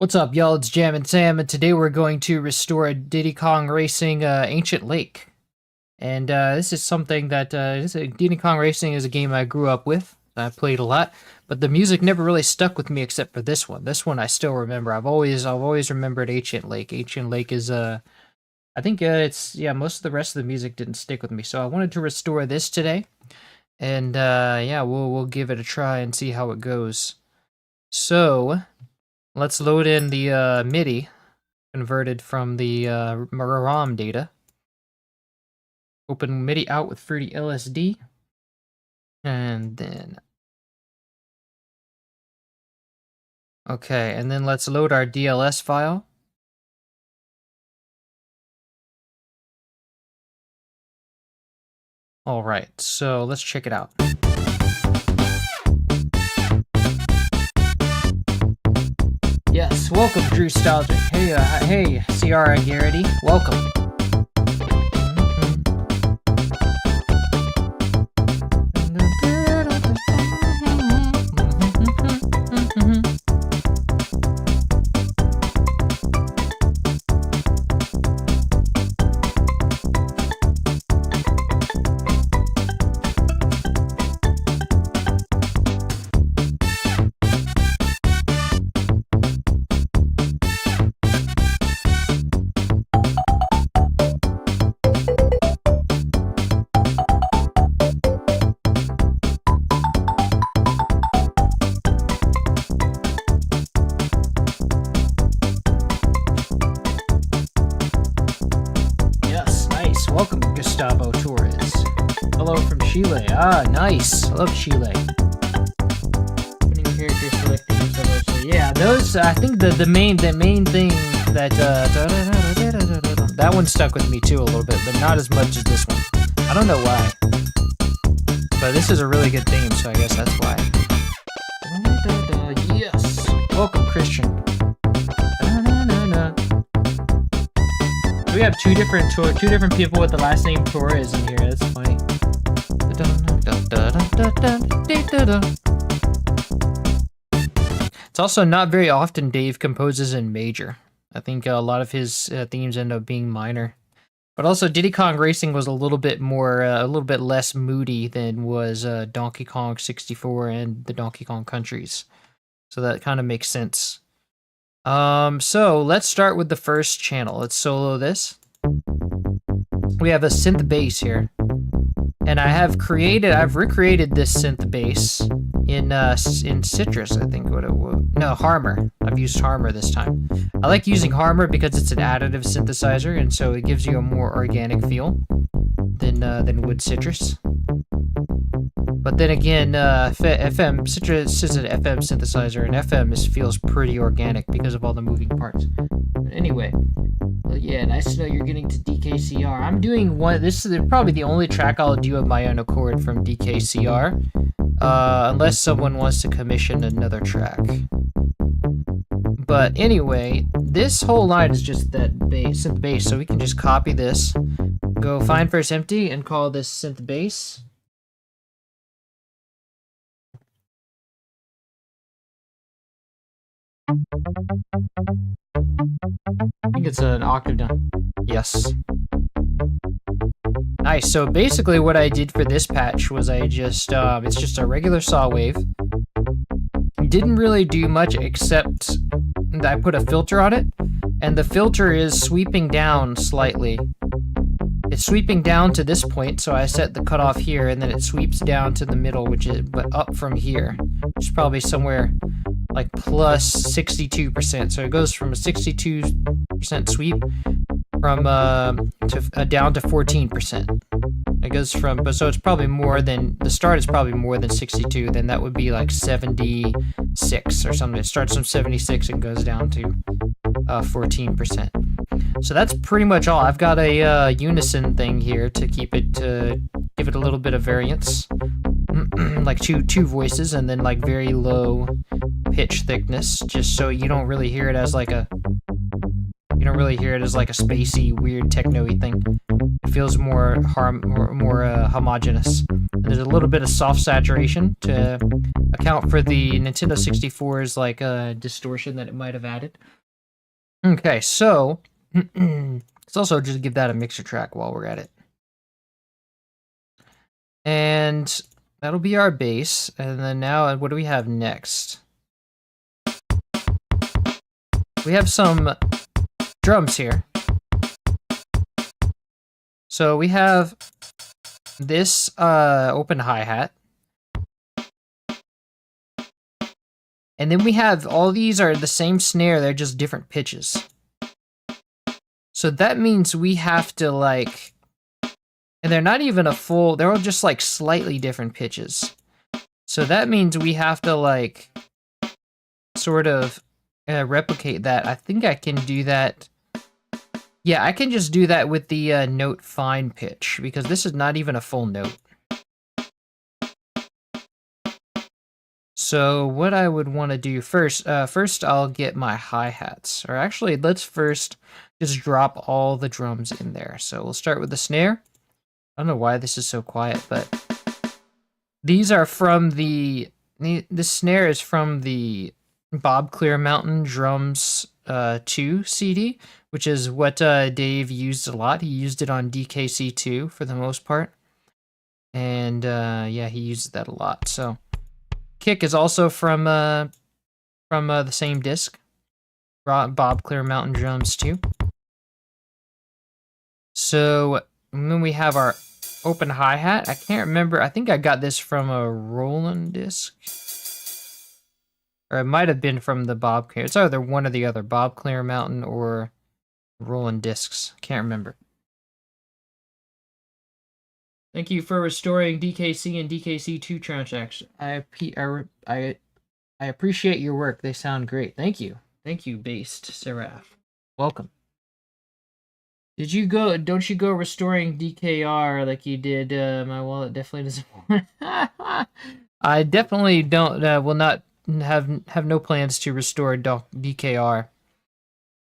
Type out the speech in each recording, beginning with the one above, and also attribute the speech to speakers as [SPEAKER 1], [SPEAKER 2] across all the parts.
[SPEAKER 1] What's up, y'all? It's Jam and Sam, and today we're going to restore Diddy Kong Racing Ancient Lake. And this is something that Diddy Kong Racing is a game I grew up with. I played a lot, but the music never really stuck with me except for this one. This one I still remember. I've always remembered Ancient Lake. Ancient Lake is I think most of the rest of the music didn't stick with me, so I wanted to restore this today. And we'll give it a try and see how it goes. So let's load in the MIDI converted from the ROM data. Open MIDI out with Fruity LSD. And then... okay, and then let's load our DLS file. Alright, so let's check it out. Yes, welcome, Drew Stalgic. Hey, Ciara Garrity, welcome. Welcome, Gustavo Torres. Hello from Chile. Ah, nice. I love Chile. Opening character selecting. So yeah, those. I think the main thing that that one stuck with me too a little bit, but not as much as this one. I don't know why, but this is a really good theme, so I guess that's why. Yes. Welcome, Christian. We have two different people with the last name Torres in here. That's funny. It's also not very often Dave composes in major. I think a lot of his themes end up being minor. But also Diddy Kong Racing was a little bit less moody than was Donkey Kong 64 and the Donkey Kong Countries. So that kind of makes sense. So let's start with the first channel. Let's solo this. We have a synth bass here. And I've recreated this synth bass in Citrus, I think what it was. No, Harmor. I've used Harmor this time. I like using Harmor because it's an additive synthesizer, and so it gives you a more organic feel than would Citrus. But then again, Citrus is an FM synthesizer, and FM feels pretty organic because of all the moving parts. But anyway, yeah, nice to know you're getting to DKCR. I'm doing one. This is probably the only track I'll do of my own accord from DKCR, unless someone wants to commission another track. But anyway, this whole line is just that synth bass, so we can just copy this, go find first empty, and call this synth bass. I think it's an octave down. Yes. Nice. So basically what I did for this patch was I just, it's just a regular saw wave. Didn't really do much except I put a filter on it, and the filter is sweeping down slightly. It's sweeping down to this point, so I set the cutoff here, and then it sweeps down to the middle, but up from here, which is probably somewhere like plus 62%. So it goes from a 62% sweep from down to 14%. It goes from, so it's probably more than, the start is probably more than 62, then that would be like 76 or something. It starts from 76 and goes down to 14%. So that's pretty much all. I've got a unison thing here to keep it, to give it a little bit of variance. Like two voices, and then like very low pitch thickness, just so you don't really hear it as like a spacey, weird techno-y thing. It feels more homogeneous. And There's a little bit of soft saturation to account for the Nintendo 64's like distortion that it might have added. Okay, so let's also just give that a mixer track while we're at it. And that'll be our bass. And then now, what do we have next? We have some drums here. So we have this open hi-hat. And then we have, all these are the same snare, they're just different pitches. So that means we have to like, and they're not even a full, they're all just like slightly different pitches. So that means we have to like, sort of replicate that. I think I can do that. Yeah, I can just do that with the note fine pitch, because this is not even a full note. So what I would want to do first, I'll get my hi-hats. Or actually, let's first just drop all the drums in there. So we'll start with the snare. I don't know why this is so quiet, but these are from the snare is from the Bob Clear Mountain Drums 2 CD, which is what Dave used a lot. He used it on DKC2 for the most part. And yeah, he used that a lot. So kick is also from the same disc, Bob Clear Mountain Drums 2. So then we have our open hi-hat. I can't remember. I think I got this from a Roland disc. Or it might have been from the Bob Clear. It's either one or the other, Bob Clear Mountain or Roland discs. Can't remember. Thank you for restoring DKC and DKC2 transactions. I appreciate your work. They sound great. Thank you. Thank you, Based Seraph. Welcome. Don't you go restoring DKR like you did? My wallet definitely doesn't want. I definitely don't. Will not have no plans to restore DKR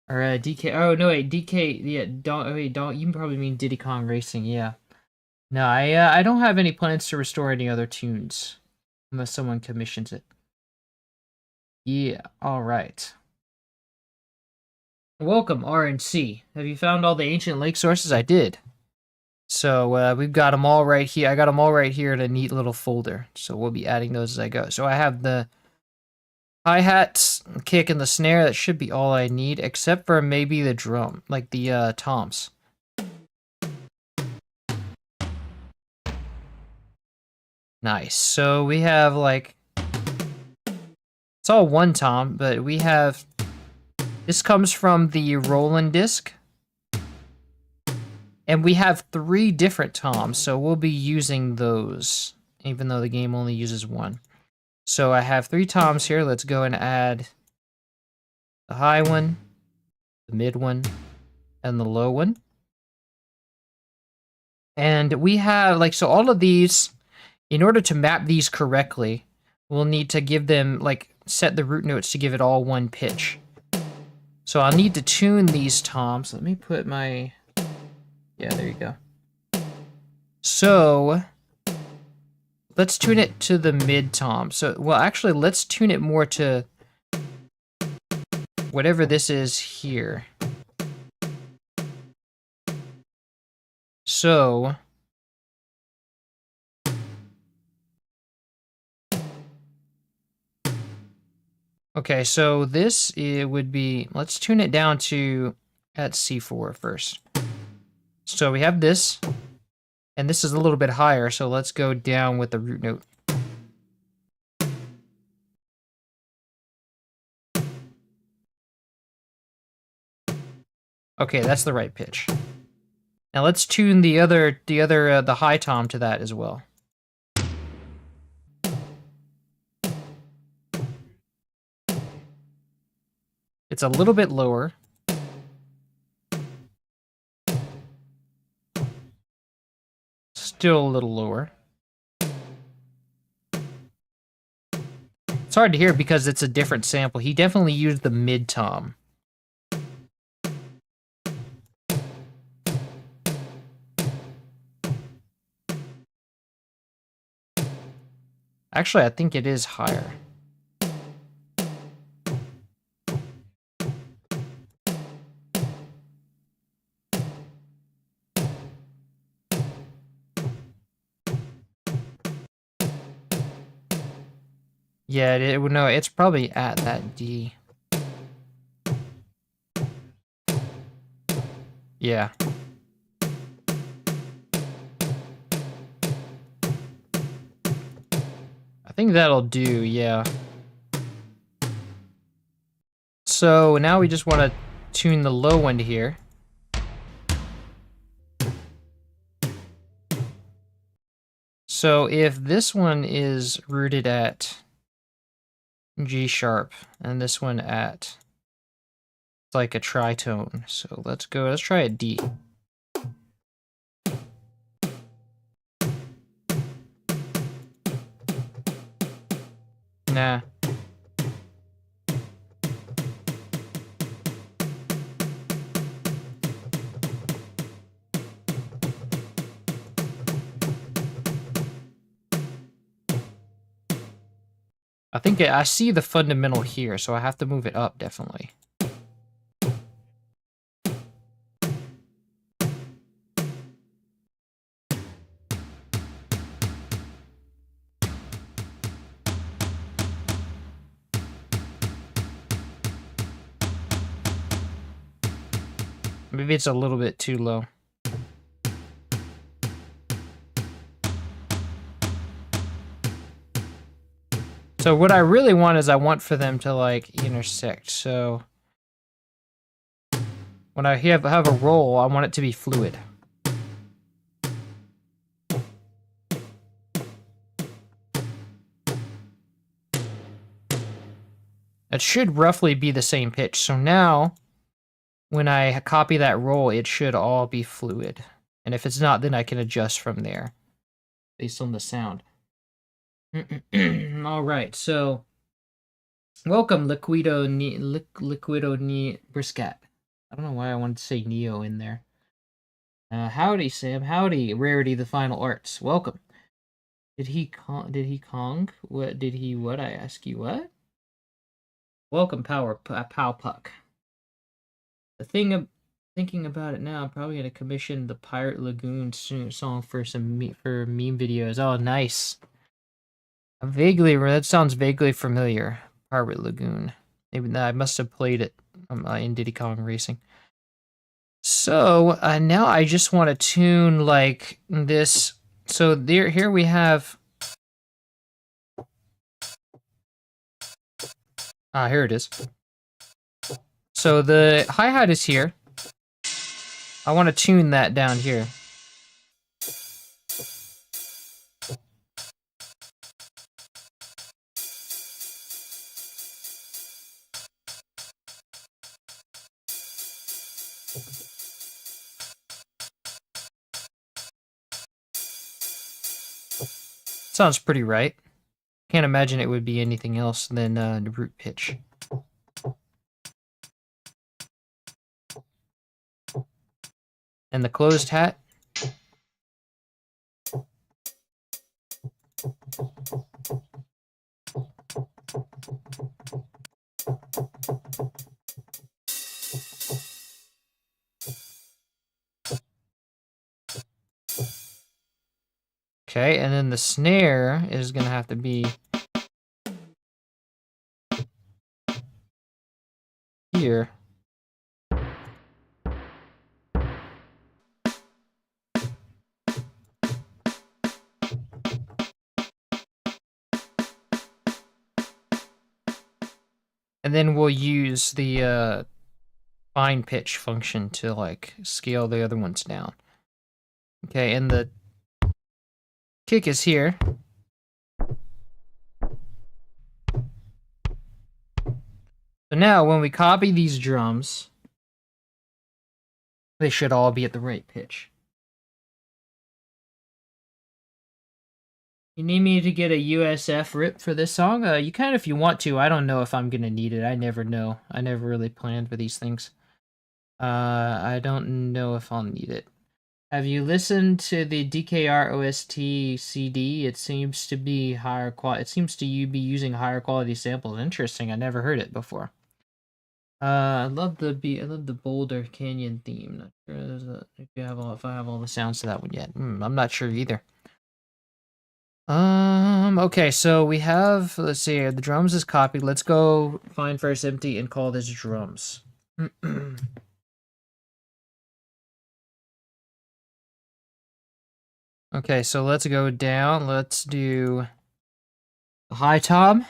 [SPEAKER 1] or DK. Oh no, wait, DK. Yeah, don't. You probably mean Diddy Kong Racing. Yeah. No, I don't have any plans to restore any other tunes unless someone commissions it. Yeah. All right. Welcome, RNC. Have you found all the ancient lake sources? I did. So we've got them all right here. I got them all right here in a neat little folder. So we'll be adding those as I go. So I have the hi-hats, kick, and the snare. That should be all I need, except for maybe the drum, like the toms. Nice. So we have like, it's all one tom, but we have, this comes from the Roland disc. And we have 3 different toms, so we'll be using those, even though the game only uses 1. So I have 3 toms here. Let's go and add the high one, the mid one, and the low one. And we have, like, so all of these, in order to map these correctly, we'll need to give them, like, set the root notes to give it all one pitch. So I'll need to tune these toms. Let me put my... Yeah, there you go. So let's tune it to the mid tom. So, well, actually, let's tune it more to whatever this is here. So okay, so this it would be, let's tune it down to at C4 first. So we have this, and this is a little bit higher, so let's go down with the root note. Okay, that's the right pitch. Now let's tune the high tom to that as well. It's a little bit lower. Still a little lower. It's hard to hear because it's a different sample. He definitely used the mid tom. Actually, I think it is higher. Yeah, no, it's probably at that D. Yeah. I think that'll do, yeah. So now we just want to tune the low end here. So if this one is rooted at G sharp and this one at like a tritone, so let's try a D. Nah. I think I see the fundamental here, so I have to move it up, definitely. Maybe it's a little bit too low. So what I really want is I want for them to like intersect. So when I have a roll, I want it to be fluid. It should roughly be the same pitch. So now when I copy that roll, it should all be fluid. And if it's not, then I can adjust from there based on the sound. All right, so welcome, Liquido Briscat. I don't know why I wanted to say Neo in there. Howdy, Sam. Howdy, Rarity, the Final Arts. Welcome. Did he Kong? What did he? What I ask you? What? Welcome, Pow Puck. The thing of thinking about it now, I'm probably gonna commission the Pirate Lagoon song for meme videos. Oh, nice. That sounds vaguely familiar. Pirate Lagoon. Maybe I must have played it in Diddy Kong Racing. So now I just want to tune like this. So here we have. Here it is. So the hi-hat is here. I want to tune that down here. Sounds pretty right. Can't imagine it would be anything else than the root pitch. And the closed hat. Okay, and then the snare is going to have to be here. And then we'll use the fine pitch function to like scale the other ones down. Okay, and the kick is here. So now when we copy these drums, they should all be at the right pitch. You need me to get a USF rip for this song? You can if you want to. I don't know if I'm gonna need it. I never know. I never really planned for these things. I don't know if I'll need it. Have you listened to the DKR OST CD? It seems to be higher quality. It seems to you be using higher quality samples. Interesting. I never heard it before. I love the Boulder Canyon theme. Not sure if I have all the sounds to that one yet. I'm not sure either. Okay, so we have, let's see here, the drums is copied. Let's go find first empty and call this drums. Okay, so let's go down. Let's do the high tom.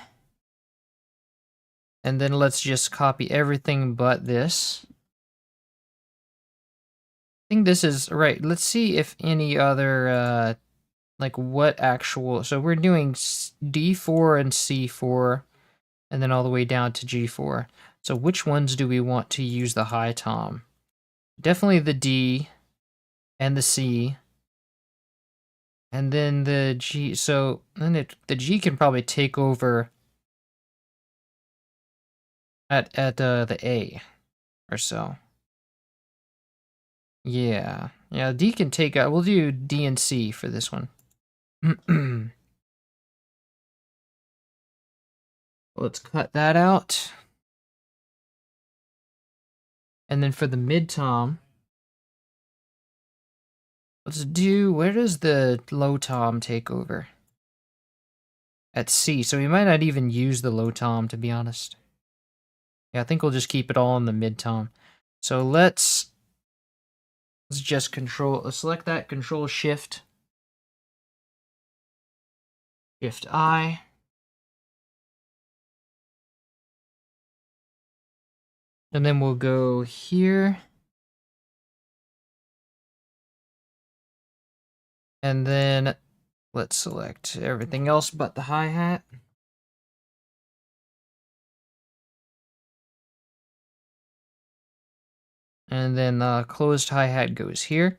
[SPEAKER 1] And then let's just copy everything but this. I think this is right. Let's see if any other like what actual, so we're doing D4 and C4 and then all the way down to G4. So which ones do we want to use the high tom? Definitely the D and the C. And then the G, so then the G can probably take over at the A or so. Yeah. Yeah, D can take we'll do D and C for this one. Let's cut that out. And then for the mid tom, let's do, where does the low tom take over? At C, so we might not even use the low tom, to be honest. Yeah, I think we'll just keep it all in the mid tom. So let's just select that, Control Shift I. And then we'll go here. And then let's select everything else but the hi-hat. And then the closed hi-hat goes here.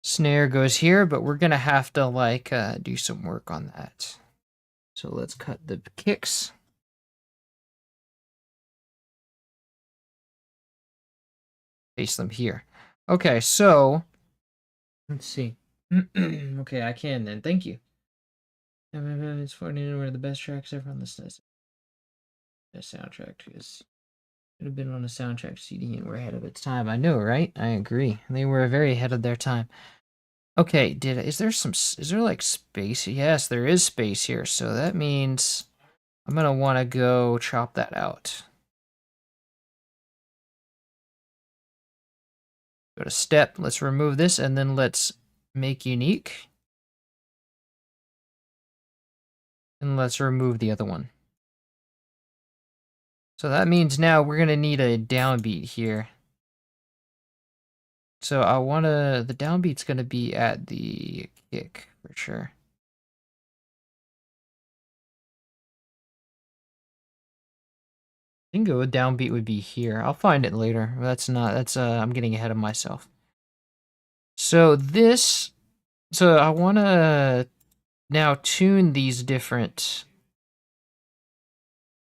[SPEAKER 1] Snare goes here, but we're gonna have to like do some work on that. So let's cut the kicks. Paste them here. Okay, so let's see. Okay, I can then. Thank you. It's 14 one of the best tracks ever on this soundtrack. Because it have been on a soundtrack CD and we're ahead of its time. I know, right? I agree. They were very ahead of their time. Okay, is there like space? Yes, there is space here. So that means I'm gonna want to go chop that out. Go to step, let's remove this, and then let's make unique. And let's remove the other one. So that means now we're gonna need a downbeat here. So the downbeat's gonna be at the kick for sure. I think a downbeat would be here. I'll find it later. I'm getting ahead of myself. So I wanna now tune these different.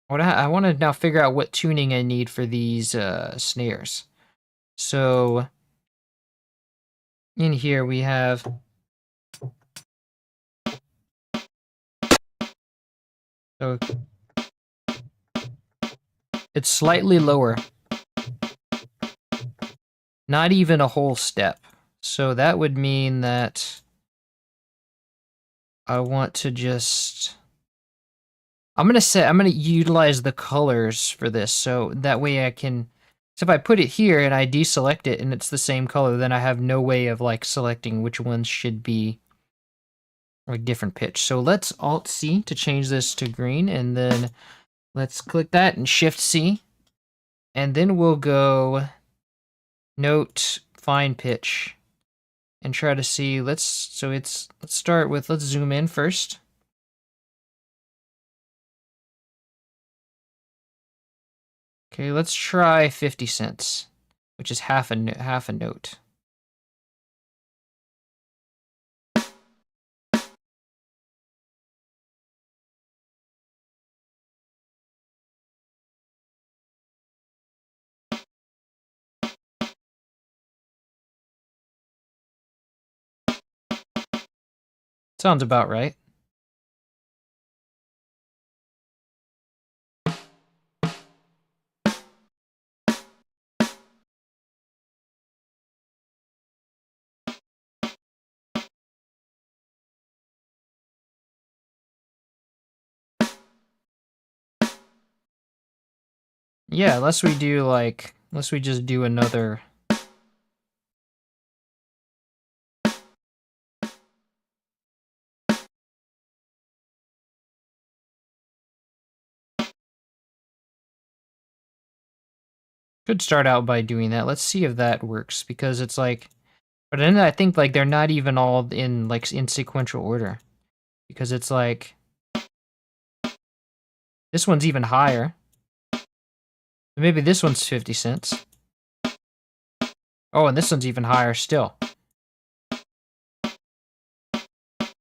[SPEAKER 1] I want to now figure out what tuning I need for these snares. So in here we have it's slightly lower. Not even a whole step. So that would mean that I want to just I'm gonna utilize the colors for this, so that way I can. So if I put it here and I deselect it and it's the same color, then I have no way of like selecting which ones should be like different pitch. So let's Alt C to change this to green, and then let's click that and Shift C, and then we'll go Note Fine Pitch and try to see. Let's start with, let's zoom in first. Okay, let's try 50 cents, which is half a note. Sounds about right. Yeah, unless we just do another. Could start out by doing that. Let's see if that works, because it's like, but then I think like they're not even all in in sequential order, because it's like this one's even higher. Maybe this one's 50 cents. Oh, and this one's even higher still.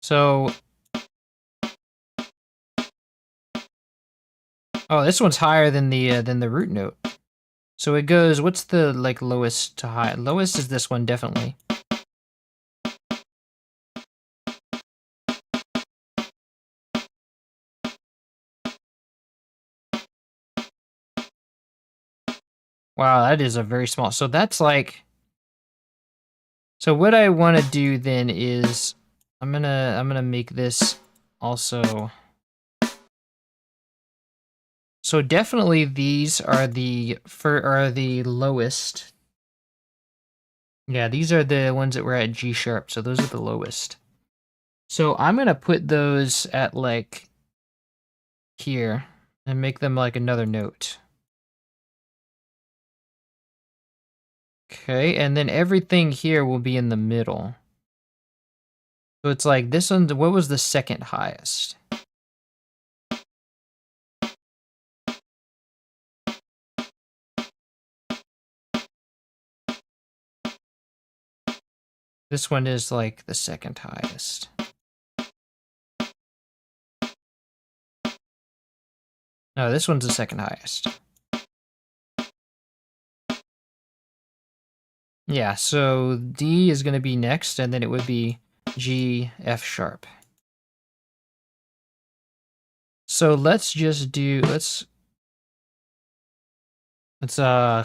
[SPEAKER 1] So, oh, this one's higher than the root note. So it goes, what's the like lowest to high? Lowest is this one, definitely. Wow, that is a very small. So that's like, so what I want to do then is I'm gonna make this also. So definitely these are the lowest. Yeah, these are the ones that were at G sharp, so those are the lowest. So I'm gonna put those at like here and make them like another note. Okay, and then everything here will be in the middle. So it's like this one, what was the second highest? This one is like the second highest. No, this one's the second highest. Yeah, so D is going to be next, and then it would be G, F sharp. So let's just do, let's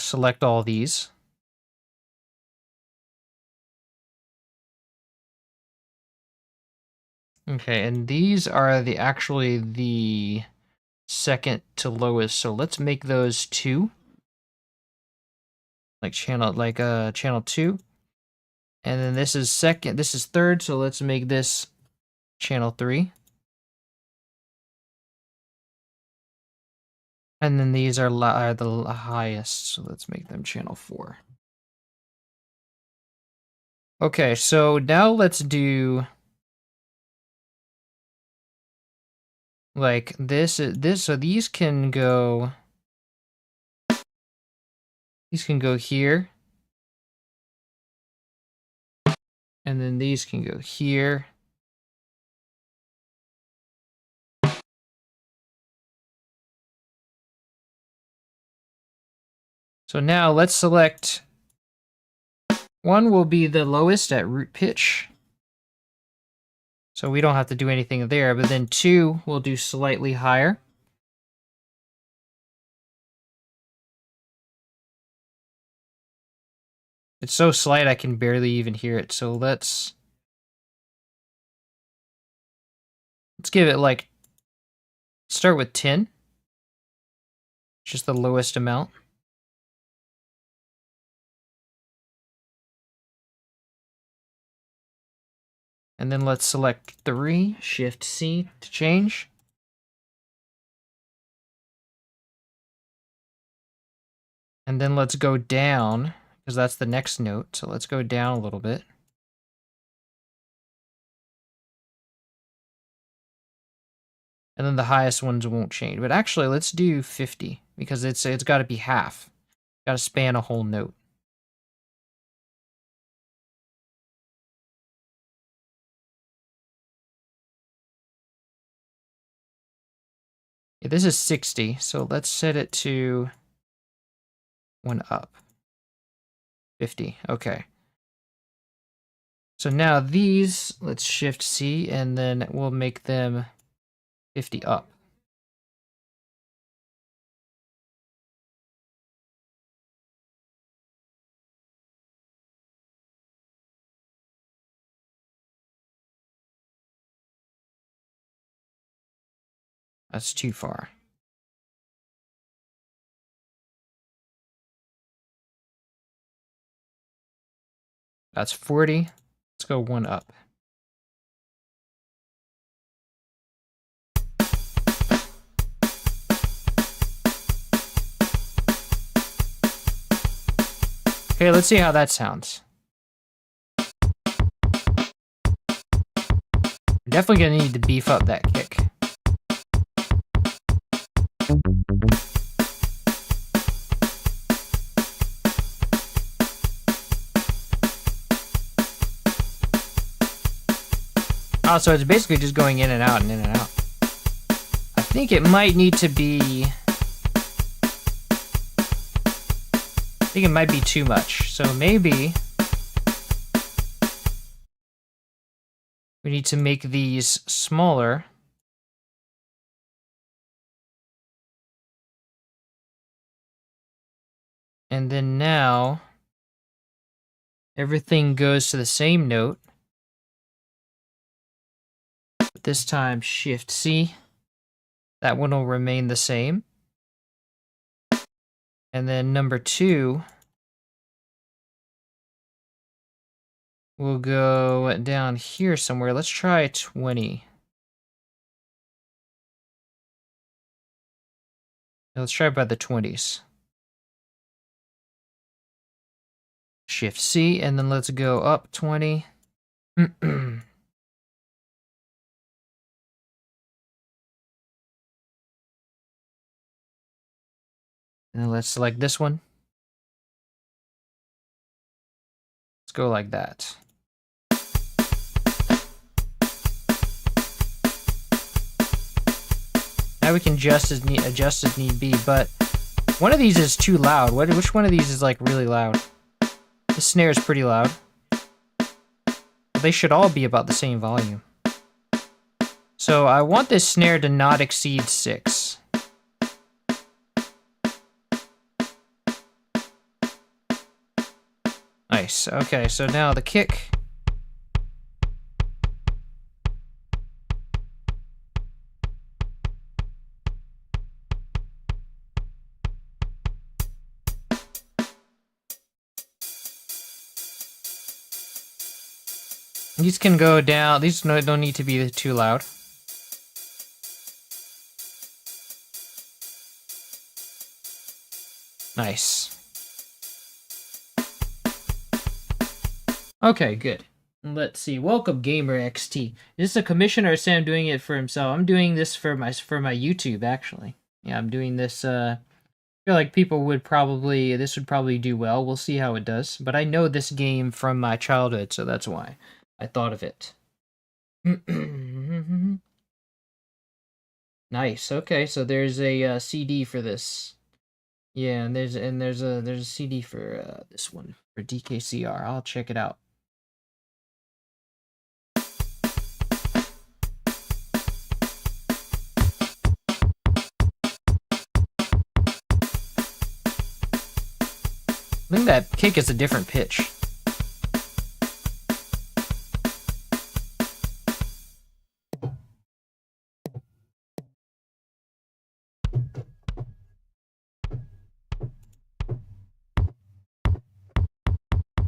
[SPEAKER 1] select all these. Okay, and these are actually the second to lowest, so let's make those 2. Like channel 2. And then this is second, this is third, so let's make this channel 3. And then these are the highest, so let's make them channel 4. Okay, so now let's do like this, so these can go here. And then these can go here. So now let's select, 1 will be the lowest at root pitch. So we don't have to do anything there, but then 2 will do slightly higher. It's so slight I can barely even hear it, so let's give it like, start with 10. Just the lowest amount. And then let's select 3, Shift C to change. And then let's go down, because that's the next note. So let's go down a little bit. And then the highest ones won't change. But actually, let's do 50, because it's got to be half. Got to span a whole note. Yeah, this is 60, so let's set it to 1 up. 50, okay. So now these, let's shift C, and then we'll make them 50 up. That's too far. That's 40. Let's go one up. Okay, let's see how that sounds. We're definitely gonna need to beef up that kick. Oh, so it's basically just going in and out and in and out. I think it might need to be... I think it might be too much. So maybe... we need to make these smaller. And then now... everything goes to the same note. But this time, Shift C. That one will remain the same. And then number 2 will go down here somewhere. Let's try 20. Let's try by the 20s. Shift C, and then let's go up 20. And then let's select this one. Let's go like that. Now we can adjust as need be, but one of these is too loud. Which one of these is like really loud? The snare is pretty loud. They should all be about the same volume. So I want this snare to not exceed 6. Nice. Okay, so now the kick. These can go down. These don't need to be too loud. Nice. Okay, good. Let's see. Welcome, Gamer XT. Is this a commission or is Sam doing it for himself? I'm doing this for my YouTube, actually. Yeah, I'm doing this. I feel like people would probably this would probably do well. We'll see how it does. But I know this game from my childhood, so that's why I thought of it. Nice. Okay, so there's a CD for this. Yeah, and there's a CD for this one for DKCR. I'll check it out. I think that kick is a different pitch.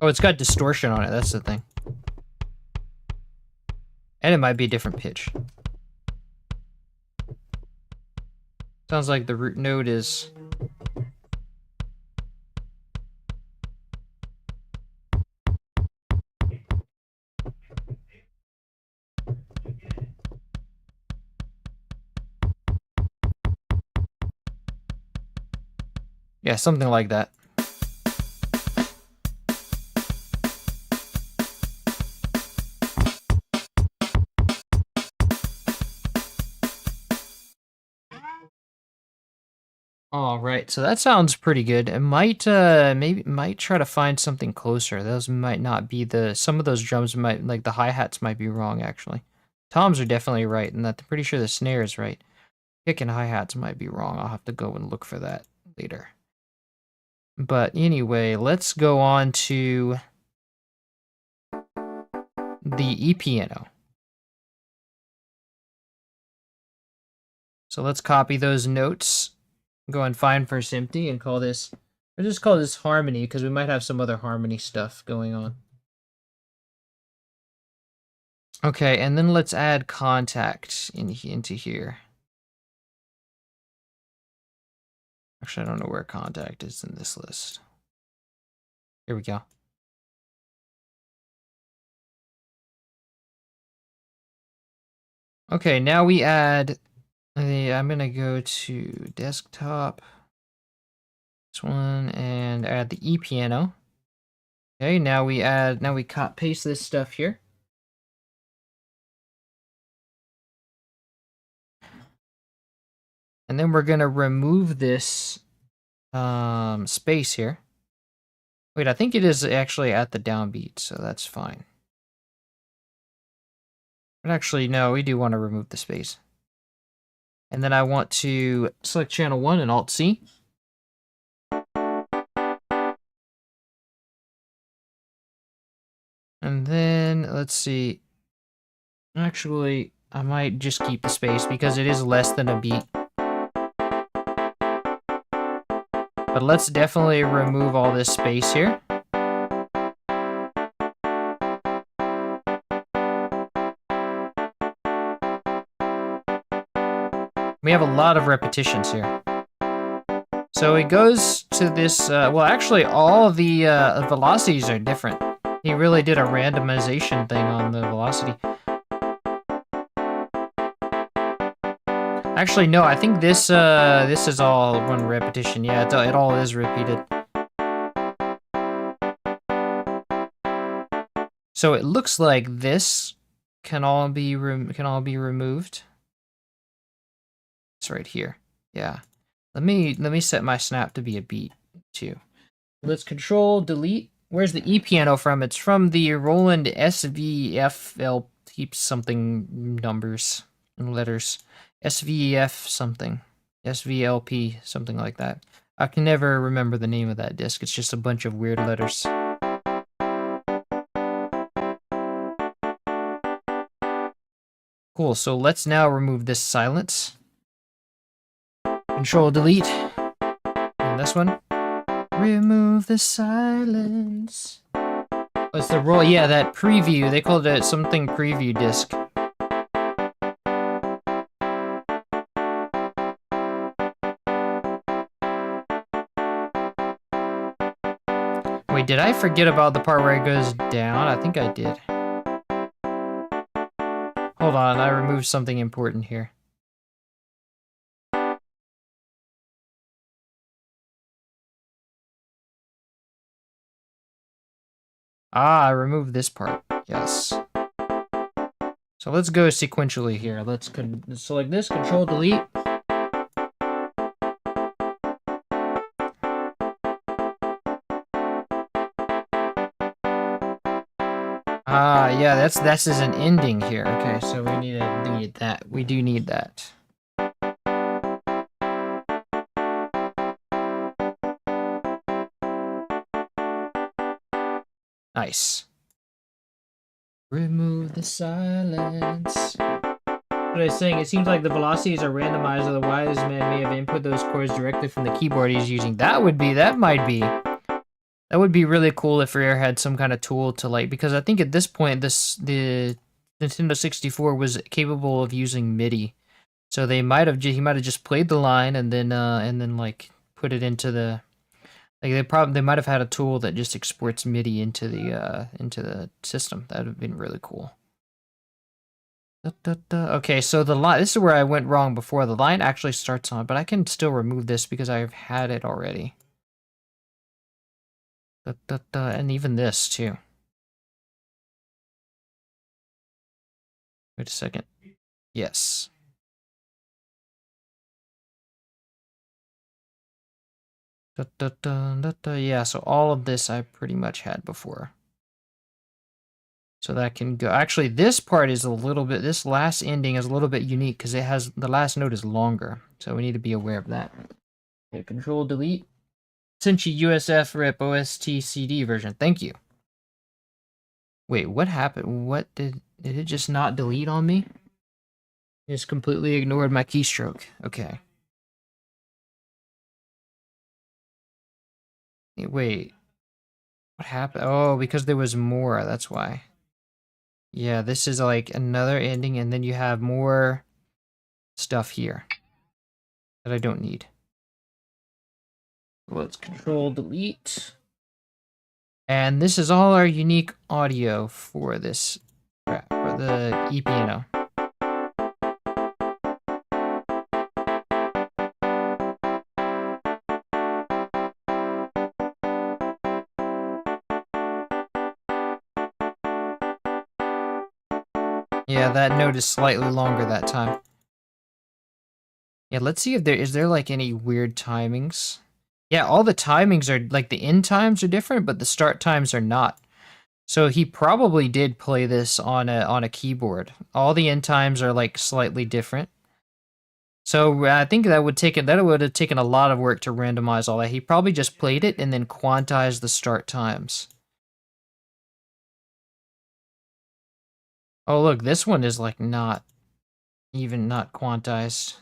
[SPEAKER 1] Oh, it's got distortion on it, that's the thing. And it might be a different pitch. Sounds like the root note is... yeah, something like that. All right, so that sounds pretty good. It might maybe might try to find something closer. Those might not be some of those drums might, like the hi-hats might be wrong actually. Toms are definitely right, and I'm pretty sure the snare is right. Kick and hi-hats might be wrong. I'll have to go and look for that later. But anyway, let's go on to the E piano. So let's copy those notes, go and find first empty, and call this, or just call this harmony, because we might have some other harmony stuff going on. Okay, and then let's add contact into here. Actually, I don't know where contact is in this list. Here we go. Okay, now we add, I'm gonna go to desktop, this one, and add the E piano. Okay, now we paste this stuff here. And then we're gonna remove this space here. Wait, I think it is actually at the downbeat, so that's fine. But actually, no, we do want to remove the space. And then I want to select channel 1 and Alt-C. And then, let's see. Actually, I might just keep the space because it is less than a beat. But let's definitely remove all this space here. We have a lot of repetitions here. So it goes to this, well, actually, all the velocities are different. He really did a randomization thing on the velocity. Actually, no, I think this is all one repetition. Yeah, it all is repeated. So it looks like this can all be removed. It's right here. Yeah. Let me set my snap to be a beat too. Let's control delete. Where's the E piano from? It's from the Roland SVFL something numbers and letters. SVF something. SVLP, something like that. I can never remember the name of that disc. It's just a bunch of weird letters. Cool, so let's now remove this silence. Control delete. And this one. Remove the silence. What's the roll? Yeah, that preview. They called it something preview disc. Wait, did I forget about the part where it goes down? I think I did. Hold on, I removed something important here. Ah, I removed this part. Yes. So let's go sequentially here. Let's select this, control delete. Ah, yeah, this is an ending here. Okay, so we need that. We do need that. Nice. Remove the silence. What I was saying, it seems like the velocities are randomized, otherwise man may have input those chords directly from the keyboard he's using. That would be really cool if Rare had some kind of tool to, like, because I think at this point the Nintendo 64 was capable of using MIDI. So he might have just played the line and then like put it into the, like, they might have had a tool that just exports MIDI into the system. That would have been really cool. Okay, so the line, this is where I went wrong before. The line actually starts on, but I can still remove this because I've had it already. And even this too. Wait a second. Yes. Yeah, so all of this I pretty much had before. So that can go. Actually, this part is a little bit, this last ending is a little bit unique because it has, the last note is longer. So we need to be aware of that. Okay, Control Delete. Cinchi USF RIP OST CD version. Thank you. Wait, what happened? What did it just not delete on me? It just completely ignored my keystroke. Okay. Wait. What happened? Oh, because there was more. That's why. Yeah, this is like another ending, and then you have more stuff here that I don't need. Let's Control Delete. And this is all our unique audio for this track, for the e-piano. Yeah, that note is slightly longer that time. Yeah, let's see if is there like any weird timings. Yeah, all the timings are, like the end times are different, but the start times are not. So he probably did play this on a keyboard. All the end times are like slightly different. So I think that would have taken a lot of work to randomize all that. He probably just played it and then quantized the start times. Oh look, this one is like not quantized.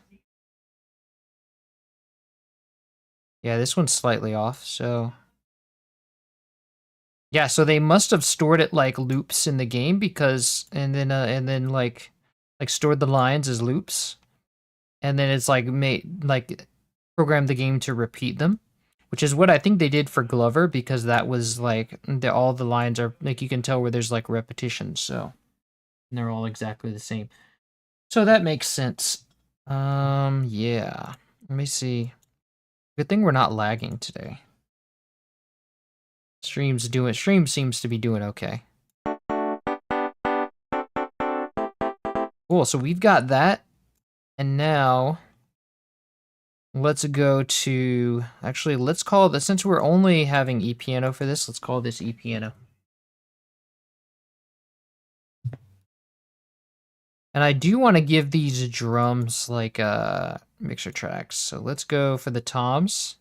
[SPEAKER 1] Yeah, this one's slightly off, so yeah, so they must have stored it like loops in the game because and then like stored the lines as loops. And then it's like programmed the game to repeat them, which is what I think they did for Glover because that was like all the lines are like you can tell where there's like repetitions, so and they're all exactly the same. So that makes sense. Yeah. Let me see. Good thing we're not lagging today. Stream seems to be doing okay. Cool, so we've got that. And now let's go to, actually, let's call this, since we're only having e-piano for this, let's call this e-piano. And I do want to give these drums like mixer tracks. So let's go for the toms.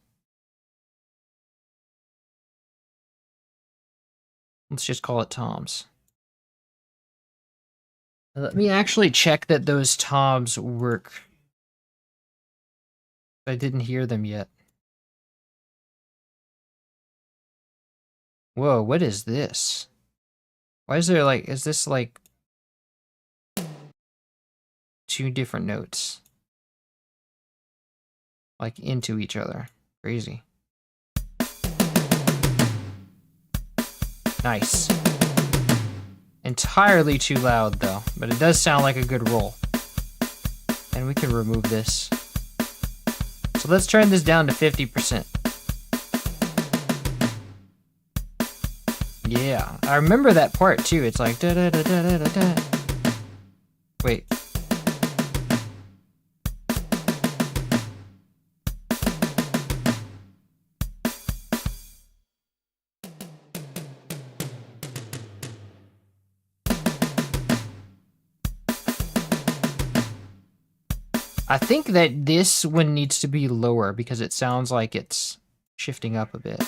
[SPEAKER 1] Let's just call it toms. Let me actually check that those toms work. I didn't hear them yet. Whoa, what is this? Why is there like, is this like two different notes? Like into each other. Crazy. Nice. Entirely too loud though, but it does sound like a good roll. And we can remove this. So let's turn this down to 50%. Yeah, I remember that part too. It's like da da da da da da. Wait. I think that this one needs to be lower because it sounds like it's shifting up a bit.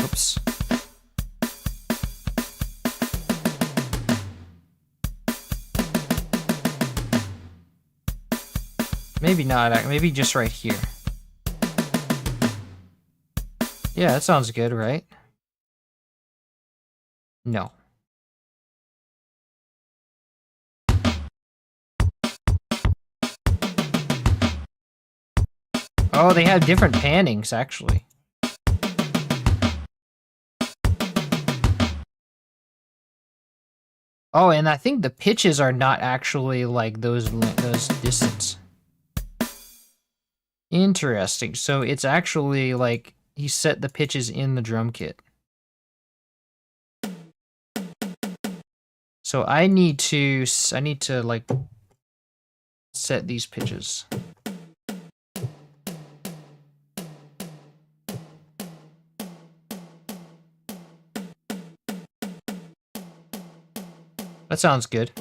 [SPEAKER 1] Oops. Maybe not, maybe just right here. Yeah, that sounds good, right? No. Oh, they have different pannings, actually. Oh, and I think the pitches are not actually like those distance. Interesting. So it's actually like he set the pitches in the drum kit. So I need to like set these pitches. That sounds good.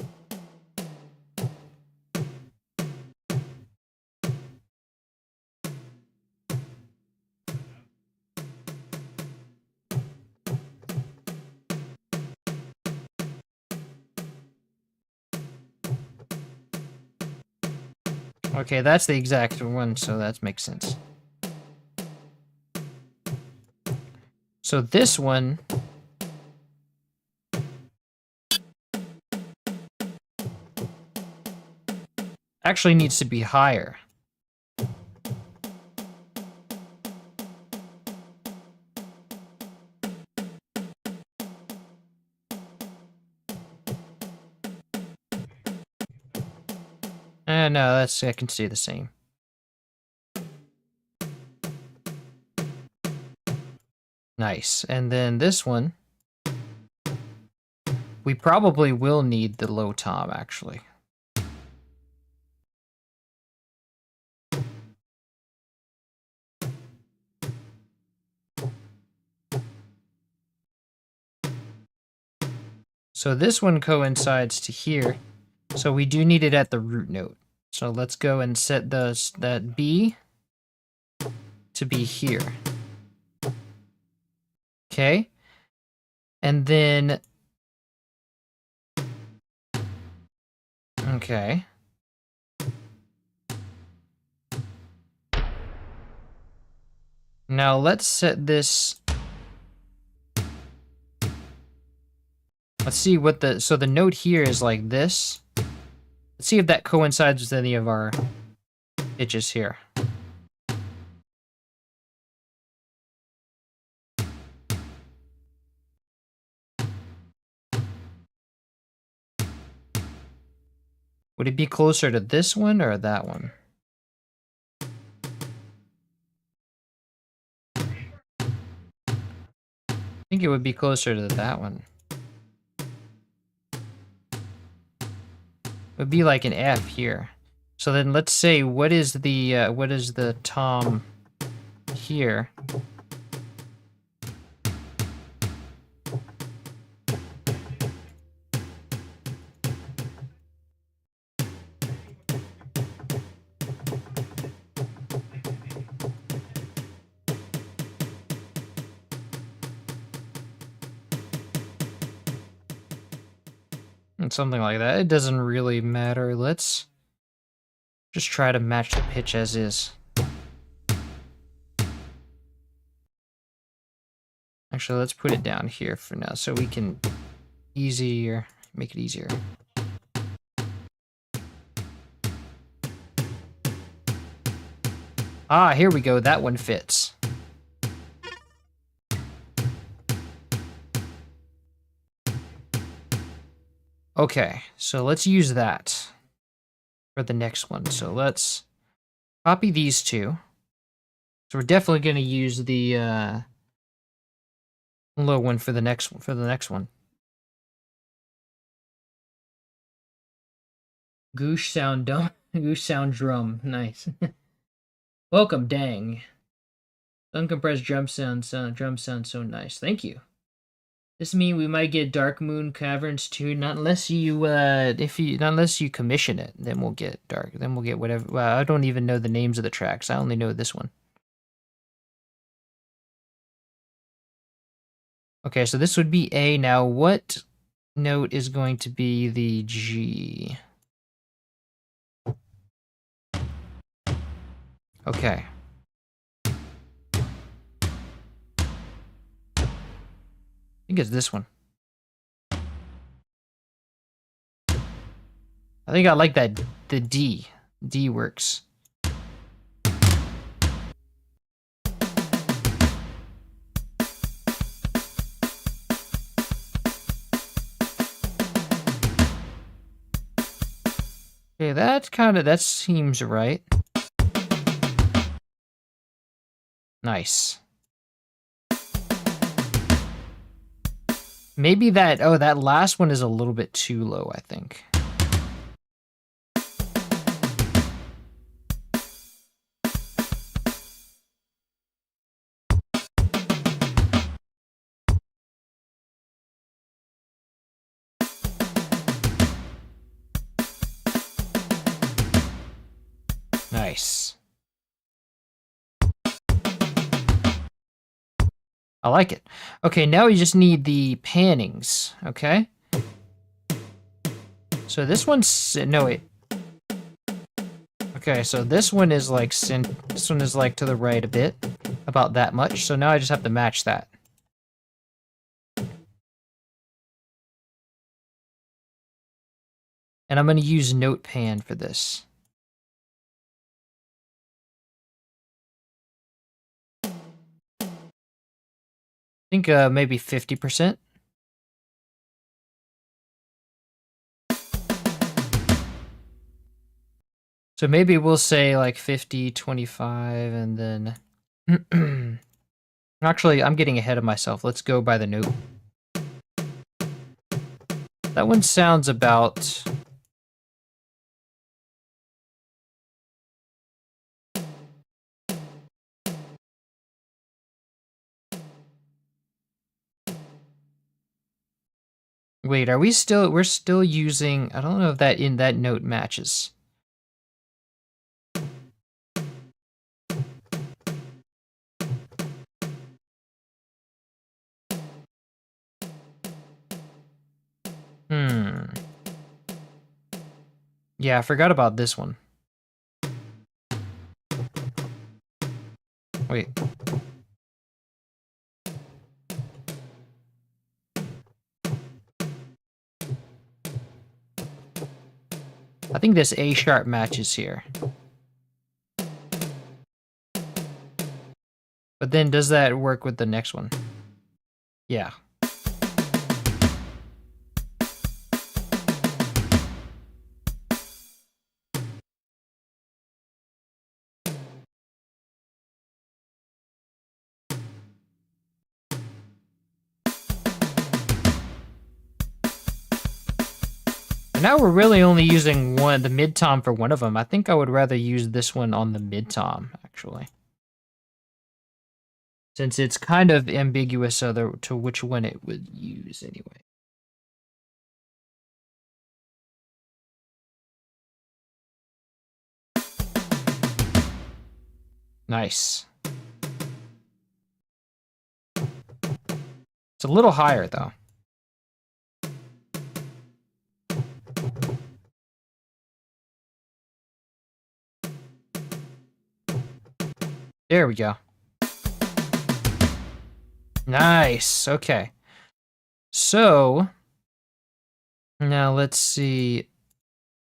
[SPEAKER 1] Okay, that's the exact one, so that makes sense. So this one actually needs to be higher. No, I can stay the same. Nice. And then this one, we probably will need the low tom, actually. So this one coincides to here. So we do need it at the root note. So let's go and set that B to be here. Okay. And then... Okay. Now let's set this... Let's see what the... So the note here is like this. Let's see if that coincides with any of our pitches here. Would it be closer to this one or that one? I think it would be closer to that one. It would be like an F here. So then let's say what is the tom here? And something like that. It doesn't really matter. Let's just try to match the pitch as is. Actually, let's put it down here for now so we can make it easier. Ah, here we go. That one fits. Okay, so let's use that for the next one. So let's copy these two. So we're definitely going to use the low one for the next one. Goosh sound dumb. Goosh sound drum. Nice. Welcome, Dang. Uncompressed drum sound so nice. Thank you. This means we might get Dark Moon Caverns too, not unless you commission it. Then we'll get Dark. Then we'll get whatever. Well, I don't even know the names of the tracks. I only know this one. Okay, so this would be A. Now, what note is going to be the G? Okay. I think it's this one. I think I like that, the D. D works. Okay, that seems right. Nice. Maybe that last one is a little bit too low, I think. Nice. I like it. Okay, now we just need the pannings, okay? So this one's, no wait. Okay, so this one is like this one is like to the right a bit, about that much. So now I just have to match that. And I'm going to use note pan for this. I think maybe 50%. So maybe we'll say like 50, 25, and then... Actually, I'm getting ahead of myself. Let's go by the note. That one sounds about... Wait, we're still using... I don't know if that note matches. Yeah, I forgot about this one. Wait. I think this A sharp matches here. But then does that work with the next one? Yeah. And now we're really only using the mid-tom for one of them. I think I would rather use this one on the mid-tom, actually. Since it's kind of ambiguous to which one it would use anyway. Nice. It's a little higher, though. There we go. Nice. Okay. So now let's see.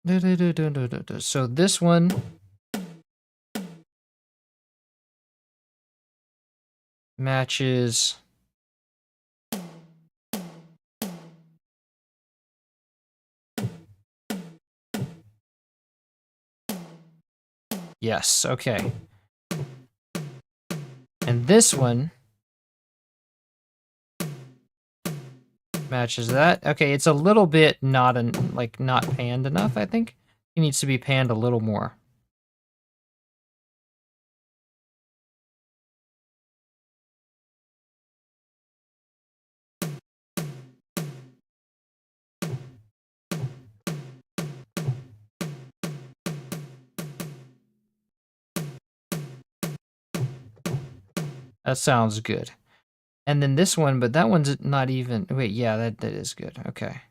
[SPEAKER 1] So this one matches. Yes. Okay. And this one matches that. Okay, it's a little bit not panned enough, I think. It needs to be panned a little more. That sounds good. And then this one, but that one's not even... Wait, yeah, that is good. Okay.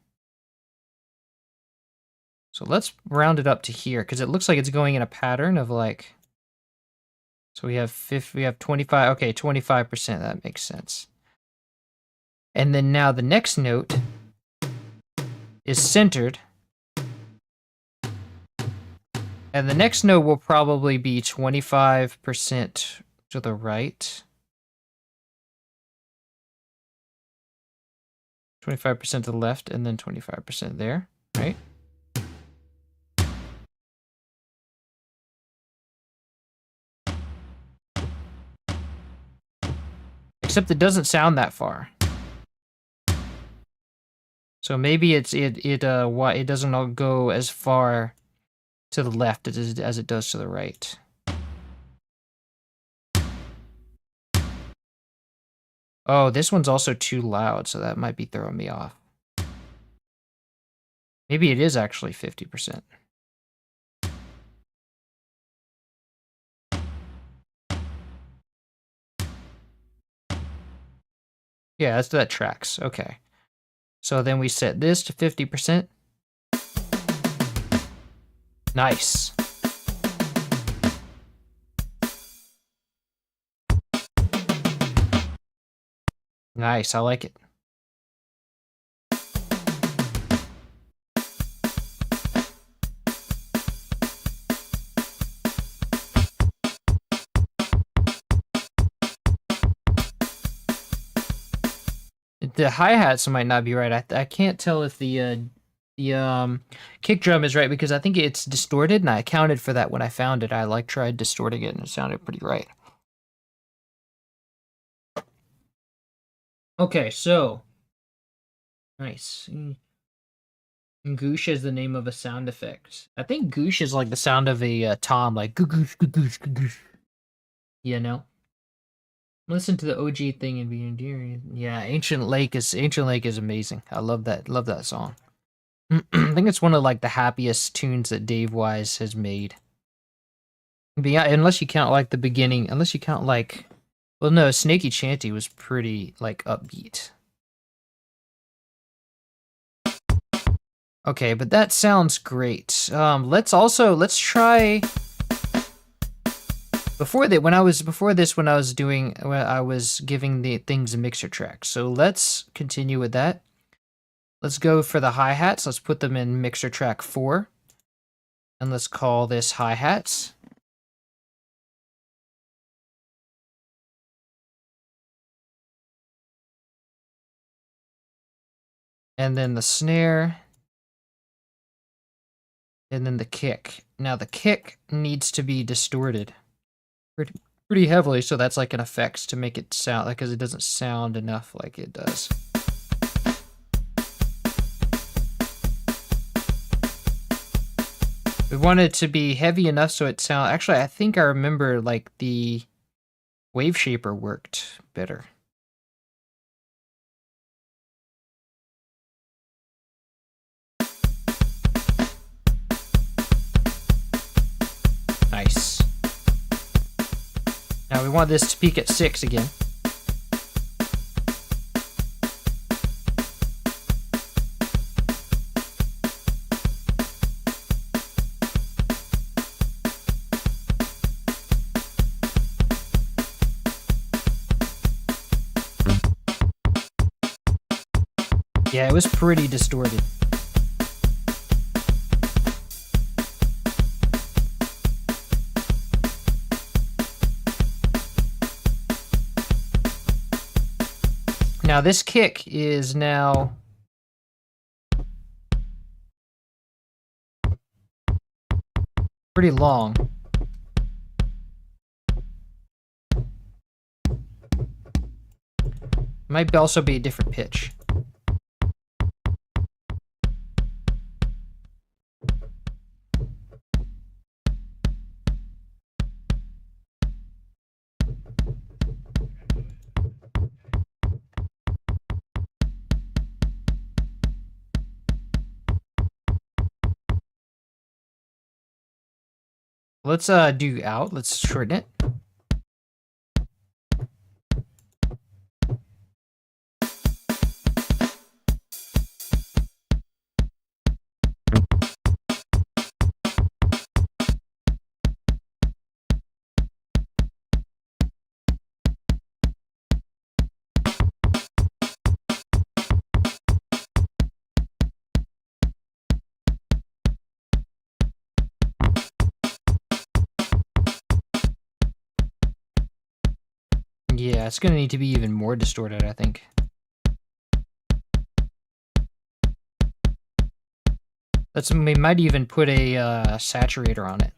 [SPEAKER 1] So let's round it up to here, because it looks like it's going in a pattern of like... So we have 25... Okay, 25%. That makes sense. And then now the next note is centered. And the next note will probably be 25% to the right. 25% to the left, and then 25% there, right? Except it doesn't sound that far. So maybe it doesn't go as far to the left as it does to the right. Oh, this one's also too loud, so that might be throwing me off. Maybe it is actually 50%. Yeah, that tracks. Okay. So then we set this to 50%. Nice. Nice, I like it. The hi-hats might not be right. I can't tell if the kick drum is right because I think it's distorted, and I accounted for that when I found it. I tried distorting it and it sounded pretty right. Okay, so nice. Goosh is the name of a sound effect. I think goosh is like the sound of a tom, like goosh, goosh, goosh. You know? Listen to the OG thing and be endearing. Yeah, Ancient Lake is amazing. I love that song. I think it's one of like the happiest tunes that Dave Wise has made. Unless you count like the beginning, unless you count like, well, no, Snaky Chanty was pretty like upbeat. Okay, but that sounds great. Let's try. When I was giving the things a mixer track. So let's continue with that. Let's go for the hi-hats. Let's put them in mixer track 4. And let's call this hi-hats. And then the snare. And then the kick. Now the kick needs to be distorted pretty heavily, so that's like an effects to make it sound like, because it doesn't sound enough like it does. We want it to be heavy enough so it sound. Actually, I think I remember like the wave shaper worked better. Nice. Now we want this to peak at 6 again. Yeah, it was pretty distorted. Now this kick is now pretty long. Might also be a different pitch. Let's do out. Let's shorten it. Yeah, it's gonna need to be even more distorted, I think. We might even put a saturator on it.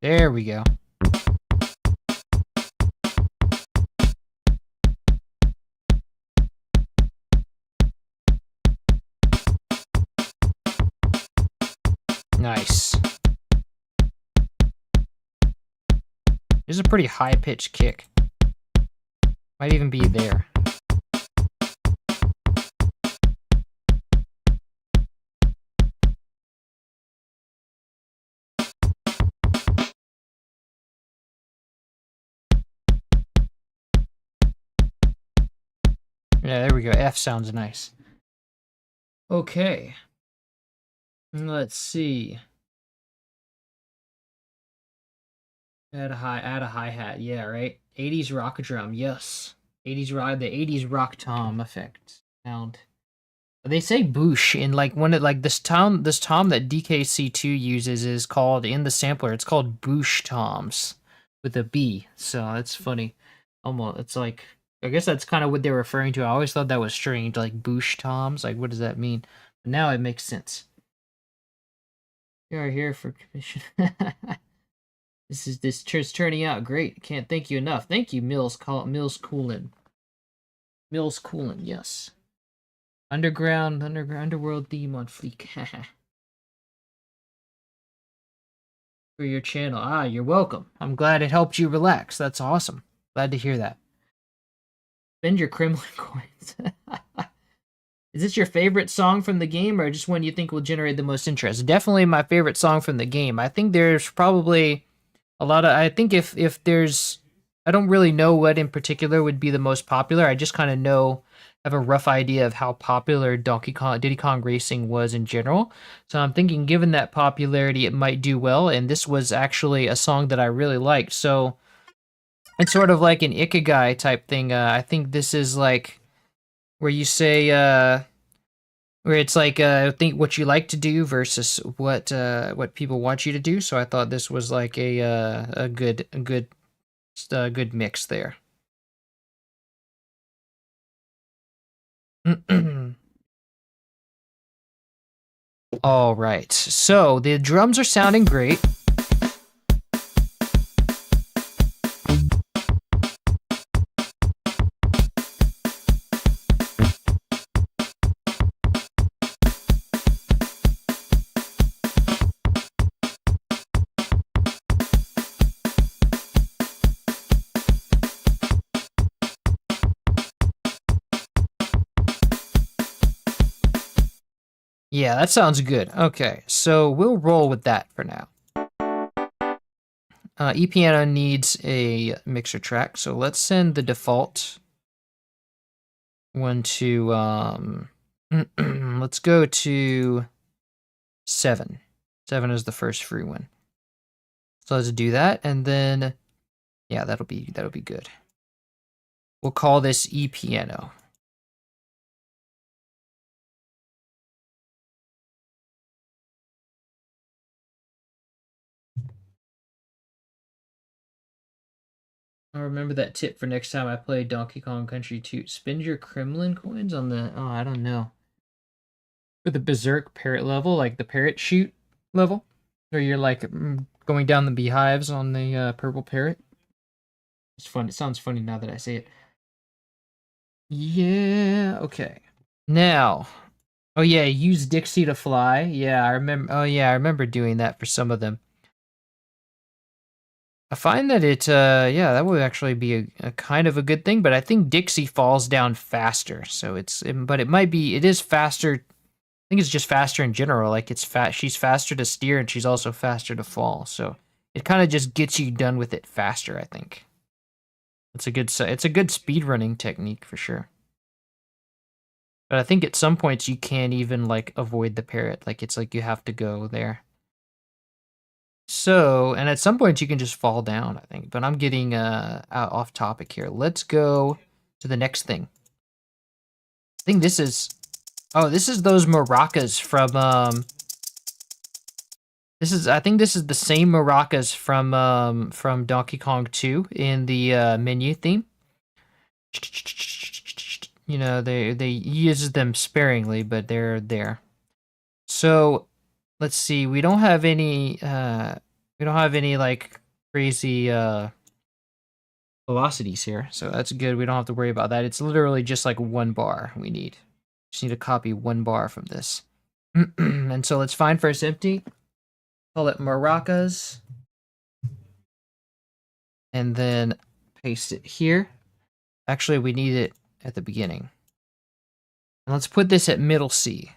[SPEAKER 1] There we go. Nice. This is a pretty high-pitched kick. Might even be there. Yeah, there we go. F sounds nice. Okay. Let's see. Add a hi-hat. Yeah, right. 80s rock drum. Yes. 80s rock. The 80s rock tom effect sound. They say boosh in like when it like this tom that DKC2 uses is called in the sampler. It's called boosh toms with a B. So it's funny. Almost it's like I guess that's kind of what they're referring to. I always thought that was strange, like boosh toms. Like what does that mean? But now it makes sense. You are here for commission. This church turning out great. Can't thank you enough. Thank you, Mills Coolin. Mills Coolin, yes. Underworld theme on fleek. For your channel. Ah, you're welcome. I'm glad it helped you relax. That's awesome. Glad to hear that. Spend your Kremlin coins. Is this your favorite song from the game, or just one you think will generate the most interest? Definitely my favorite song from the game. I think there's probably a lot of. I think if there's, I don't really know what in particular would be the most popular. I just kind of know, have a rough idea of how popular Diddy Kong Racing was in general. So I'm thinking, given that popularity, it might do well. And this was actually a song that I really liked. So it's sort of like an ikigai type thing. I think this is like where you say, where it's like think what you like to do versus what people want you to do. So I thought this was like a good mix there. All right, so the drums are sounding great. Yeah, that sounds good. Okay, so we'll roll with that for now. ePiano needs a mixer track, so let's send the default one to, let's go to 7. 7 is the first free one. So let's do that, and then, yeah, that'll be good. We'll call this ePiano. I'll remember that tip for next time I play Donkey Kong Country 2. Spend your Kremlin coins on the, oh, I don't know. For the Berserk parrot level, like the parrot shoot level, where you're like going down the beehives on the purple parrot. It's fun. It sounds funny now that I say it. Yeah, okay. Now, oh yeah, use Dixie to fly. Yeah, I remember. Oh yeah, I remember doing that for some of them. I find that it, yeah, that would actually be a kind of a good thing, but I think Dixie falls down faster. So but it might be, it is faster. I think it's just faster in general. Like she's faster to steer and she's also faster to fall. So it kind of just gets you done with it faster, I think. It's a good speedrunning technique for sure. But I think at some points you can't even like avoid the parrot. Like it's like you have to go there. So, and at some point you can just fall down, I think. But I'm getting off topic here. Let's go to the next thing. I think this is, oh, this is those maracas from I think this is the same maracas from Donkey Kong 2 in the menu theme. You know, they use them sparingly, but they're there. So let's see, we don't have any We don't have any like crazy velocities here, so that's good. We don't have to worry about that. It's literally just like one bar we need. Just need to copy one bar from this. And so let's find first empty. Call it maracas. And then paste it here. Actually, we need it at the beginning. And let's put this at middle C.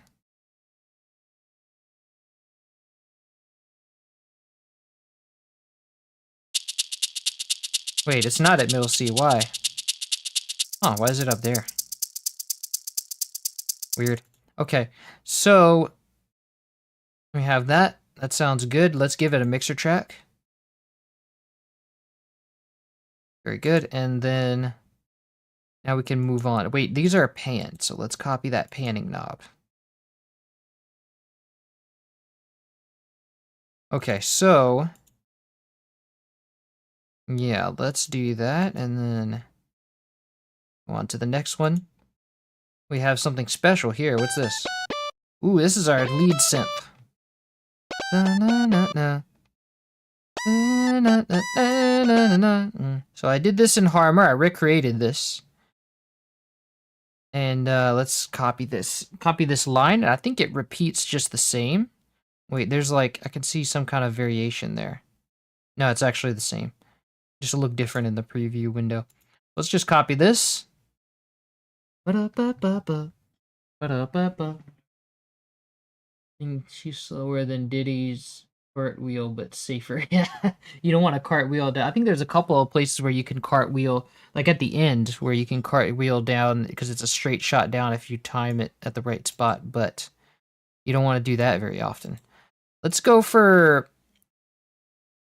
[SPEAKER 1] Wait, it's not at middle C. Why? Oh, why is it up there? Weird. Okay, so we have that. That sounds good. Let's give it a mixer track. Very good. And then now we can move on. Wait, these are panned, so let's copy that panning knob. Okay, so yeah, let's do that and then go on to the next one. We have something special here. What's this? Ooh, this is our lead synth. So I did this in Harmor. I recreated this. And let's copy this. Copy this line. I think it repeats just the same. Wait, there's like, I can see some kind of variation there. No, it's actually the same. Just look different in the preview window. Let's just copy this. Ba-da-ba-ba-ba. Ba-da-ba-ba. She's slower than Diddy's cartwheel, but safer. Yeah, you don't want to cartwheel down. I think there's a couple of places where you can cartwheel, like at the end, where you can cartwheel down because it's a straight shot down if you time it at the right spot, but you don't want to do that very often. Let's go for,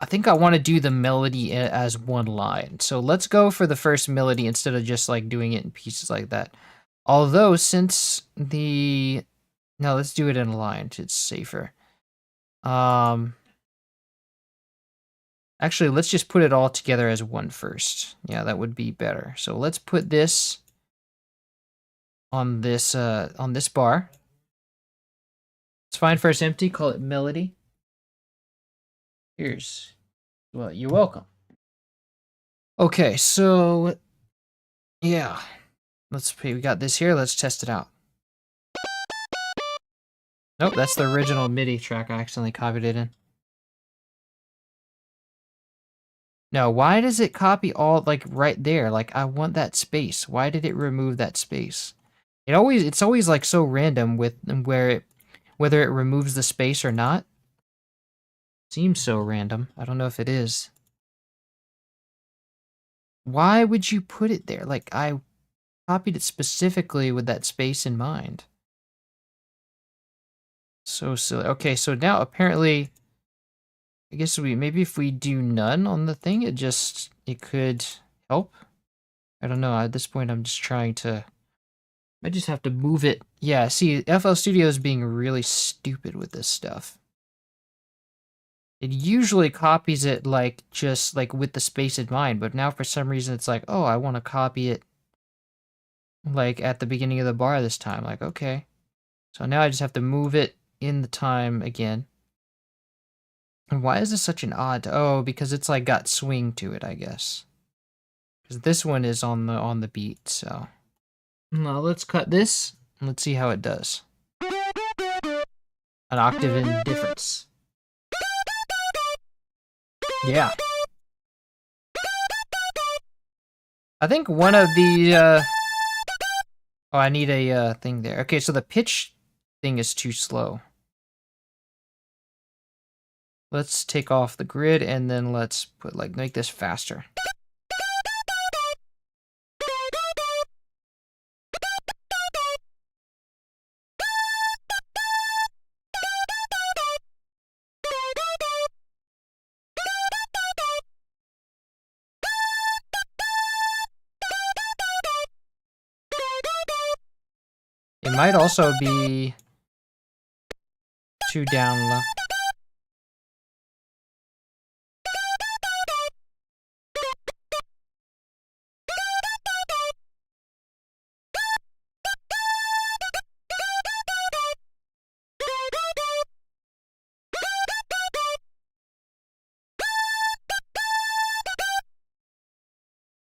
[SPEAKER 1] I think I want to do the melody as one line. So let's go for the first melody instead of just like doing it in pieces like that. Although since the, no, let's do it in a line. It's safer. Actually, let's just put it all together as one first. Yeah, that would be better. So let's put this on this bar. Let's find first empty, call it melody. Here's, well, you're welcome. Okay, so yeah, let's pay. We got this here. Let's test it out. Nope, that's the original MIDI track. I accidentally copied it in. No, why does it copy all like right there? Like I want that space. Why did it remove that space? It's always like so random with whether it removes the space or not. Seems so random. I don't know if it is. Why would you put it there? Like I copied it specifically with that space in mind. So silly. Okay, so now apparently I guess maybe if we do none on the thing, it could help. I don't know. At this point I'm just trying to, I just have to move it. Yeah, see, FL Studio is being really stupid with this stuff. It usually copies it like just like with the space in mind, but now for some reason it's like, oh, I want to copy it like at the beginning of the bar this time. Like, okay. So now I just have to move it in the time again. And why is this such an odd? Oh, because it's like got swing to it, I guess. Because this one is on the beat, so. Now let's cut this and let's see how it does. An octave in difference. Yeah. I think one of the, oh, I need a thing there. Okay, so the pitch thing is too slow. Let's take off the grid and then let's put like, make this faster. It might also be too down low.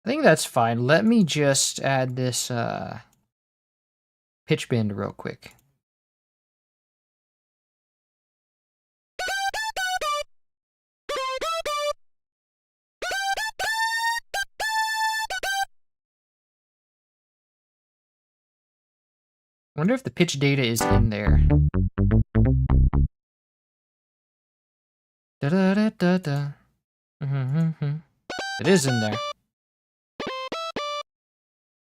[SPEAKER 1] I think that's fine. Let me just add this pitch bend real quick. I wonder if the pitch data is in there. Da da da da da. It is in there.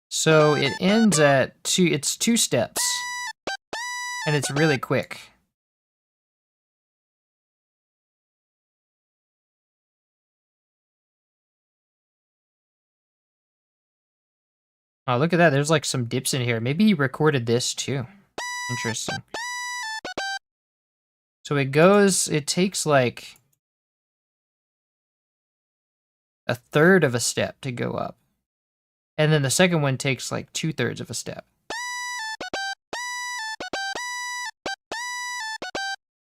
[SPEAKER 1] So it ends at it's 2 steps. And it's really quick. Oh, look at that. There's like some dips in here. Maybe he recorded this too. Interesting. So it takes like a third of a step to go up. And then the second one takes like 2/3 of a step.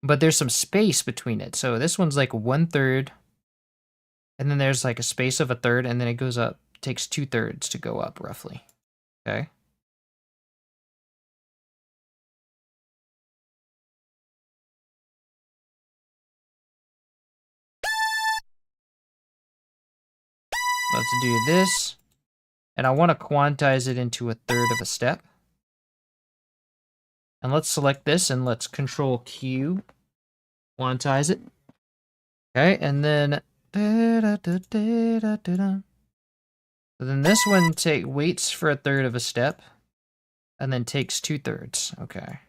[SPEAKER 1] But there's some space between it. So this one's like 1/3. And then there's like a space of a third, and then it goes up. It takes 2/3 to go up, roughly. Okay. Let's do this. And I want to quantize it into a third of a step. And let's select this and let's Control Q. Quantize it. Okay, and then so then this one waits for a third of a step and then takes 2/3. Okay.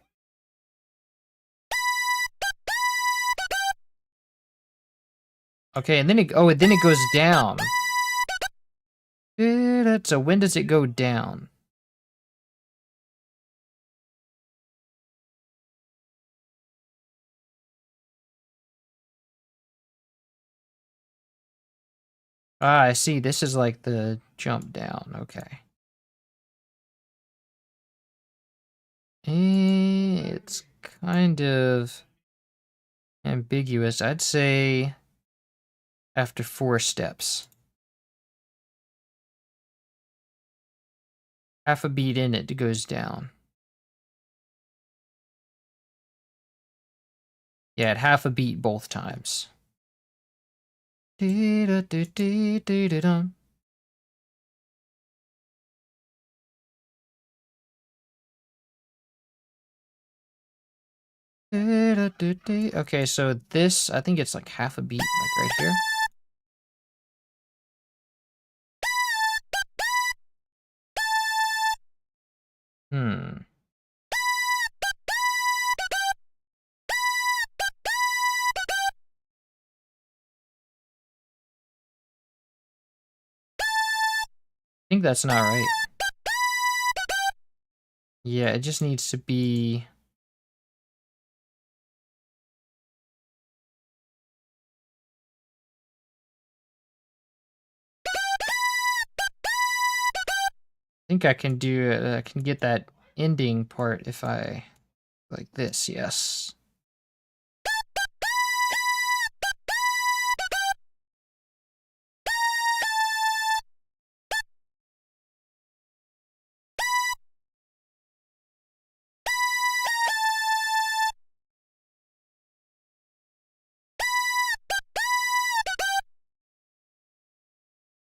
[SPEAKER 1] Okay, and then it goes down. So when does it go down? Ah, I see. This is like the jump down. Okay. It's kind of ambiguous. I'd say after 4 steps. Half a beat in, it goes down. Yeah, at half a beat both times. Okay, so this, I think it's like half a beat, like right here. Hmm. I think that's not right. Yeah, it just needs to be... I think I can do it. I can get that ending part if I... like this, yes.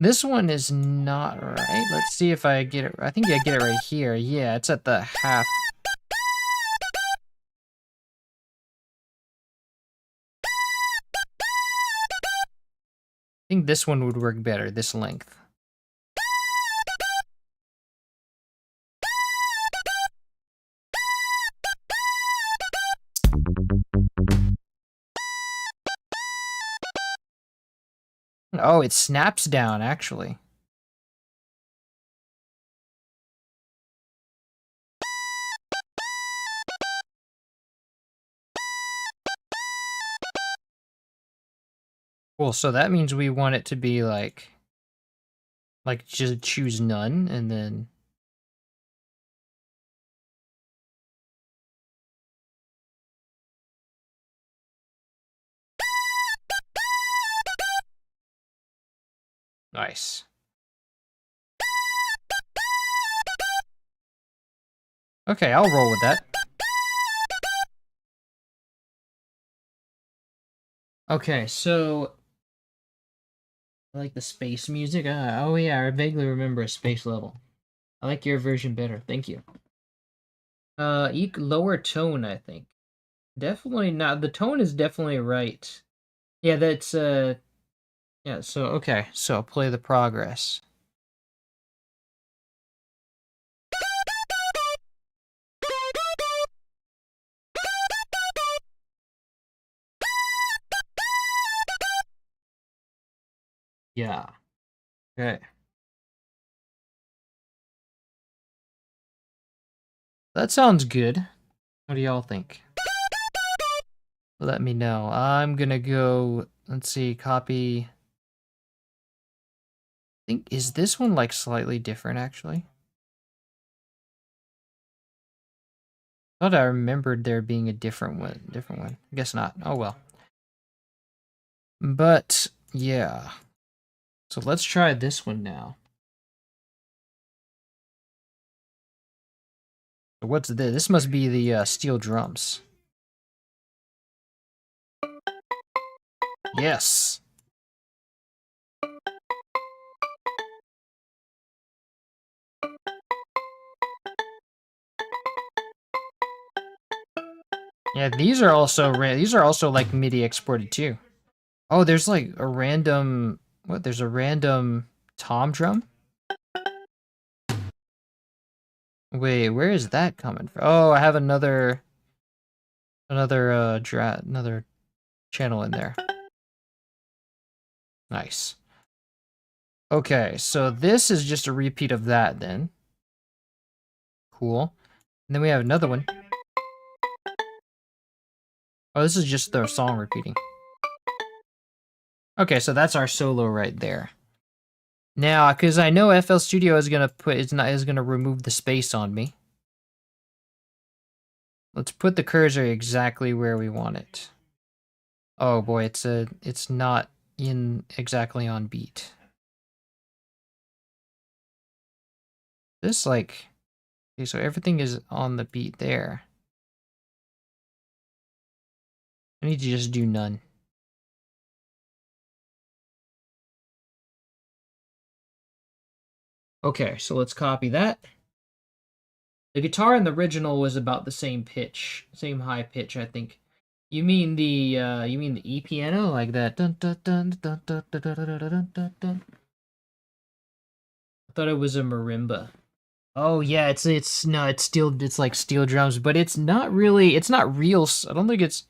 [SPEAKER 1] This one is not right. Let's see if I get it. I think I get it right here. Yeah, it's at the half. I think this one would work better, this length. Oh, it snaps down, actually. Cool, so that means we want it to be like just choose none, and then... Nice. Okay, I'll roll with that. Okay, so I like the space music. Oh yeah, I vaguely remember a space level. I like your version better. Thank you. Lower tone, I think. Definitely not. The tone is definitely right. Yeah, that's yeah, so okay. So play the progress. Yeah. Okay. That sounds good. What do y'all think? Let me know. I'm gonna go, let's see, copy. I think, is this one like slightly different actually? I thought I remembered there being a different one. Guess not. Oh well. But yeah. So let's try this one now. So what's this? This must be the steel drums. Yes. Yeah, these are also like MIDI exported too. Oh, there's like a random what? There's a random tom drum? Wait, where is that coming from? Oh, I have another another channel in there. Nice. Okay, so this is just a repeat of that then. Cool. And then we have another one. Oh, this is just the song repeating. Okay, so that's our solo right there. Now, because I know FL Studio is gonna remove the space on me. Let's put the cursor exactly where we want it. Oh boy, it's not in exactly on beat. This like, okay, so everything is on the beat there. I need to just do none. Okay, so let's copy that. The guitar in the original was about the same pitch, same high pitch, I think. You mean the E piano like that? Dun, dun, dun, dun, dun, dun, dun, dun, dun, dun, dun. I thought it was a marimba. Oh yeah, it's like steel drums, but it's not really, it's not real. I don't think it's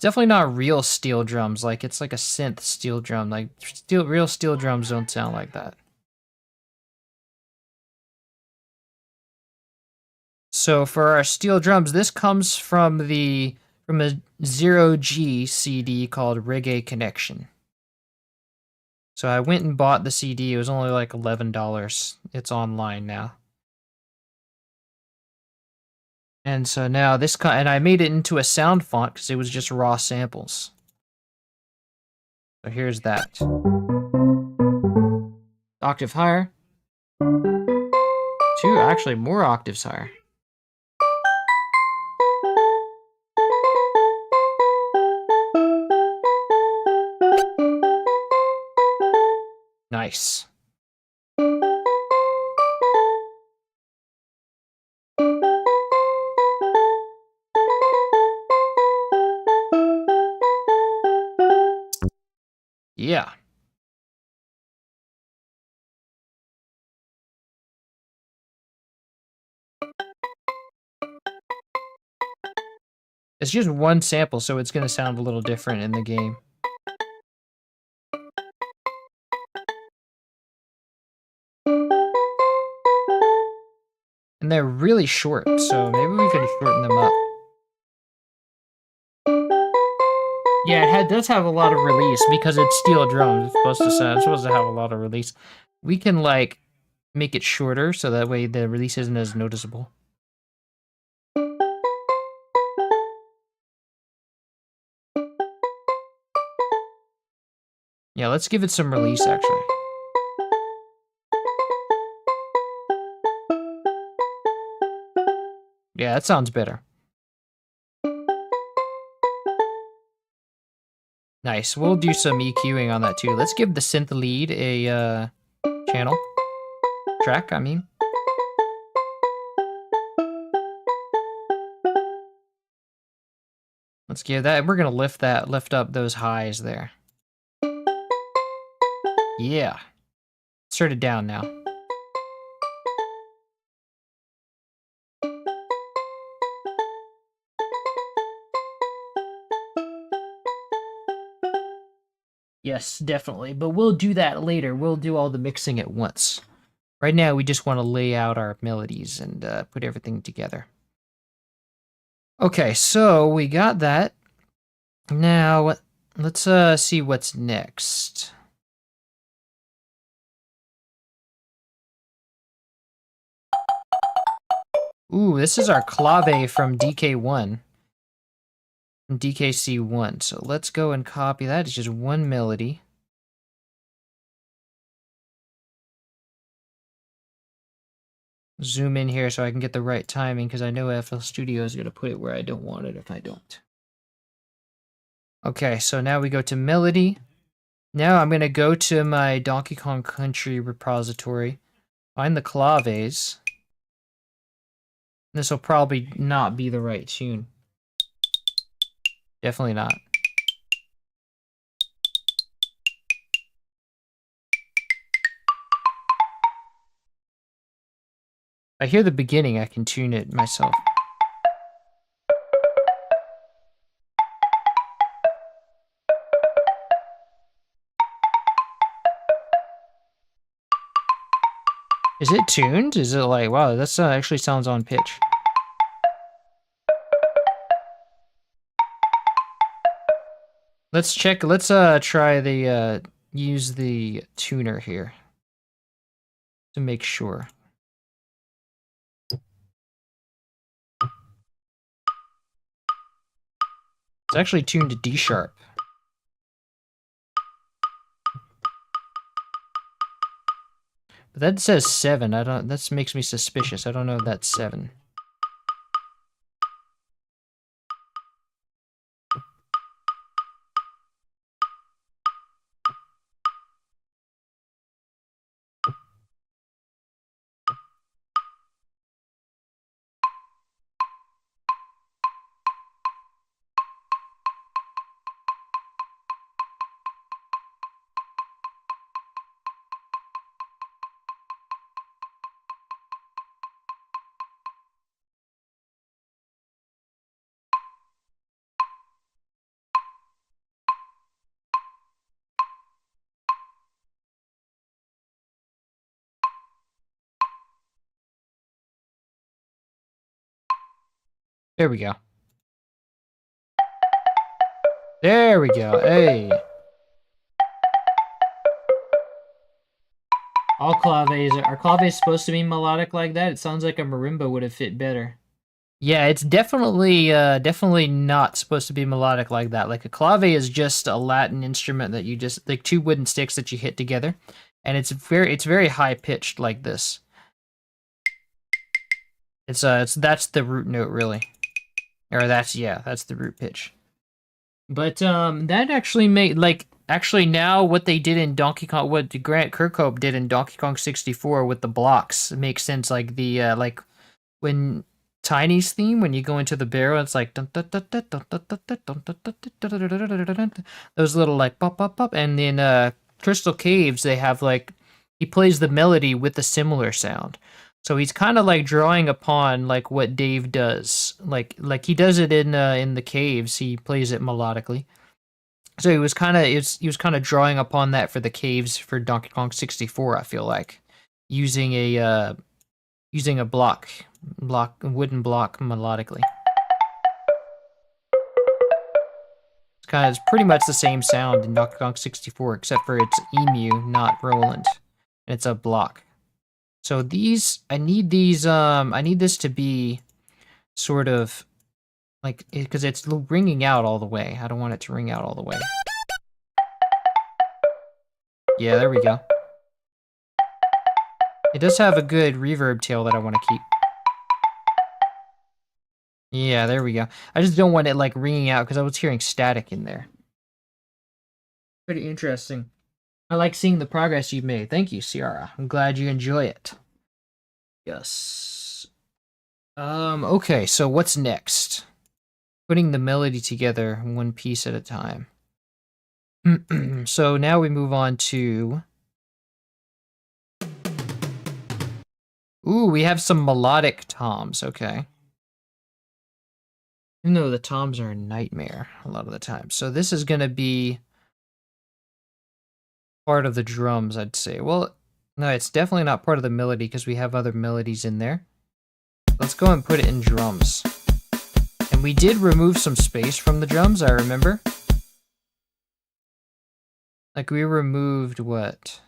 [SPEAKER 1] definitely not real steel drums. Like it's like a synth steel drum. Like real steel drums don't sound like that. So for our steel drums, this comes from a 0G CD called Reggae Connection. So I went and bought the CD. It was only like $11. It's online now. And so now and I made it into a sound font because it was just raw samples. So here's that. Octave higher. Actually more octaves higher. Nice. Yeah. It's just one sample, so it's going to sound a little different in the game. And they're really short, so maybe we can shorten them up. Yeah, does have a lot of release because it's steel drums. It's supposed to have a lot of release. We can like make it shorter so that way the release isn't as noticeable. Yeah, let's give it some release actually. that sounds better. Nice. We'll do some EQing on that too. Let's give the synth lead a channel. Track, I mean. Let's give that, we're gonna lift up those highs there. Yeah. Start it down now. Yes, definitely. But we'll do that later. We'll do all the mixing at once. Right now, we just want to lay out our melodies and put everything together. Okay, so we got that. Now, let's see what's next. Ooh, this is our clave from DK1. From DKC1. So let's go and copy that. It's just one melody. Zoom in here so I can get the right timing, because I know FL Studio is going to put it where I don't want it if I don't. Okay, so now we go to melody. Now I'm going to go to my Donkey Kong Country repository, find the claves. This will probably not be the right tune. Definitely not. I hear the beginning, I can tune it myself. Is it tuned? Is it like, wow, that actually sounds on pitch. Let's check, let's try the, use the tuner here to make sure. It's actually tuned to D sharp. But that says 7. That makes me suspicious. I don't know if that's 7. There we go. There we go. Hey. All claves are claves supposed to be melodic like that? It sounds like a marimba would have fit better. Yeah, it's definitely definitely not supposed to be melodic like that. Like a clave is just a Latin instrument that you just like two wooden sticks that you hit together, and it's very high pitched like this. It's that's the root note really. Or that's the root pitch. But that actually made actually now what they did in Donkey Kong, what Grant Kirkhope did in Donkey Kong 64 with the blocks makes sense. Like the like when Tiny's theme, when you go into the barrel, it's like those little like pop pop pop, and then Crystal Caves they have like he plays the melody with a similar sound. So he's kind of like drawing upon like what Dave does, like he does it in the caves. He plays it melodically. So he was kind of drawing upon that for the caves for Donkey Kong 64. I feel like using a wooden block melodically. It's pretty much the same sound in Donkey Kong 64, except for it's Emu, not Roland, and it's a block. So I need this to be sort of like, because it's ringing out all the way. I don't want it to ring out all the way. Yeah, there we go. It does have a good reverb tail that I want to keep. Yeah, there we go. I just don't want it like ringing out because I was hearing static in there. Pretty interesting. I like seeing the progress you've made. Thank you, Ciara. I'm glad you enjoy it. Yes. Okay, so what's next? Putting the melody together one piece at a time. So now we move on to... Ooh, we have some melodic toms, okay. Even though the toms are a nightmare a lot of the time. So this is going to be part of the drums, I'd say. Well, no, it's definitely not part of the melody because we have other melodies in there. Let's go and put it in drums. And we did remove some space from the drums, I remember. Like we removed, what?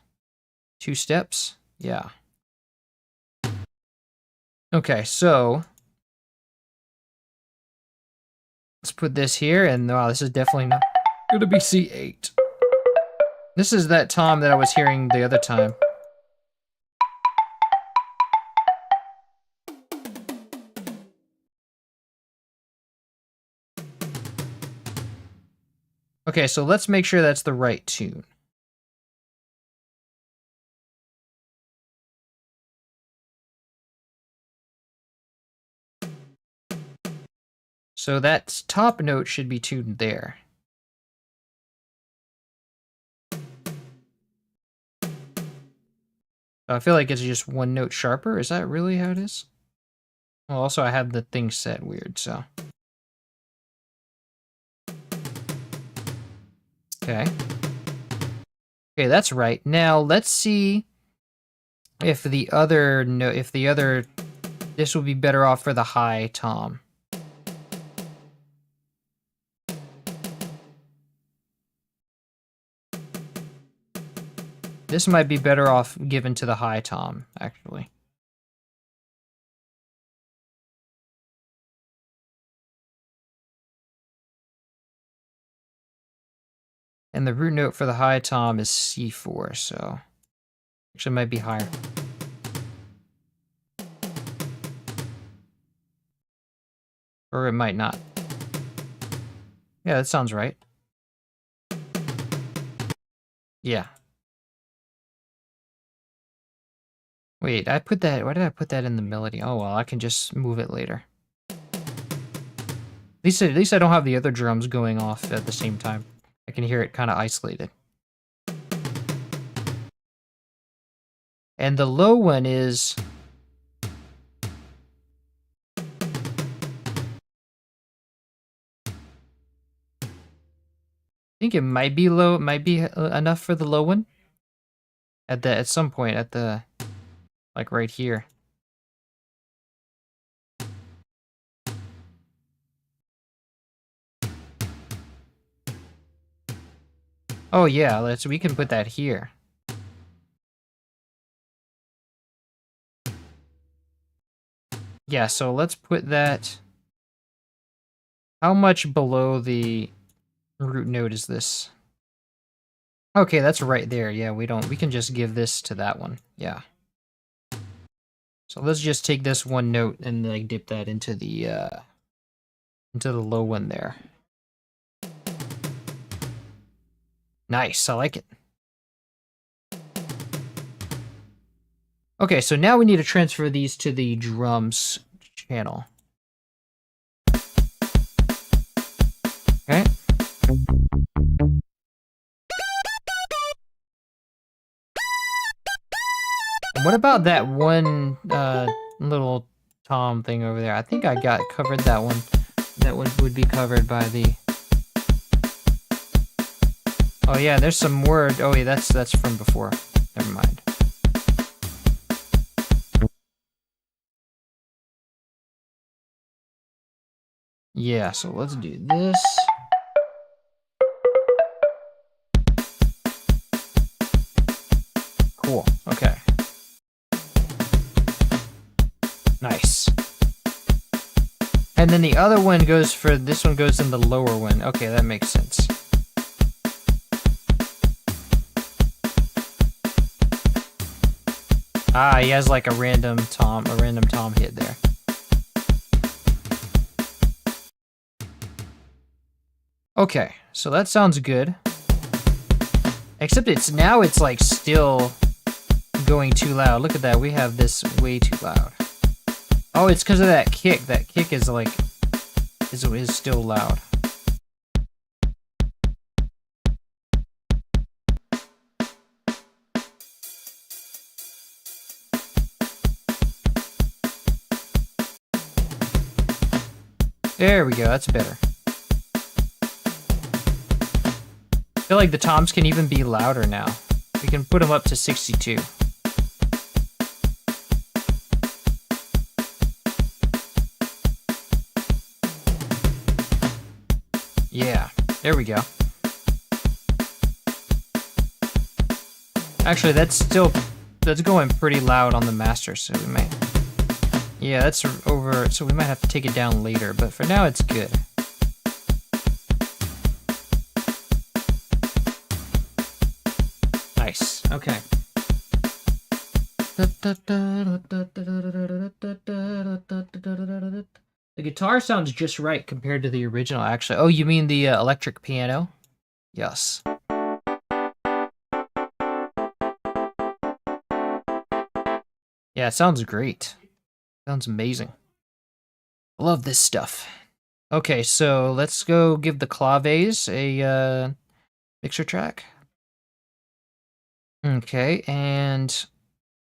[SPEAKER 1] 2 steps? Yeah. Okay, so... let's put this here, and wow, this is definitely not going to be C8. This is that tom that I was hearing the other time. Okay, so let's make sure that's the right tune. So that top note should be tuned there. I feel like it's just 1 note sharper. Is that really how it is? Well, also I have the thing set weird, so. Okay. Okay, that's right. Now let's see if the other note, this will be better off for the high tom. This might be better off given to the high tom, actually. And the root note for the high tom is C4, so actually it might be higher. Or it might not. Yeah, that sounds right. Yeah. Wait, I put that, why did I put that in the melody? Oh well, I can just move it later. At least I don't have the other drums going off at the same time. I can hear it kind of isolated. And the low one is... I think it might be low, it might be enough for the low one. At some point at the, like right here. Oh yeah, we can put that here. Yeah, so let's put that... How much below the root note is this? Okay, that's right there. Yeah, we can just give this to that one. Yeah. So let's just take this 1 note and like dip that into the low one there. Nice, I like it. Okay, so now we need to transfer these to the drums channel. Okay. And what about that one little tom thing over there? I think I got covered that one. That one would be covered by the... Oh yeah, there's some more. Oh yeah, that's from before. Never mind. Yeah, so let's do this. Cool. Okay. Nice. And then the other one goes for, this one goes in the lower one. Okay, that makes sense. Ah, he has like a random tom hit there. Okay, so that sounds good. Except it's like still going too loud. Look at that, we have this way too loud. Oh, it's because of that kick. That kick is like, is still loud. There we go, that's better. I feel like the toms can even be louder now. We can put them up to 62. Yeah, there we go. Actually, that's going pretty loud on the master, so we might... Yeah, that's over, so we might have to take it down later, but for now it's good. Nice, okay. The guitar sounds just right compared to the original, actually. Oh, you mean the electric piano? Yes. Yeah, it sounds great. Sounds amazing. I love this stuff. Okay, so let's go give the claves a mixer track. Okay, and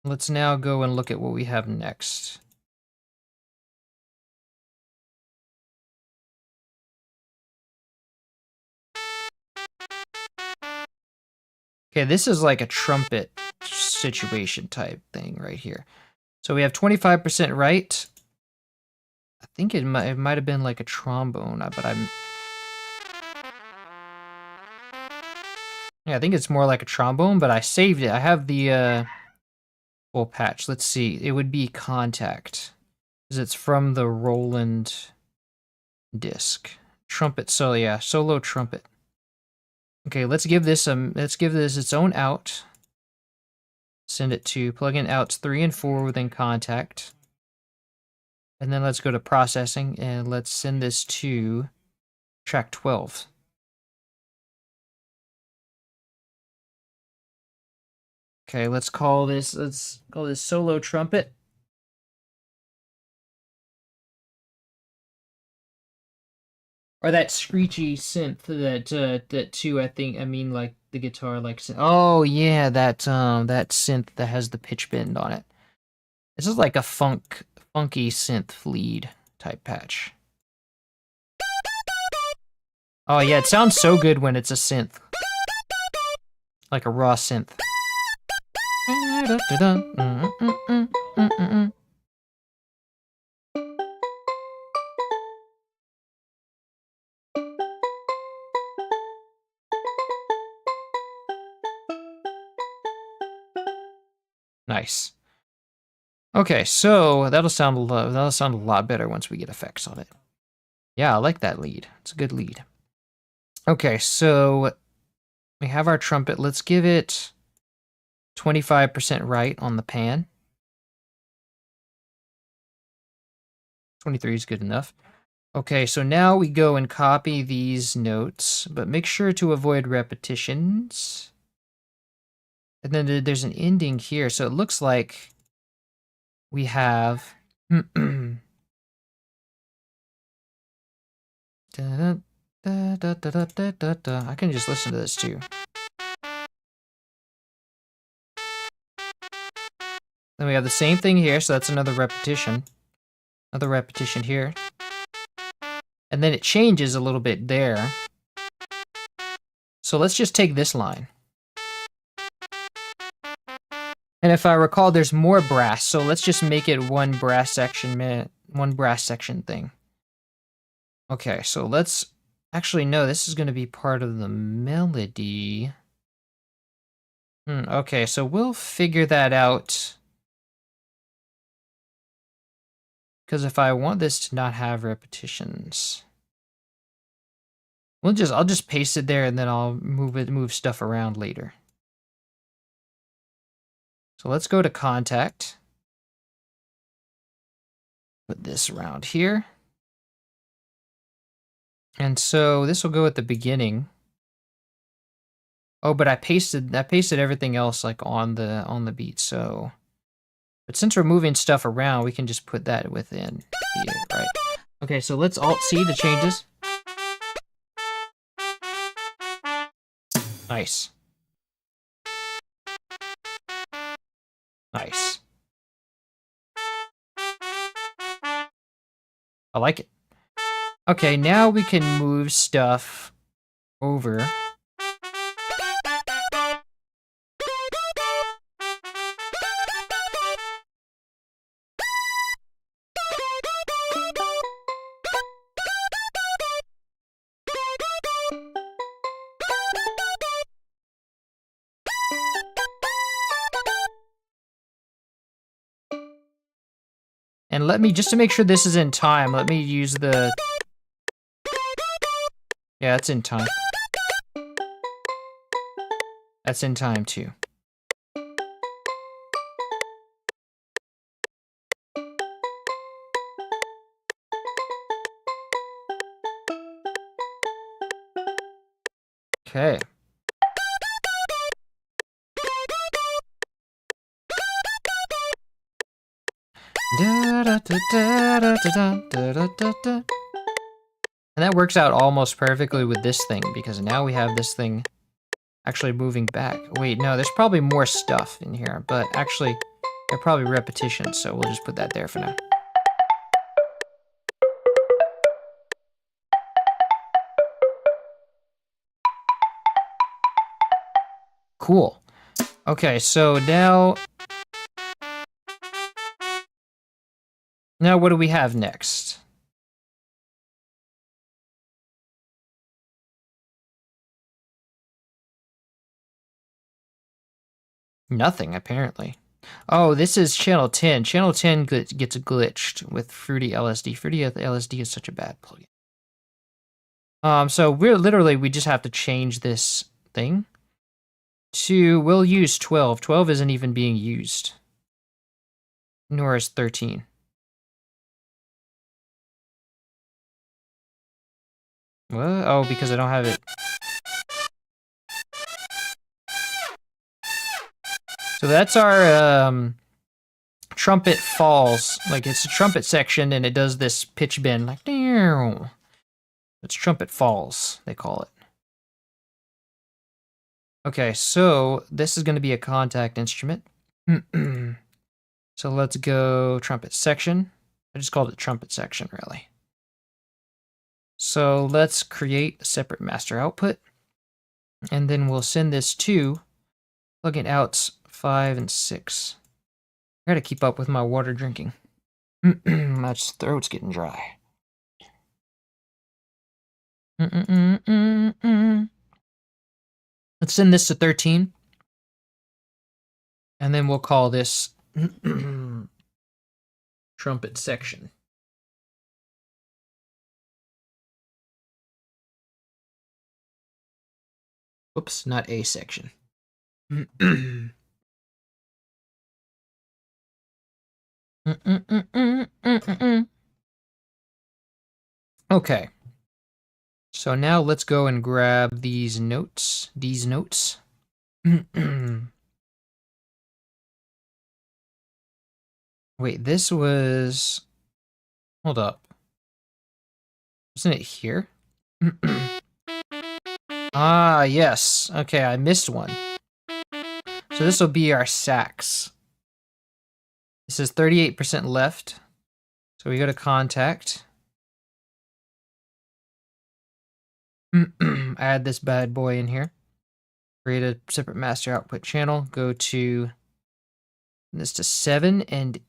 [SPEAKER 1] let's now go and look at what we have next. Okay, this is like a trumpet situation type thing right here. So we have 25% right. I think it might have been like a trombone, but yeah, I think it's more like a trombone, but I saved it. I have the full patch. Let's see. It would be Contact, because it's from the Roland disc. Trumpet solo, yeah, solo trumpet. Okay, let's give this its own out. Send it to plugin outs 3 and 4 within Contact. And then let's go to processing and let's send this to track 12. Okay, let's call this solo trumpet. Or that screechy synth that too, I mean like the guitar like oh yeah, that synth that has the pitch bend on it. This is like a funky synth lead type patch. Oh yeah, it sounds so good when it's a synth. Like a raw synth. Nice. Okay, so that'll sound a lot better once we get effects on it. Yeah, I like that lead. It's a good lead. Okay, so we have our trumpet. Let's give it 25% right on the pan. 23 is good enough. Okay, so now we go and copy these notes, but make sure to avoid repetitions. And then there's an ending here, so it looks like we have I can just listen to this too. Then we have the same thing here, so that's another repetition. Another repetition here. And then it changes a little bit there. So let's just take this line. And if I recall, there's more brass, so let's just make it one brass section thing. Okay, so let's... Actually, no, this is going to be part of the melody. Okay, so we'll figure that out. Because if I want this to not have repetitions... I'll just paste it there and then I'll move stuff around later. So let's go to Contact. Put this around here. And so this will go at the beginning. Oh, but I pasted everything else like on the beat. So, but since we're moving stuff around, we can just put that within the right. Okay, so let's Alt C the changes. Nice. Nice. I like it. Okay, now we can move stuff over. And let me, just to make sure this is in time, let me use the... Yeah, it's in time. That's in time too. Okay. And that works out almost perfectly with this thing, because now we have this thing actually moving back. Wait, no, there's probably more stuff in here, but actually, they're probably repetitions, so we'll just put that there for now. Cool. Okay, so now what do we have next? Nothing, apparently. Oh, this is channel 10. Channel 10 gets glitched with Fruity LSD. Fruity LSD is such a bad plugin. So we just have to change this thing to, we'll use 12. 12 isn't even being used. Nor is 13. What? Oh, because I don't have it. So that's our trumpet falls. Like, it's a trumpet section and it does this pitch bend like, it's trumpet falls, they call it. Okay, so this is going to be a contact instrument. So let's go trumpet section. I just called it trumpet section, really. So let's create a separate master output. And then we'll send this to plugin outs 5 and 6. I gotta keep up with my water drinking. My throat's getting dry. Let's send this to 13. And then we'll call this trumpet section. Oops, not A section. Okay. So now let's go and grab these notes. Wait, this was... Hold up. Wasn't it here? Ah, yes. Okay, I missed one. So this will be our sax. This is 38% left. So we go to contact. Add this bad boy in here. Create a separate master output channel. Go to this to 7 and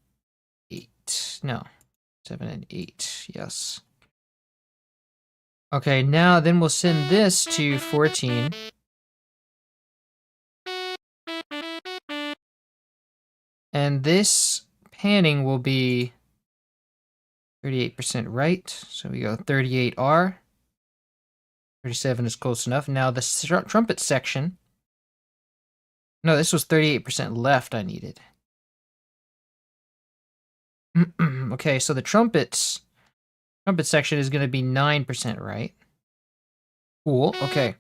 [SPEAKER 1] 8. No, 7 and 8. Yes. Okay, now then we'll send this to 14. And this panning will be 38% right. So we go 38R. 37 is close enough. Now the trumpet section. No, this was 38% left I needed. Okay, so the trumpet section is going to be 9% right. Cool. Okay.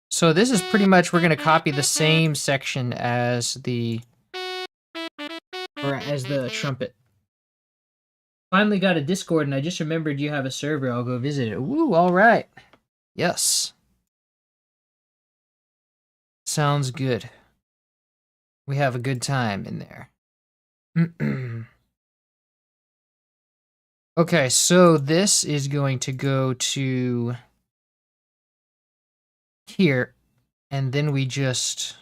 [SPEAKER 1] So this is pretty much, we're going to copy the same section as the trumpet. Finally got a Discord, and I just remembered you have a server. I'll go visit it. Woo, all right. Yes. Sounds good. We have a good time in there. Okay, so this is going to go to here, and then we just...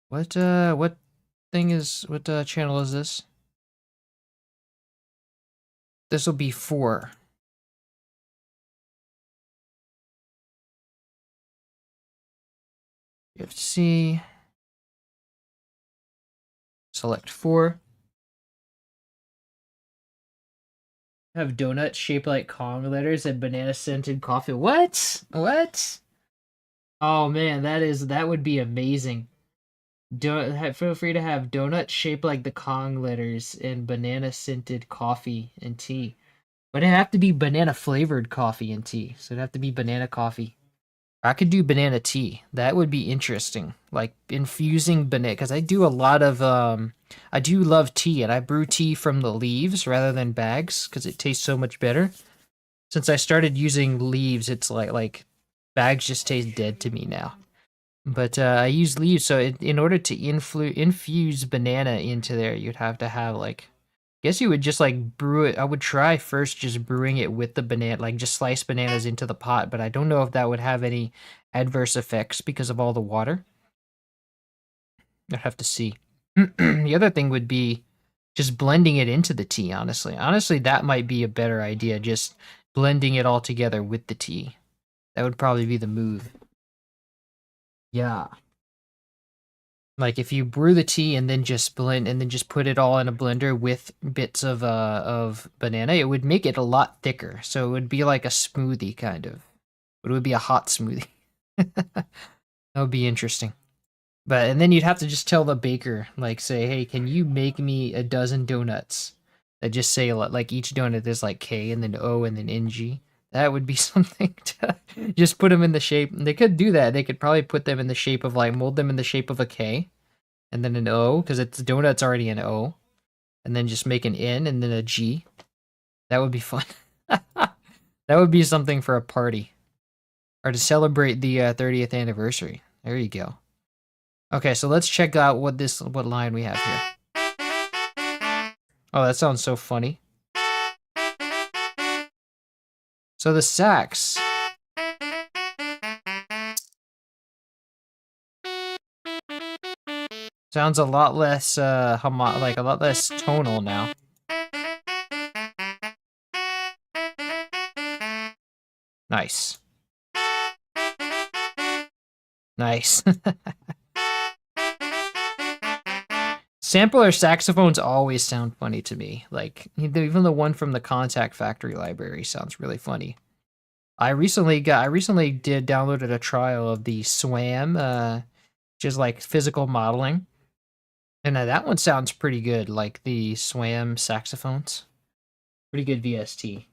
[SPEAKER 1] What thing is... What channel is this? This will be 4. You have to see... Select 4. Have donuts shaped like Kong letters and banana scented coffee. What? What? Oh man, that would be amazing. Feel free to have donuts shaped like the Kong letters and banana scented coffee and tea. But it'd have to be banana flavored coffee and tea. So it'd have to be banana coffee. I could do banana tea. That would be interesting. Like infusing banana, because I do a lot of I do love tea, and I brew tea from the leaves rather than bags because it tastes so much better. Since I started using leaves, it's like bags just taste dead to me now. But I use leaves, so in order to infuse banana into there, you'd have to have like, I guess you would just like brew it. I would try first just brewing it with the banana, like just slice bananas into the pot, but I don't know if that would have any adverse effects because of all the water. I'd have to see. The other thing would be just blending it into the tea, honestly. Honestly, that might be a better idea, just blending it all together with the tea. That would probably be the move. Yeah. Like if you brew the tea and then just blend and then just put it all in a blender with bits of banana, it would make it a lot thicker. So it would be like a smoothie kind of. But it would be a hot smoothie. That would be interesting. But and then you'd have to just tell the baker, like say, hey, can you make me a dozen donuts that just say like each donut is like K and then O and then NG. That would be something to just put them in the shape. They could do that. They could probably put them in the shape of like mold them in the shape of a K and then an O because it's donut's already an O, and then just make an N and then a G. That would be fun. That would be something for a party or to celebrate the 30th anniversary. There you go. Okay, so let's check out what line we have here. Oh, that sounds so funny. So the sax. Sounds a lot less like a lot less tonal now. Nice. Nice. Sampler saxophones always sound funny to me. Like even the one from the Contact Factory library sounds really funny. I recently downloaded a trial of the SWAM, which is like physical modeling. And that one sounds pretty good, like the SWAM saxophones. Pretty good VST.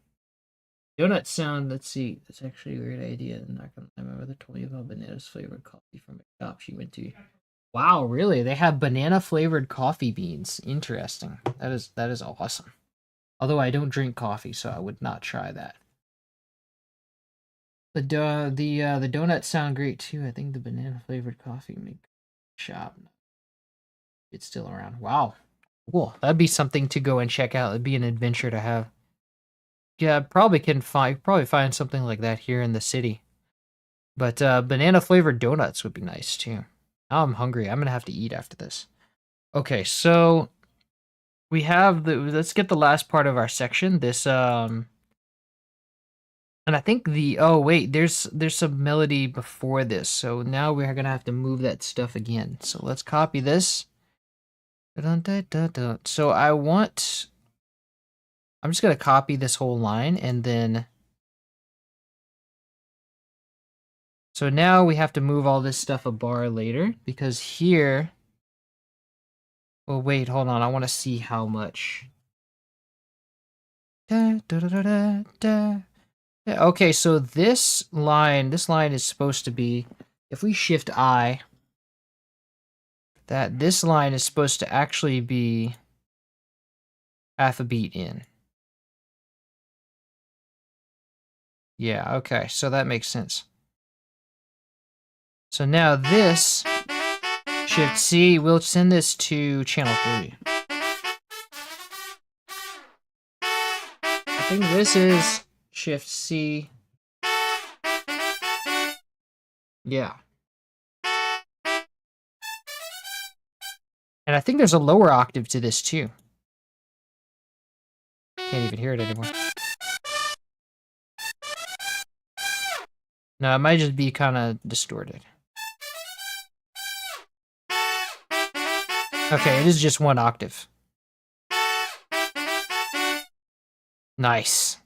[SPEAKER 1] Donut sound, let's see, that's actually a great idea. I'm not gonna lie, my mother told me about bananas flavored coffee from a shop she went to. Wow, really? They have banana flavored coffee beans. Interesting. That is awesome. Although I don't drink coffee, so I would not try that. The donuts sound great too. I think the banana flavored coffee make shop. It's still around. Wow. Cool. That'd be something to go and check out. It'd be an adventure to have. Yeah, probably find something like that here in the city. But banana flavored donuts would be nice too. Now I'm hungry. I'm gonna have to eat after this. Okay, so we have let's get the last part of our section. This and I think oh wait, there's some melody before this. So now we're gonna have to move that stuff again. So let's copy this. So I'm just gonna copy this whole line and then. So now we have to move all this stuff a bar later because here. Well, wait, hold on. I want to see how much. Da, da, da, da, da, da. Yeah, okay, so this line is supposed to be, if we shift I, that this line is supposed to actually be half a beat in. Yeah, okay, so that makes sense. So now this, shift C, we'll send this to channel 3. I think this is shift C. Yeah. And I think there's a lower octave to this too. Can't even hear it anymore. No, it might just be kind of distorted. Okay, it is just one octave. Nice.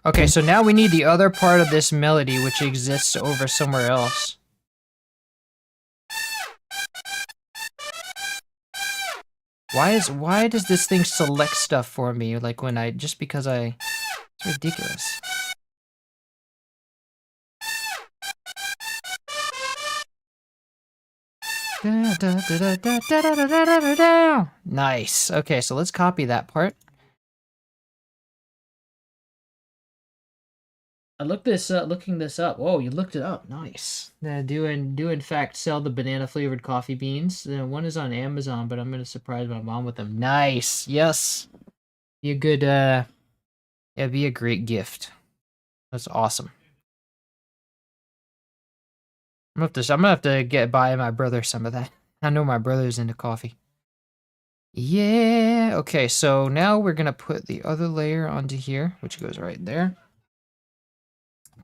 [SPEAKER 1] Okay, so now we need the other part of this melody, which exists over somewhere else. Why does this thing select stuff for me? Like when just because it's ridiculous. Nice. Okay, so let's copy that part. I looking this up. Whoa, you looked it up. Nice. Do in fact sell the banana flavored coffee beans. One is on Amazon, but I'm gonna surprise my mom with them. Nice. Yes. Be a good yeah, be a great gift. That's awesome. I'm gonna have to get buy my brother some of that. I know my brother's into coffee. Yeah. Okay, so now we're gonna put the other layer onto here, which goes right there.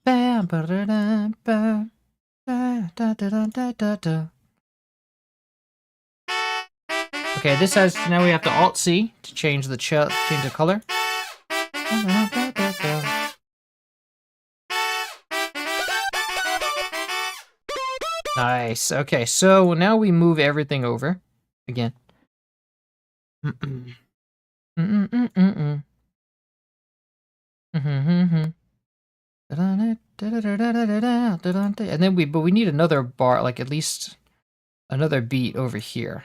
[SPEAKER 1] Okay, this has now we have to Alt C to change the color. Nice. Okay, so now we move everything over again. And then but we need another bar, like at least another beat over here,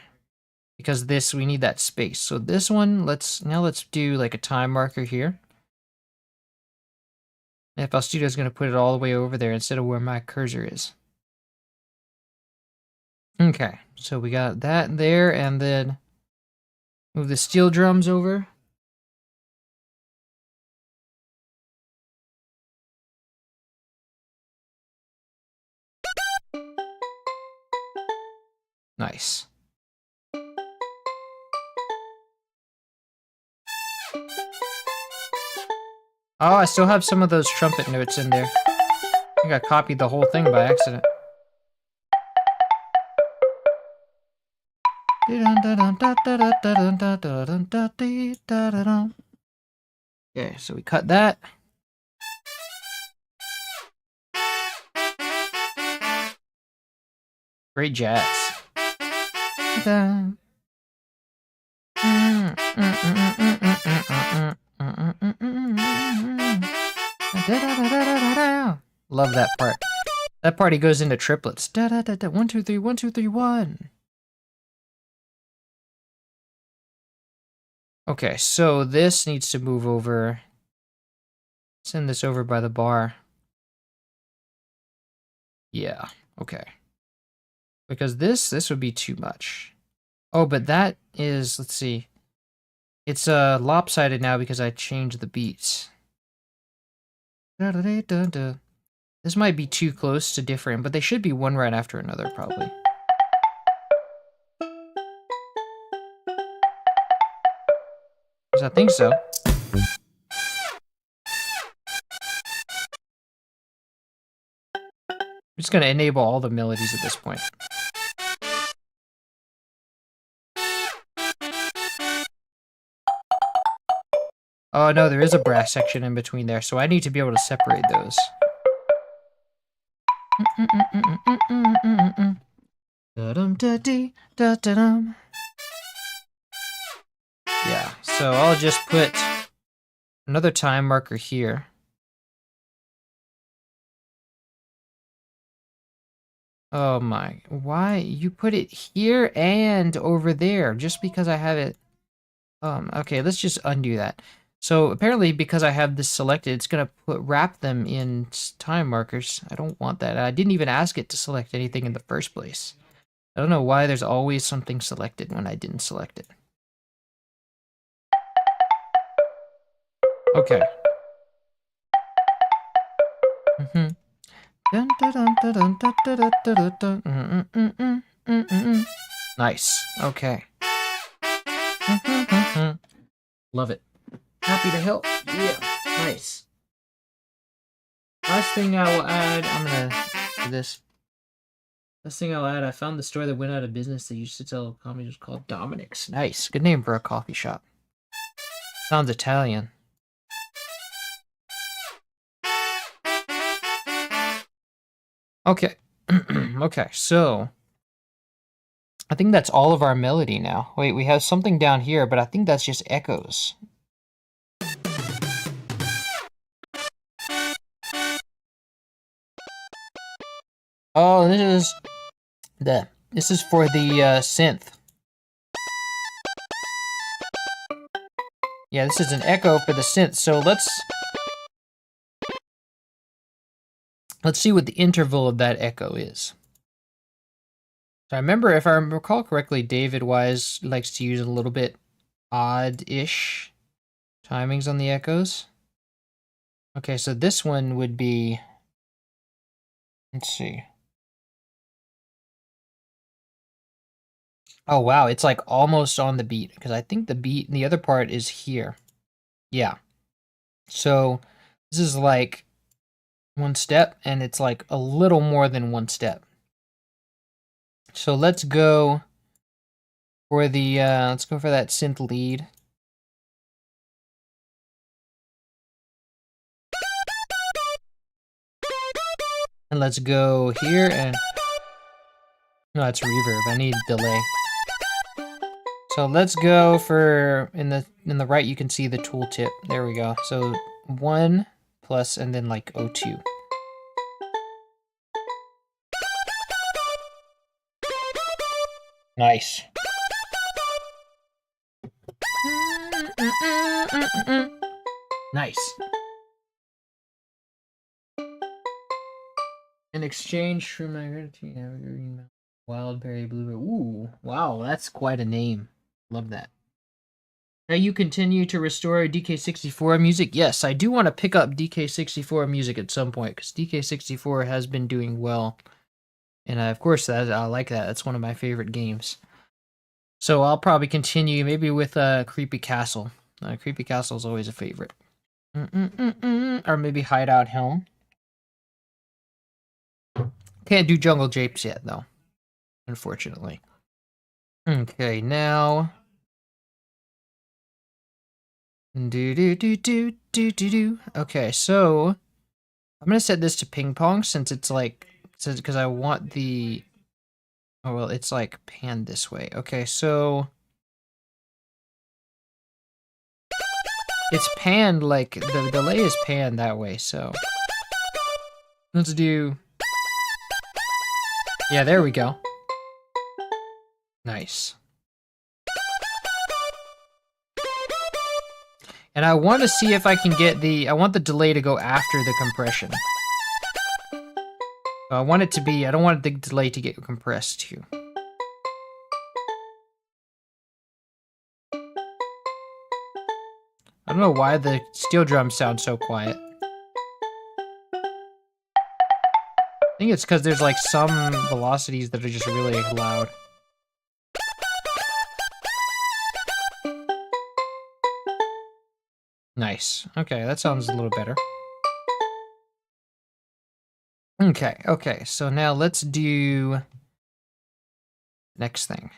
[SPEAKER 1] because we need that space. So this one, let's do like a time marker here. FL Studio is going to put it all the way over there instead of where my cursor is. Okay, so we got that there, and then move the steel drums over. Nice. Oh, I still have some of those trumpet notes in there. I think I copied the whole thing by accident. Okay, so we cut that. Great jazz. Love that part. That party goes into triplets. 1 2 3 1 2 3 1. Okay, so this needs to move over. Send this over by the bar. Yeah, okay. Because this would be too much. Oh, but that is, let's see. It's lopsided now because I changed the beats. This might be too close to different, but they should be one right after another, probably. I think so. I'm just going to enable all the melodies at this point. Oh no, there is a brass section in between there, so I need to be able to separate those. Yeah, so I'll just put another time marker here. Oh my, why? You put it here and over there just because I have it. Okay, let's just undo that. So apparently because I have this selected, it's gonna wrap them in time markers. I don't want that. I didn't even ask it to select anything in the first place. I don't know why there's always something selected when I didn't select it. Okay. Nice. Okay. Love it. Happy to help. Yeah. Nice. Last thing I will add, I'm gonna do this. Last thing I'll add, I found the store that went out of business that used to sell coffee. It was called Dominic's. Nice. Good name for a coffee shop. Sounds Italian. Okay. Okay, so I think that's all of our melody now. Wait, we have something down here, but I think that's just echoes. Oh, this is for the synth. Yeah, this is an echo for the synth. So let's see what the interval of that echo is. So I remember, if I recall correctly, David Wise likes to use a little bit odd-ish timings on the echoes. Okay, so this one would be, let's see. Oh wow, it's like almost on the beat, because I think the beat, the other part is here. Yeah. So this is like one step, and it's like a little more than one step. So let's go for the let's go for that synth lead. And let's go here and no, it's reverb. I need delay. So let's go for in the right you can see the tooltip. There we go. So 1 plus and then like 02. Nice. Nice. In exchange for my gratitude, evergreen, wildberry, blueberry. Ooh, wow, that's quite a name. Love that. Now you continue to restore DK64 music? Yes, I do want to pick up DK64 music at some point, because DK64 has been doing well. And of course, I like that. That's one of my favorite games. So I'll probably continue maybe with Creepy Castle. Creepy Castle is always a favorite. Or maybe Hideout Helm. Can't do Jungle Japes yet, though. Unfortunately. Okay, now... Okay, so... I'm gonna set this to ping pong since it's like... because I want the... Oh, well, it's like panned this way. Okay, so... It's panned like... The delay is panned that way, so... Let's do... Yeah, there we go. Nice. And I want to see if I can get I want the delay to go after the compression. I want it to be, I don't want the delay to get compressed too. I don't know why the steel drums sound so quiet. I think it's because there's like some velocities that are just really loud. Nice. Okay, that sounds a little better. Okay, so now let's do next thing.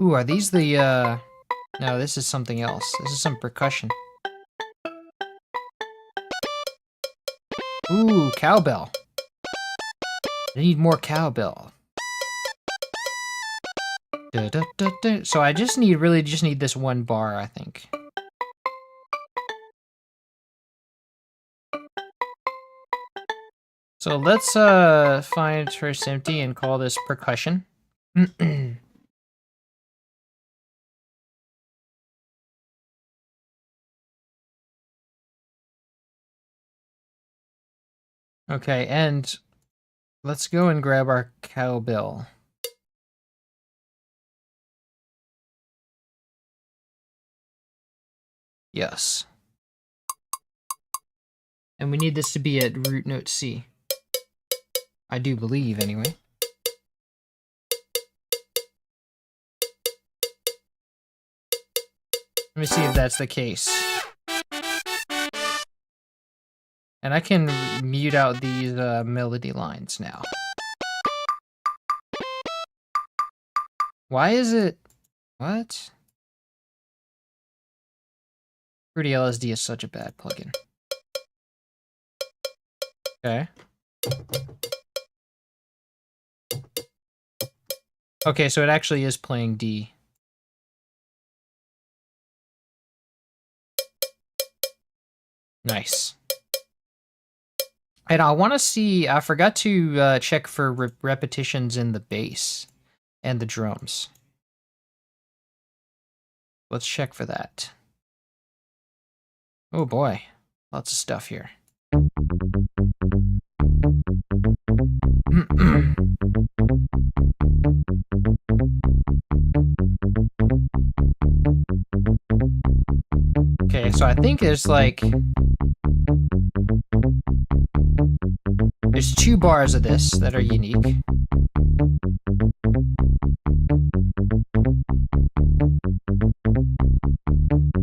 [SPEAKER 1] Ooh, are these the, no, this is something else. This is some percussion. Ooh, cowbell. I need more cowbell. So I just really just need this one bar, I think. So let's find first empty and call this percussion. Okay, and let's go and grab our cowbell. Yes. And we need this to be at root note C. I do believe, anyway. Let me see if that's the case. And I can mute out these melody lines now. Why is it... What? Fruity LSD is such a bad plugin. Okay. Okay, so it actually is playing D. Nice. And I want to see, I forgot to check for repetitions in the bass and the drums. Let's check for that. Oh boy, lots of stuff here. Okay, so I think there's like... There's 2 bars of this that are unique.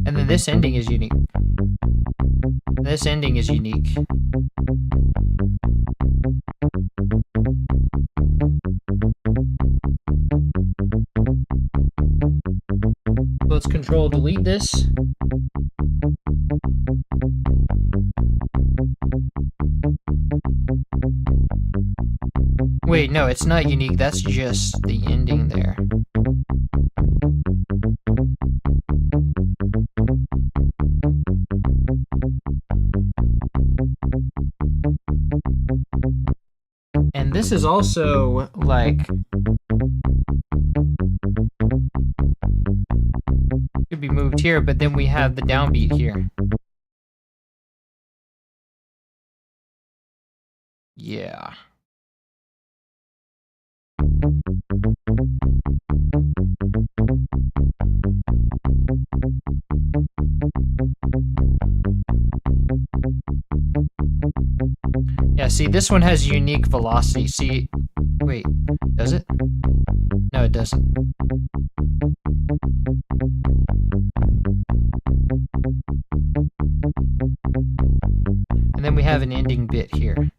[SPEAKER 1] And then this ending is unique. This ending is unique. Let's control delete this. Wait, no, it's not unique. That's just the ending there. And this is also, like... Could be moved here, but then we have the downbeat here. Yeah. Yeah, see, this one has unique velocity. See, wait, does it? No, it doesn't. And then we have an ending bit here.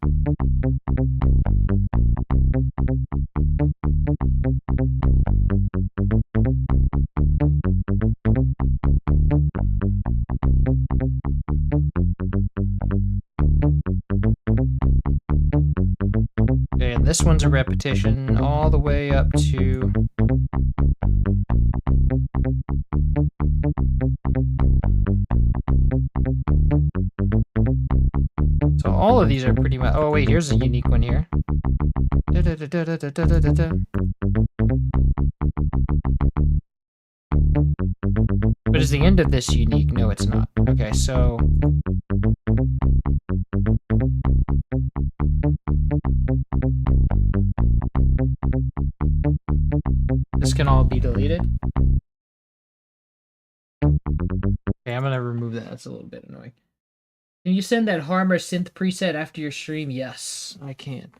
[SPEAKER 1] Okay, and this one's a repetition all the way up to... So all of these are pretty much... Oh wait, here's a unique one here. But is the end of this unique? No, it's not. Okay, so... This can all be deleted. Okay, I'm gonna remove that. That's a little bit annoying. Can you send that Harmer synth preset after your stream? Yes, I can.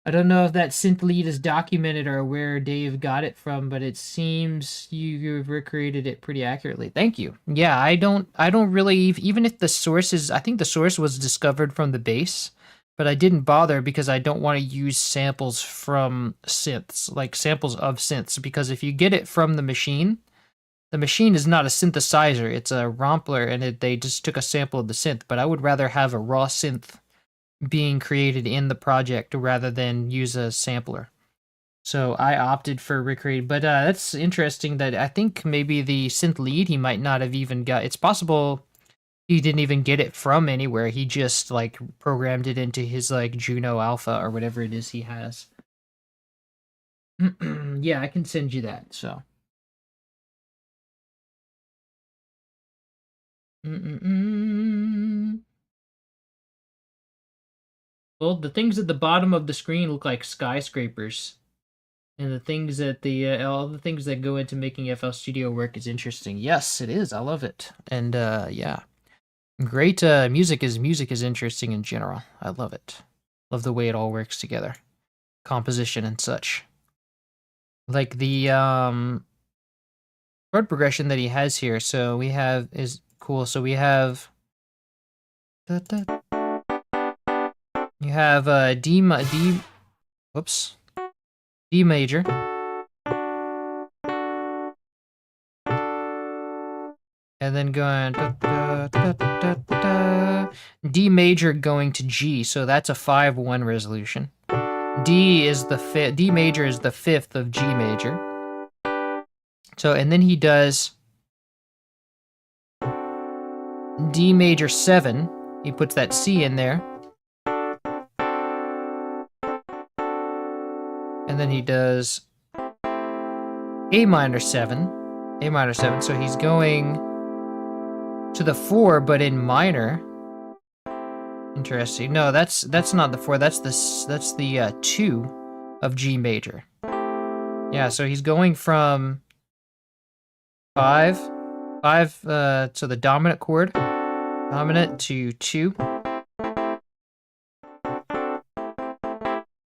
[SPEAKER 1] I don't know if that synth lead is documented or where Dave got it from, but it seems you've recreated it pretty accurately. Thank you. Yeah, I don't really, even if the source is, I think the source was discovered from the bass, but I didn't bother because I don't want to use samples from synths, like samples of synths, because if you get it from the machine is not a synthesizer, it's a rompler, and they just took a sample of the synth, but I would rather have a raw synth being created in the project rather than use a sampler. So I opted for Rick Reed, but that's interesting that I think maybe the synth lead he might not have even got. It's possible he didn't even get it from anywhere. He just like programmed it into his like Juno Alpha or whatever it is he has. Yeah, I can send you that. So. Well, the things at the bottom of the screen look like skyscrapers. And the things that all the things that go into making FL Studio work is interesting. Yes, it is. I love it. And yeah, great music is interesting in general. I love it. Love the way it all works together, composition and such. Like the chord progression that he has here. So we have is cool. So we have you have whoops, D major. And then going D major going to G, so that's a 5-1 resolution. D major is the fifth of G major. So and then he does D major 7. He puts that C in there. And then he does A minor 7. A minor 7, so he's going to the 4 but in minor. Interesting. No, that's not the 4. That's the 2 of G major. Yeah, so he's going from 5 so the dominant chord, dominant to 2.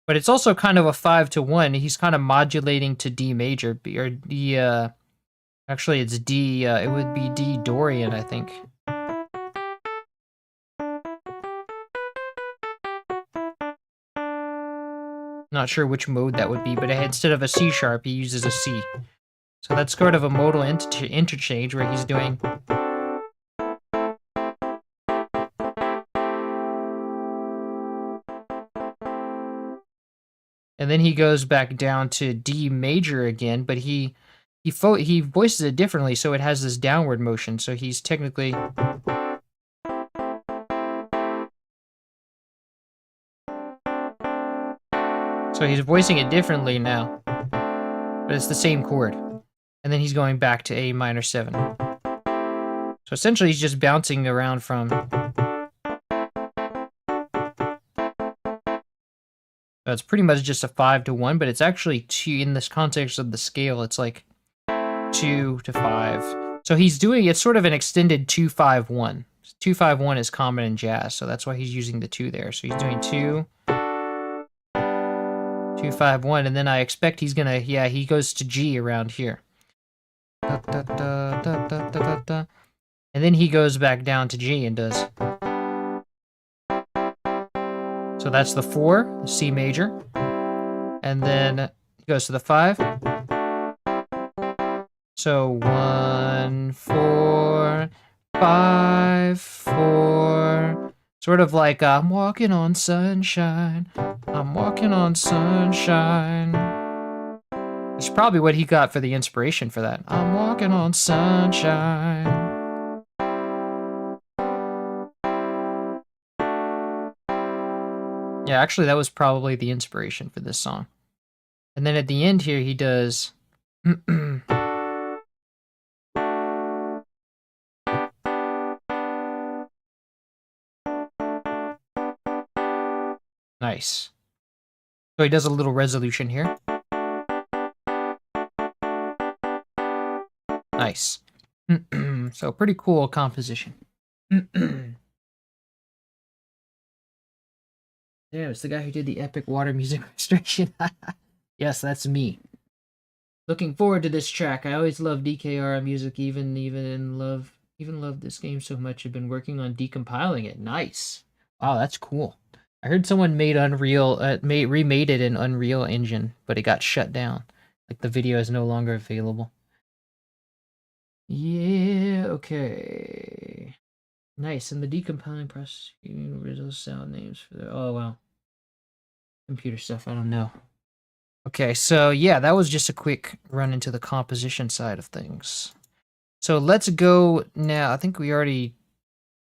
[SPEAKER 1] But it's also kind of a 5-1. He's kind of modulating to D major or D actually it's D it would be D Dorian, I think. Not sure which mode that would be, but instead of a C sharp, he uses a C. So that's sort of a modal interchange where he's doing. And then he goes back down to D major again, but he voices it differently, so it has this downward motion. So he's technically. So he's voicing it differently now, but it's the same chord. And then he's going back to A minor 7. So essentially he's just bouncing around from. So it's pretty much just a 5-1, but it's actually 2 in this context of the scale. It's like 2 to 5. So he's doing it's sort of an extended 2-5-1. 2-5-1 is common in jazz, so that's why he's using the 2 there. So he's doing 2. 2-5-1, and then I expect he's gonna, yeah, he goes to G around here. And then he goes back down to G and does. So that's the 4, the C major. And then he goes to the 5. So 1, 4, 5, 4. Sort of like I'm walking on sunshine. I'm walking on sunshine. That's probably what he got for the inspiration for that. I'm walking on sunshine. Yeah, actually, that was probably the inspiration for this song. And then at the end here, he does. Nice. So he does a little resolution here. Nice. So pretty cool composition. Yeah, it's the guy who did the epic water music restoration. Yes, that's me. Looking forward to this track. I always love DKR music, even love this game so much. I've been working on decompiling it. Nice. Wow, that's cool. I heard someone made remade it in Unreal Engine, but it got shut down. Like the video is no longer available. Yeah, okay. Nice. And the decompiling process, original sound names for the. Oh wow. Computer stuff. I don't know. Okay, so yeah, that was just a quick run into the composition side of things. So let's go now. I think we already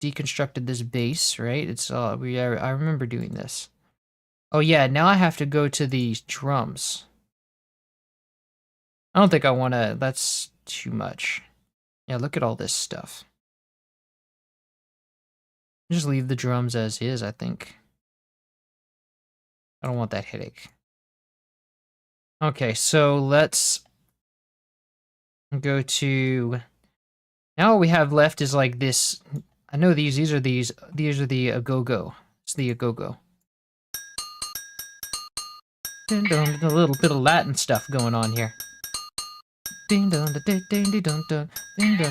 [SPEAKER 1] deconstructed this bass, right? It's I remember doing this. Oh yeah, now I have to go to the drums. I don't think I want to. That's too much. Yeah, look at all this stuff. Just leave the drums as is, I think. I don't want that headache. Okay, so let's go to... Now what we have left is like this... I know these are the a-go-go. It's the a-go-go. A little bit of Latin stuff going on here.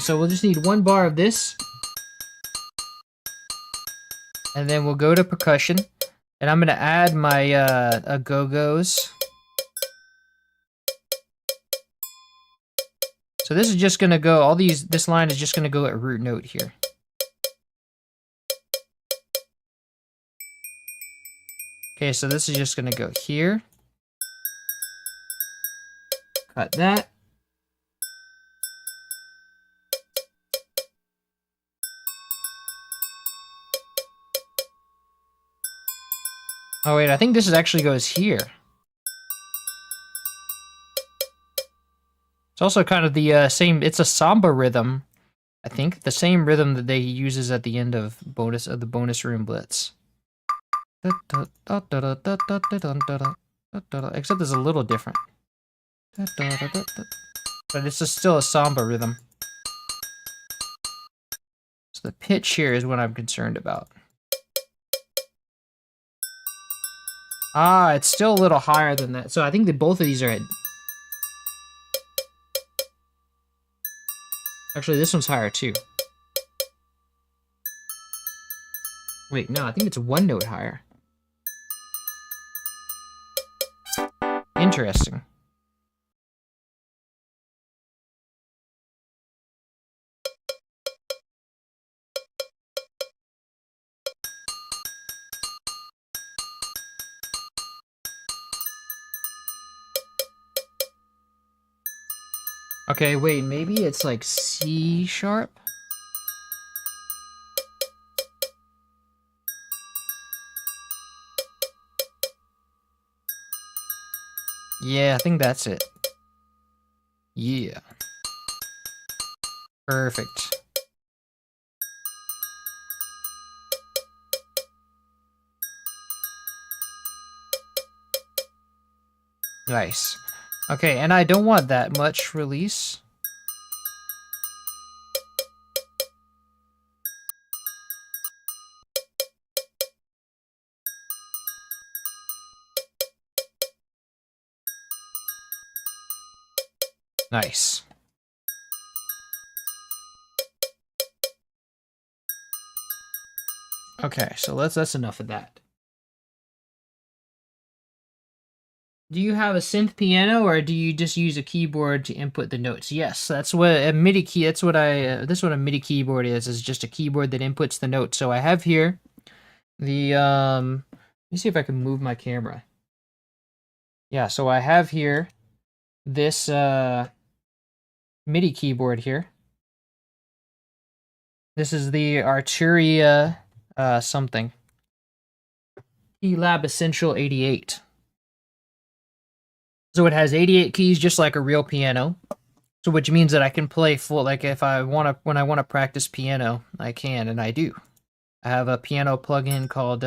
[SPEAKER 1] So we'll just need one bar of this. And then we'll go to percussion. And I'm going to add my a-go-go's. So this is just going to go, this line is just going to go at root note here. Okay, so this is just going to go here. Cut that. Oh wait, I think this actually goes here. It's also kind of the same, it's a samba rhythm, I think. The same rhythm that they uses at the end of the bonus room blitz. Except it's a little different. But it's just still a samba rhythm. So the pitch here is what I'm concerned about. Ah, it's still a little higher than that. So I think that both of these are at... Actually, this one's higher too. Wait, no, I think it's one note higher. Interesting. Okay, wait, maybe it's like C sharp? Yeah, I think that's it. Yeah. Perfect. Nice. Okay, and I don't want that much release. Nice. Okay, so that's enough of that. Do you have a synth piano, or do you just use a keyboard to input the notes? Yes, that's what a MIDI key. That's what this is what a MIDI keyboard is just a keyboard that inputs the notes. So I have here the let me see if I can move my camera. Yeah, so I have here this MIDI keyboard here. This is the Arturia something. Lab Essential 88. So it has 88 keys, just like a real piano. So which means that I can play full, like if I want to, when I want to practice piano, I can, and I do. I have a piano plugin called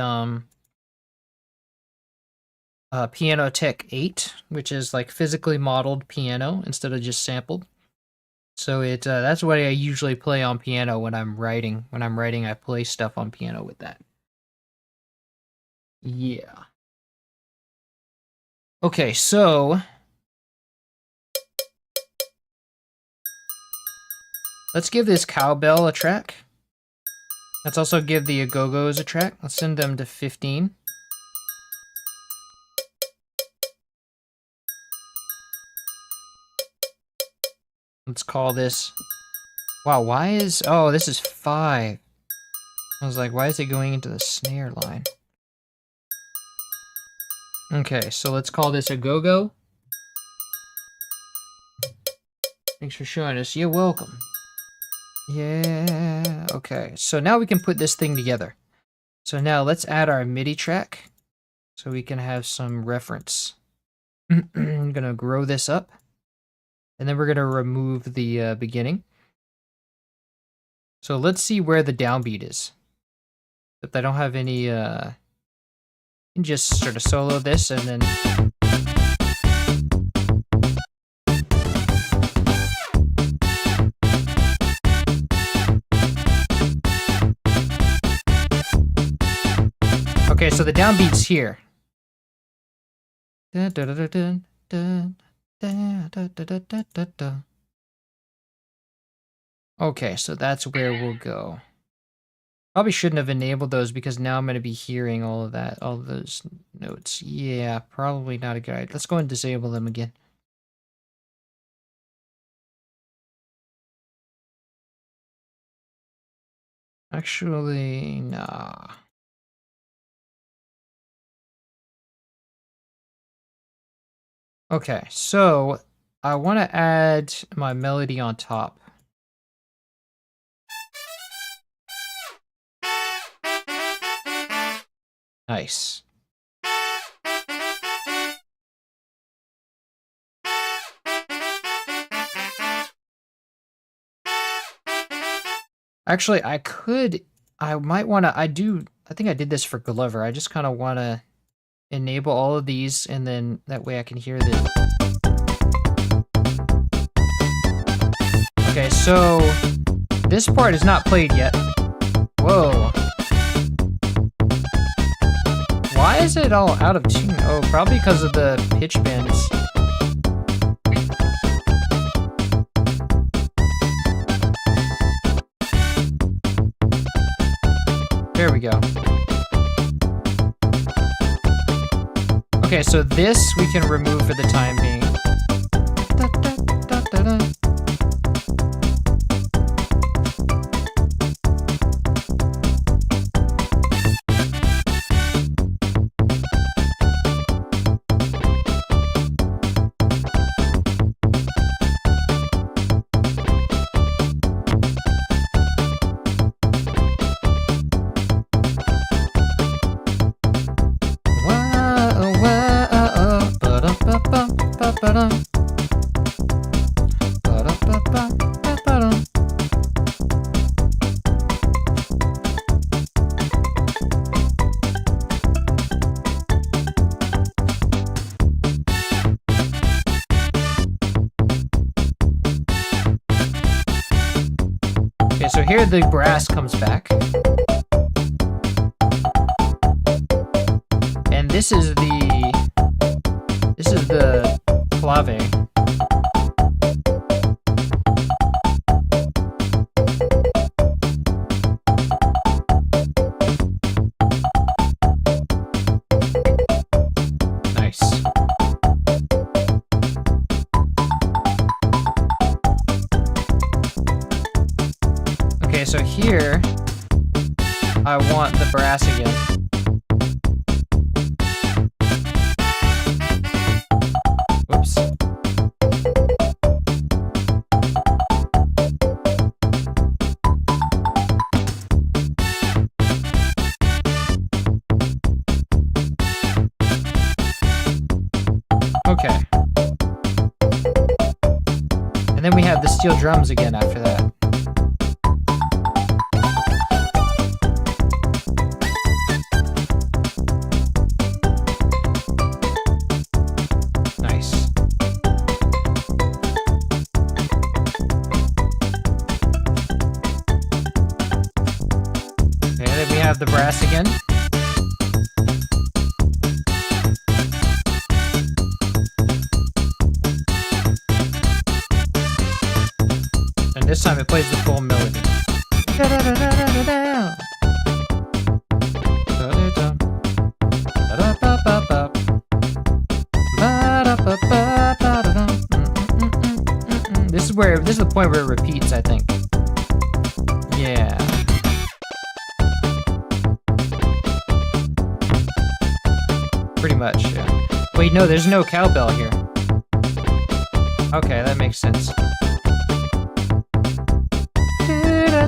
[SPEAKER 1] Piano Tech 8, which is like physically modeled piano instead of just sampled. So it that's what I usually play on piano when I'm writing. When I'm writing, I play stuff on piano with that. Yeah. Okay, so let's give this cowbell a track. Let's also give the a-go-go's a track. Let's send them to 15. Let's call this... Wow, why is... Oh, this is 5. I was like, why is it going into the snare line? Okay, so let's call this a go-go. Thanks for showing us. You're welcome. Yeah. Okay. So now we can put this thing together. So now let's add our MIDI track so we can have some reference. I'm gonna grow this up, and then we're gonna remove the beginning. So let's see where the downbeat is. If I don't have any, you can just sort of solo this and then. Okay, so the downbeat's here. Okay, so that's where we'll go. Probably shouldn't have enabled those because now I'm going to be hearing all of that, all of those notes. Yeah, probably not a good idea. Let's go and disable them again. Actually, nah. Okay, so I want to add my melody on top. Nice. Actually, I might want to, I think I did this for Glover. I just kind of want to enable all of these, and then that way I can hear the. Okay, so this part is not played yet. Whoa. Why is it all out of tune? Oh, probably because of the pitch bends. There we go. Okay, so this we can remove for the time being. Okay, so here the brass comes back. And this is the clave. Nice. Okay, so here I want the brass again. Whoops. Okay. And then we have the steel drums again after that. Nice. Okay, then we have the brass again. This time it plays the full melody. This is the point where it repeats, I think. Yeah. Pretty much, yeah. Wait, no, there's no cowbell here. Okay, that makes sense.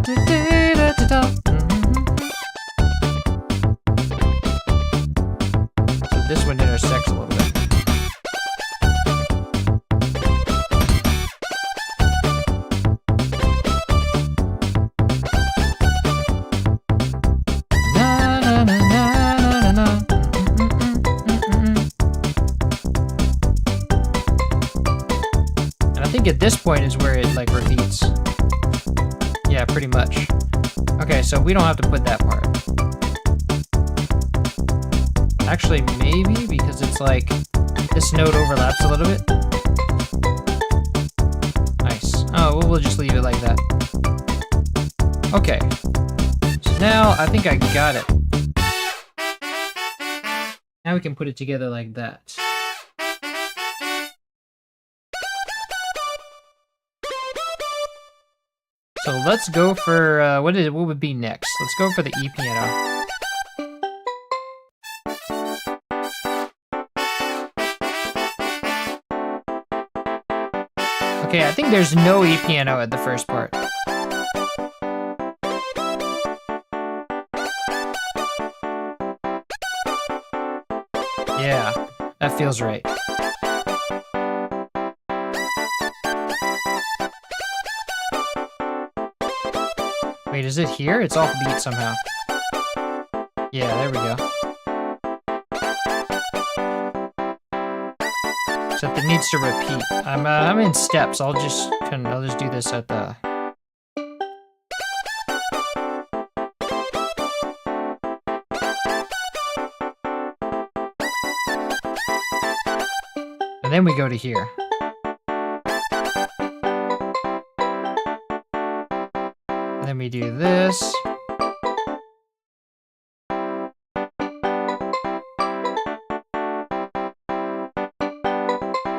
[SPEAKER 1] So this one intersects a little bit. At this point is where it like repeats. Yeah, pretty much. Okay, so we don't have to put that part. Actually, maybe, because it's like this note overlaps a little bit. Nice. Oh, well, we'll just leave it like that. Okay. So now I think I got it. Now we can put it together like that. So let's go for, what would be next? Let's go for the E piano. Okay, I think there's no E piano at the first part. Yeah, that feels right. Wait, is it here? It's off beat somehow. Yeah, there we go. Except it needs to repeat. I'm in steps. I'll just do this at the. And then we go to here. Then we do this.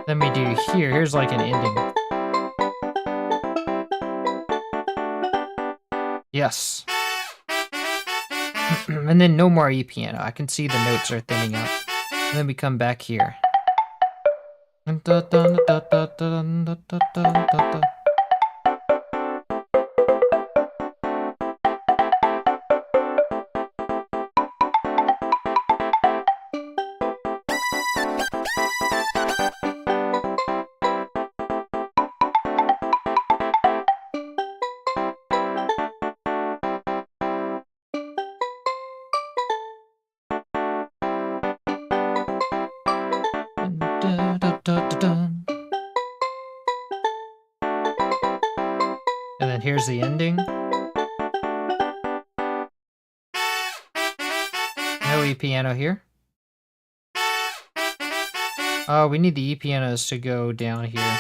[SPEAKER 1] Then we do here. Here's like an ending. Yes. And then no more E piano. I can see the notes are thinning out. And then we come back here. And then here's the ending. No E piano here. Oh, we need the E pianos to go down here.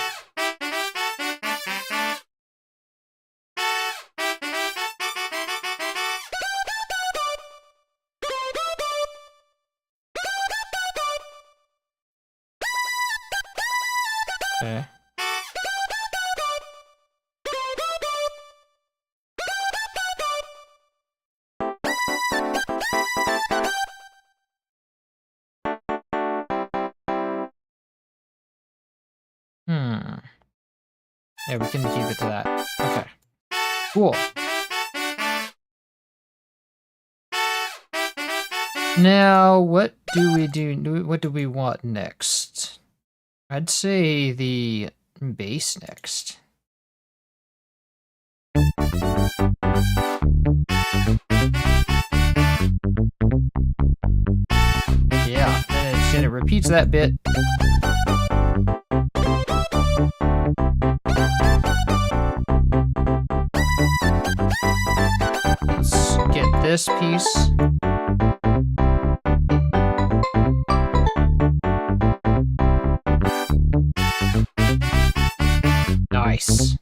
[SPEAKER 1] Okay. Yeah, we can keep it to that. Okay. Cool. Now, what do we do? What do we want next? I'd say the bass next. Yeah, and it repeats that bit. Let's get this piece. Nice.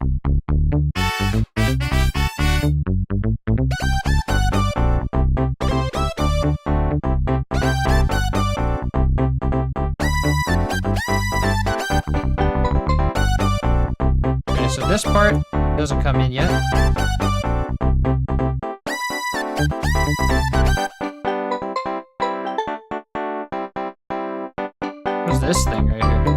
[SPEAKER 1] Okay, so this part doesn't come in yet. What's this thing right here?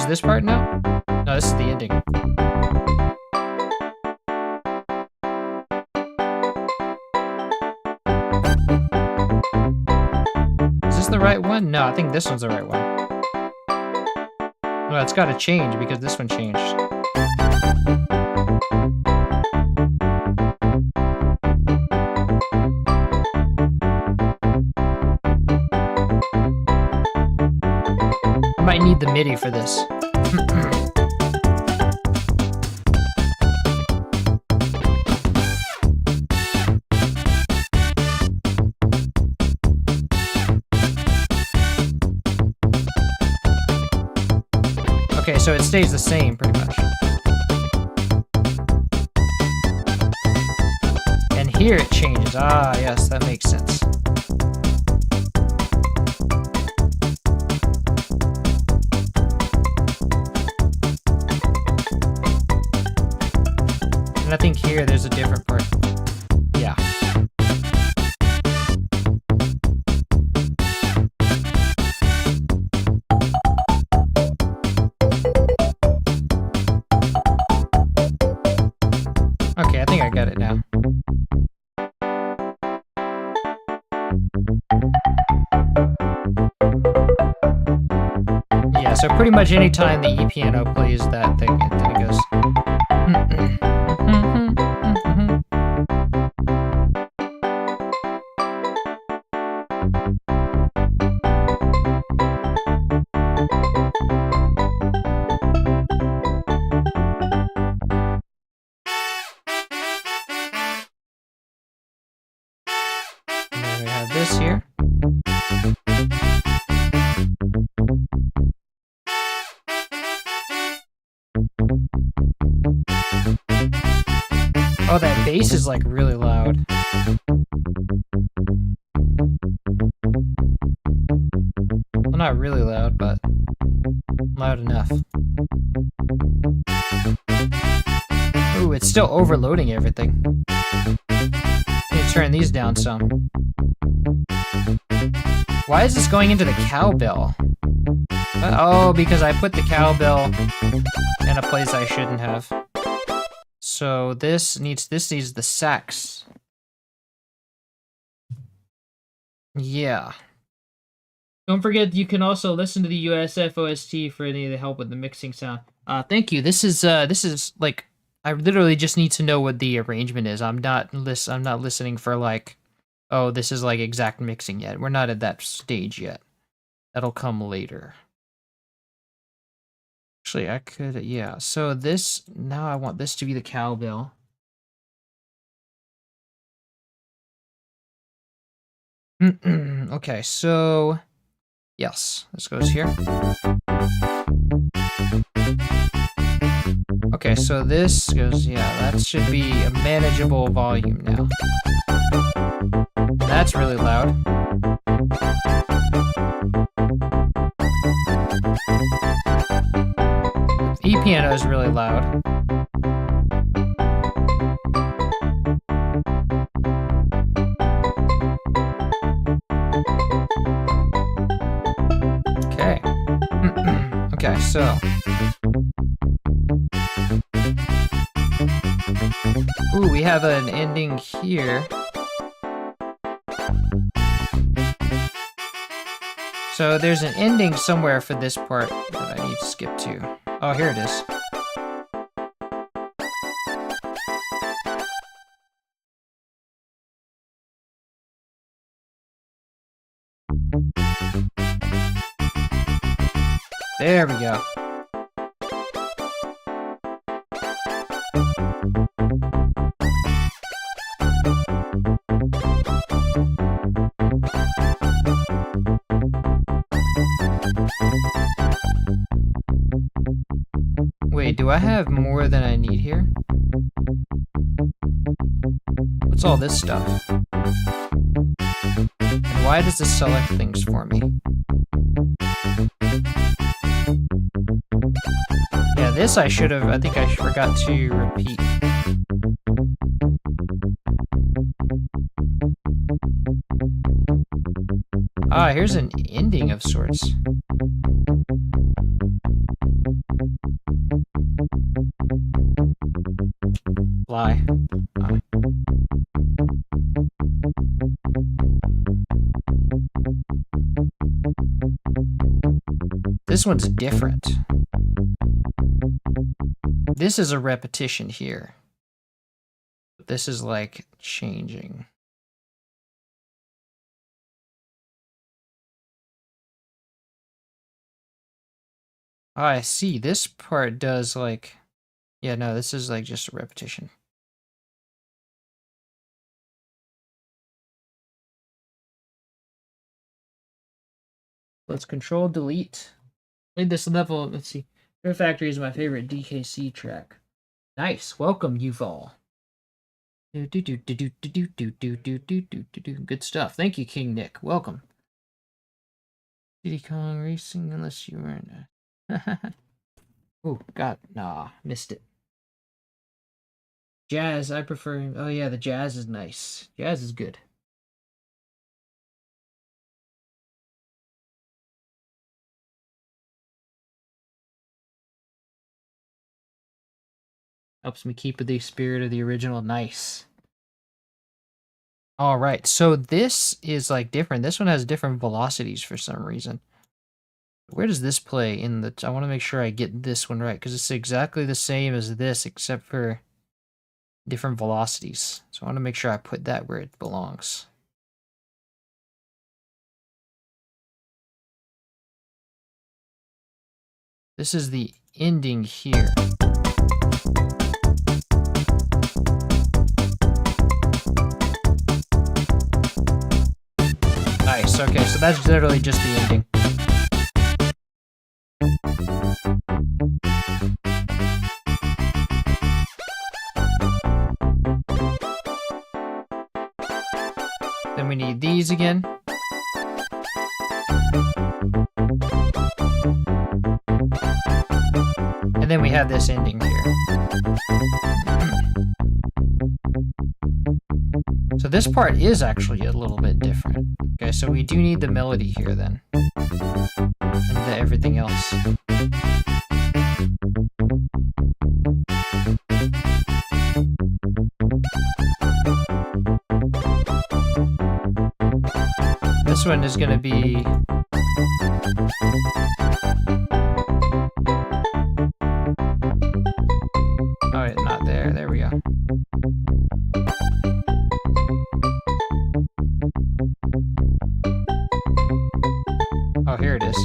[SPEAKER 1] is this part now? No, this is the ending. Is this the right one? No, I think this one's the right one. No, it's got to change because this one changed. I might need the MIDI for this. Okay, so it stays the same pretty much. And here it changes. Ah, yes, that makes sense. And I think here there's a different part. Yeah. Okay, I think I got it now. Yeah, so pretty much any time the E piano plays that thing, then it goes. This here. Oh, that bass is like really loud. Well, not really loud, but loud enough. Ooh, it's still overloading everything. Need to turn these down some. Why is this going into the cowbell? Oh, because I put the cowbell in a place I shouldn't have. So this needs the sax. Yeah. Don't forget you can also listen to the USF OST for any of the help with the mixing sound. Thank you. This is like I literally just need to know what the arrangement is. I'm not listening for like, oh, this is like exact mixing yet. We're not at that stage yet. That'll come later. Actually, I could, yeah. So this, now I want this to be the cowbell. Okay, so, yes, this goes here. Okay, so this goes, yeah, that should be a manageable volume now. That's really loud. E piano is really loud. Okay. Okay, so. Ooh, we have an ending here. So there's an ending somewhere for this part that I need to skip to. Oh, here it is. There we go. Wait, do I have more than I need here? What's all this stuff? And why does this select things for me? Yeah, this I should have, I think I forgot to repeat. Ah, here's an ending of sorts. lie. This one's different. This is a repetition here. This is like changing. Oh, I see. This part does like... Yeah, no, this is like just a repetition. Let's control delete. Played this level. Let's see. Fear Factory is my favorite DKC track. Nice. Welcome, Yuval. Good stuff. Thank you, King Nick. Welcome. Diddy Kong Racing, unless you were in a... Oh, God. Nah, missed it. Jazz, I prefer... Oh, yeah, the jazz is nice. Jazz is good. Helps me keep with the spirit of the original. Nice. All right, so this is like different. This one has different velocities for some reason. Where does this play in the... I want to make sure I get this one right, because it's exactly the same as this, except for different velocities. So I want to make sure I put that where it belongs. This is the ending here. Nice, okay, so that's literally just the ending. Then we need these again. And then we have this ending here. So this part is actually a little bit different. Okay, so we do need the melody here then. And everything else. This one is going to be... Oh, wait, not there. There we go. Oh, here it is.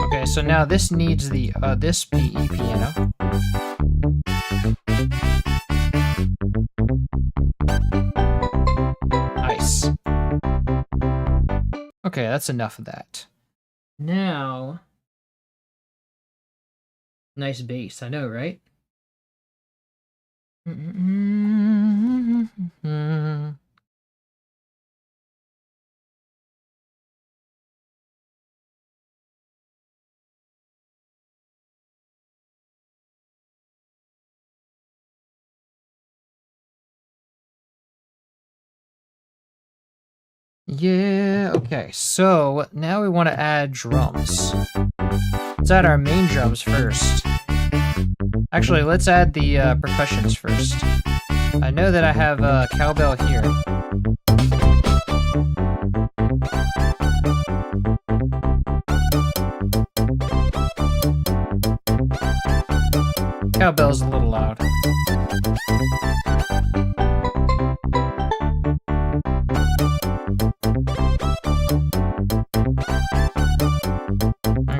[SPEAKER 1] Okay, so now this needs the this PE piano. Nice. Okay, that's enough of that. Now, nice bass, I know, right? Yeah, okay, so now we want to add drums. Let's add our main drums first. Actually, let's add the percussions first. I know that I have a cowbell here. Cowbell's a little loud.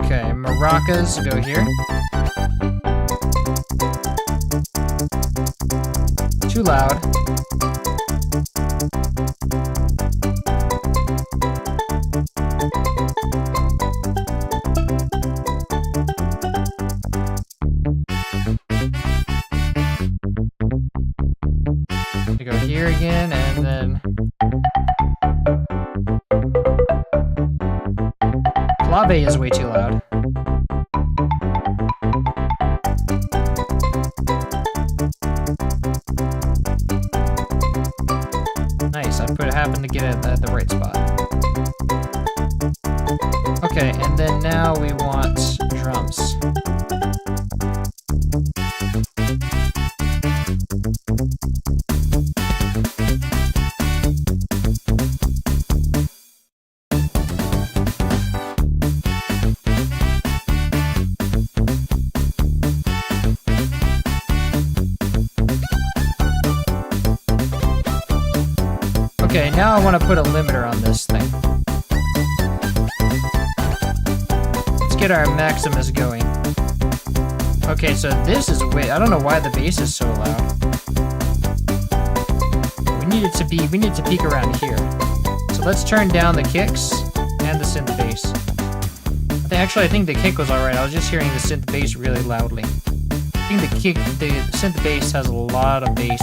[SPEAKER 1] Okay, maracas go here. Too loud. We go here again, and then clave is way too loud. to get it at the right spot. Okay, and then now we want drums. Okay, now I want to put a limiter on this thing. Let's get our Maximus going. Okay, so this is way. I don't know why the bass is so loud. We need to peak around here. So let's turn down the kicks and the synth bass. Actually, I think the kick was alright. I was just hearing the synth bass really loudly. I think the synth bass has a lot of bass.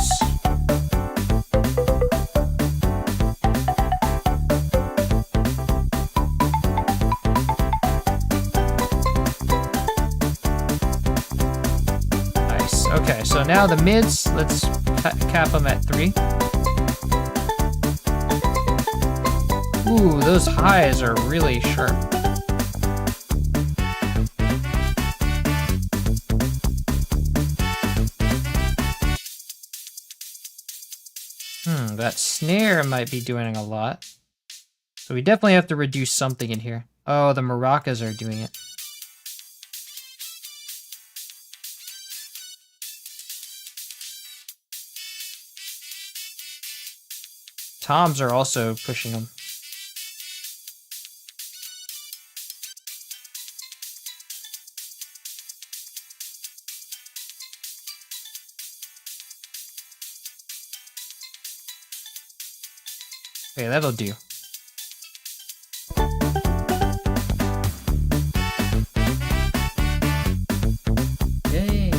[SPEAKER 1] Okay, so now the mids, let's cap them at 3. Ooh, those highs are really sharp. That snare might be doing a lot. So we definitely have to reduce something in here. Oh, the maracas are doing it. Toms are also pushing them. Okay, that'll do. Yay!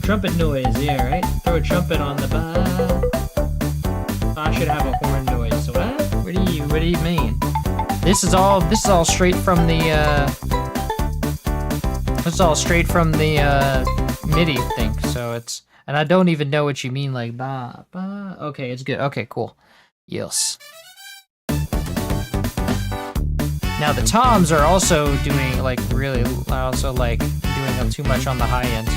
[SPEAKER 1] Trumpet noise, yeah, right? Throw a trumpet on the bar. I should have a horn noise. So what? What do you mean? This is all straight from the MIDI thing. So it's, and I don't even know what you mean, like ba ba. Okay, it's good. Okay, cool. Yes. Now the toms are also doing like really, also like doing too much on the high end.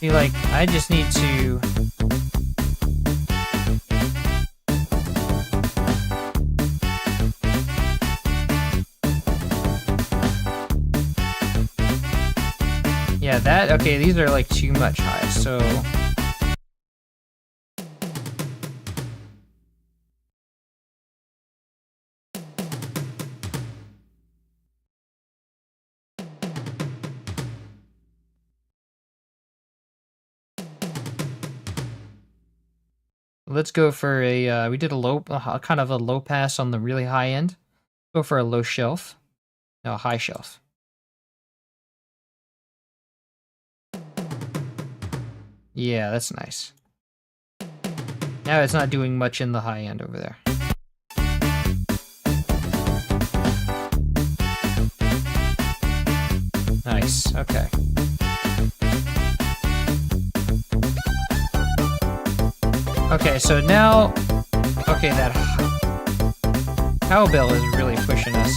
[SPEAKER 1] Be like, I just need to. Yeah, that, okay, these are like too much high, so. Let's go for a, we did a low, kind of a low pass on the really high end. Go for a low shelf. No, high shelf. Yeah, that's nice. Now it's not doing much in the high end over there. Nice, okay. Okay, so now, okay, that cowbell is really pushing us.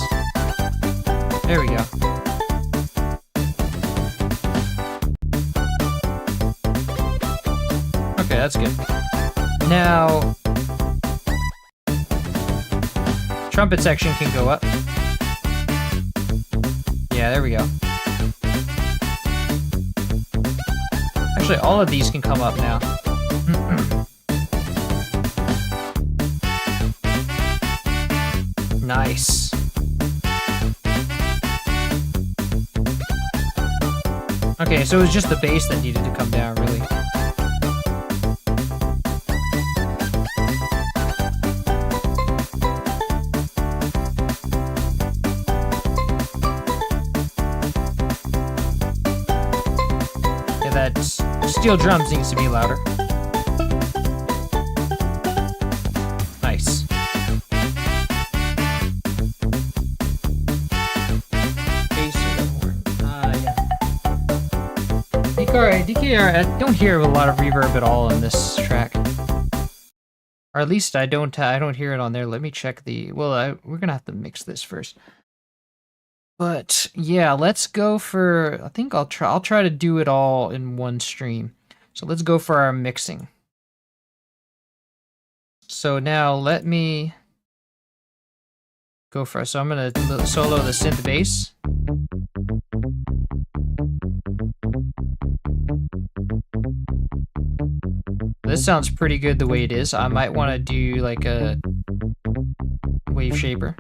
[SPEAKER 1] There we go. Okay, that's good. Now, trumpet section can go up. Yeah, there we go. Actually, all of these can come up now. Nice. Okay, so it was just the bass that needed to come down, really. Yeah, that steel drums needs to be louder. Nice. DKR, I don't hear a lot of reverb at all on this track. Or at least I don't hear it on there. Let me check the, well, we're gonna have to mix this first. But yeah, let's go for, I think I'll try to do it all in one stream. So let's go for our mixing. So now let me go for, so I'm gonna solo the synth bass. This sounds pretty good the way it is. I might want to do like a wave shaper.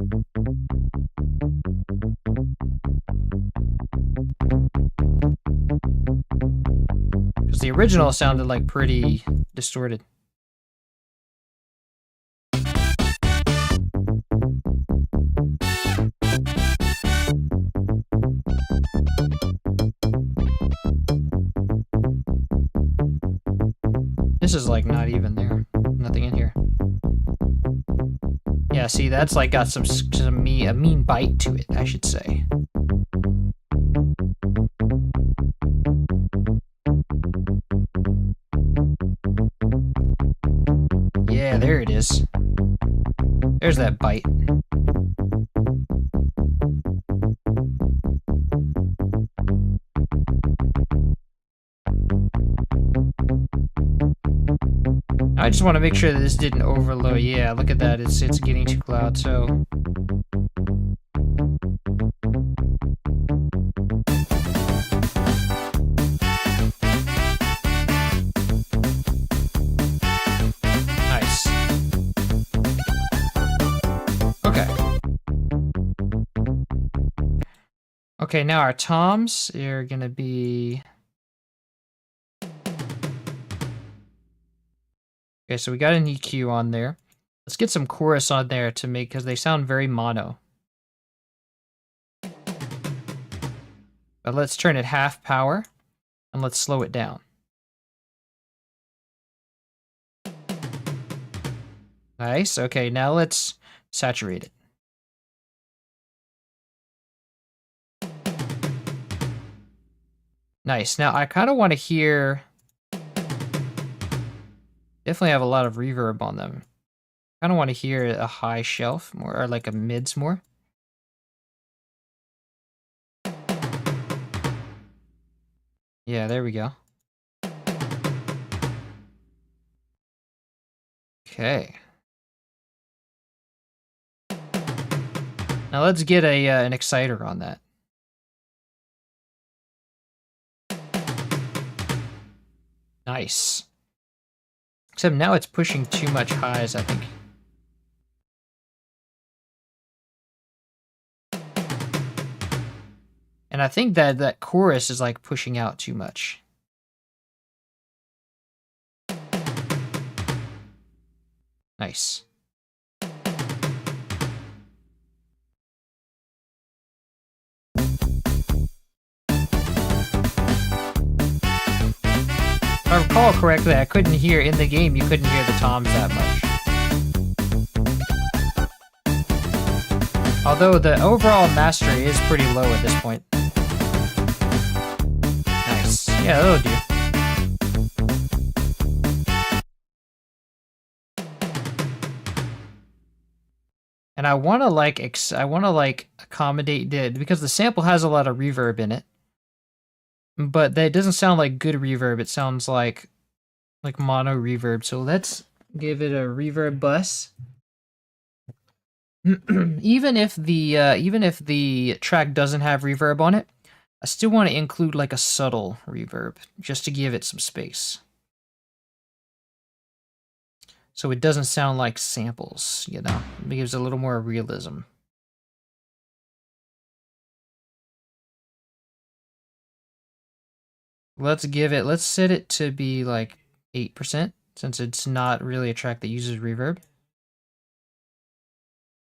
[SPEAKER 1] Because the original sounded like pretty distorted. This is like not even there. Nothing in here. Yeah, see, that's like got a mean bite to it, I should say. Yeah, there it is. There's that bite. I just want to make sure that this didn't overload. Yeah, look at that. It's getting too loud, so. Nice. Okay. Okay, now our toms are gonna be. Okay, so we got an EQ on there. Let's get some chorus on there to make, because they sound very mono. But let's turn it half power, and let's slow it down. Nice, okay, now let's saturate it. Nice, now I kind of want to hear... Definitely have a lot of reverb on them. I kind of want to hear a high shelf more, or like a mids more. Yeah, there we go. Okay. Now let's get an exciter on that. Nice. Except now it's pushing too much highs, I think. And I think that chorus is like pushing out too much. Nice. If I recall correctly, I couldn't hear in the game, you couldn't hear the toms that much. Although the overall mastery is pretty low at this point. Nice. Yeah, that'll do. And I want to like accommodate it because the sample has a lot of reverb in it. But that doesn't sound like good reverb. It sounds like mono reverb. So let's give it a reverb bus. even if the track doesn't have reverb on it, I still want to include like a subtle reverb just to give it some space. So it doesn't sound like samples, you know. It gives a little more realism. Let's set it to be like 8%, since it's not really a track that uses reverb.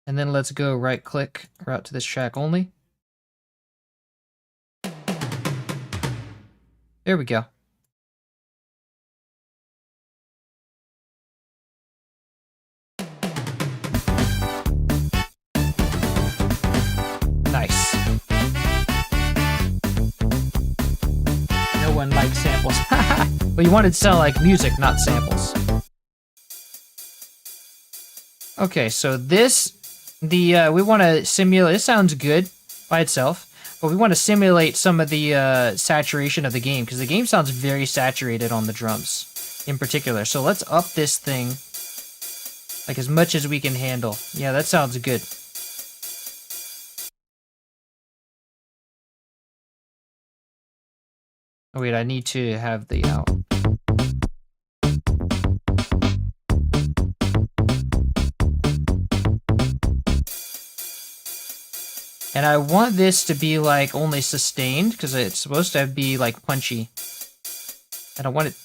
[SPEAKER 1] And then let's go right click, route to this track only. There we go. Nice. one likes samples. Well, you wanted to sound like music, not samples. Okay, so this, we want to simulate, it sounds good by itself, but we want to simulate some of the saturation of the game, because the game sounds very saturated on the drums in particular. So let's up this thing like as much as we can handle. Yeah, that sounds good. Oh wait, I need to have the out. And I want this to be like only sustained because it's supposed to be like punchy. I don't want it.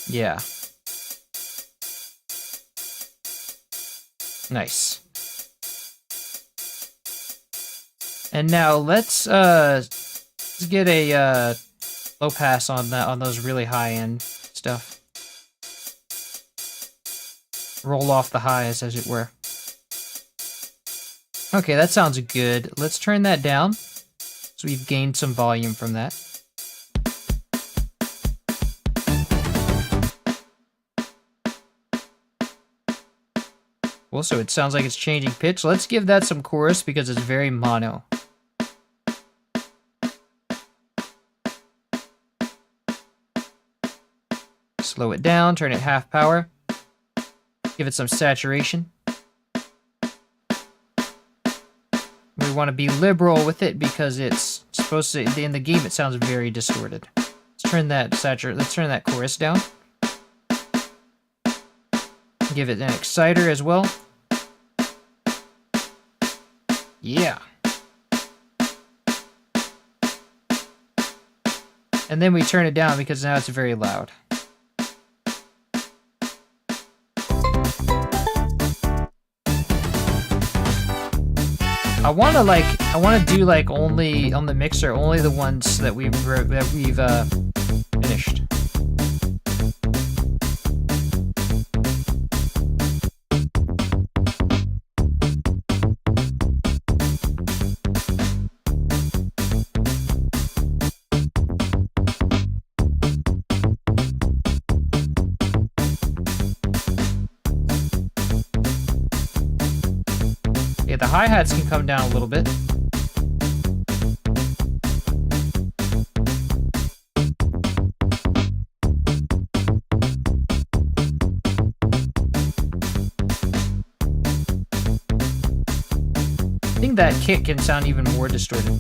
[SPEAKER 1] Yeah. Nice. And now let's get a low pass on that, on those really high end stuff. Roll off the highs, as it were. Okay, that sounds good. Let's turn that down, so we've gained some volume from that. Also, it sounds like it's changing pitch. Let's give that some chorus because it's very mono. Slow it down, turn it half power. Give it some saturation. We want to be liberal with it because it's supposed to, in the game it sounds very distorted. Let's turn that chorus down. Give it an exciter as well. Yeah. And then we turn it down because now it's very loud. I want to do like only on the mixer, only the ones that we've finished. Yeah, the hi-hats can come down a little bit. I think that kick can sound even more distorted.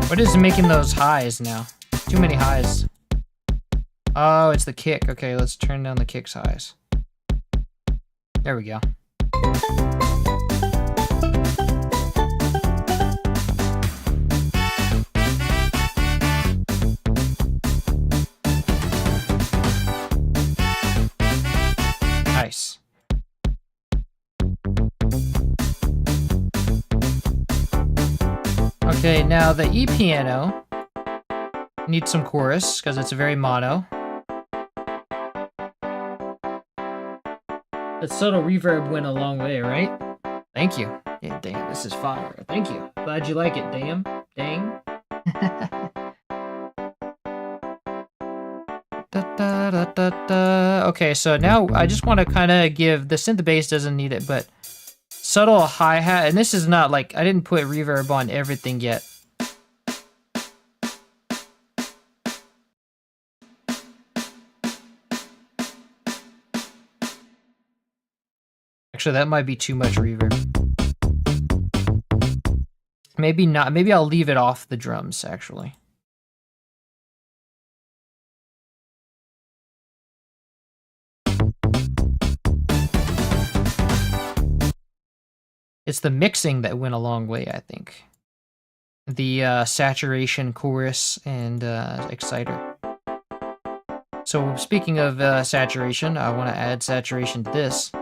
[SPEAKER 1] What is making those highs now? Too many highs. Oh, it's the kick. Okay, let's turn down the kick's highs. There we go. Nice. Okay, now the E piano needs some chorus because it's very mono. That subtle reverb went a long way, right? Thank you. Yeah, damn, this is fire. Thank you. Glad you like it, damn. Dang. Okay, so now I just want to kind of give, the synth bass doesn't need it, but subtle hi-hat, and this is not like, I didn't put reverb on everything yet. Actually, that might be too much reverb. Maybe not, maybe I'll leave it off the drums, actually. It's the mixing that went a long way, I think. The saturation, chorus, and exciter. So speaking of saturation, I want to add saturation to this.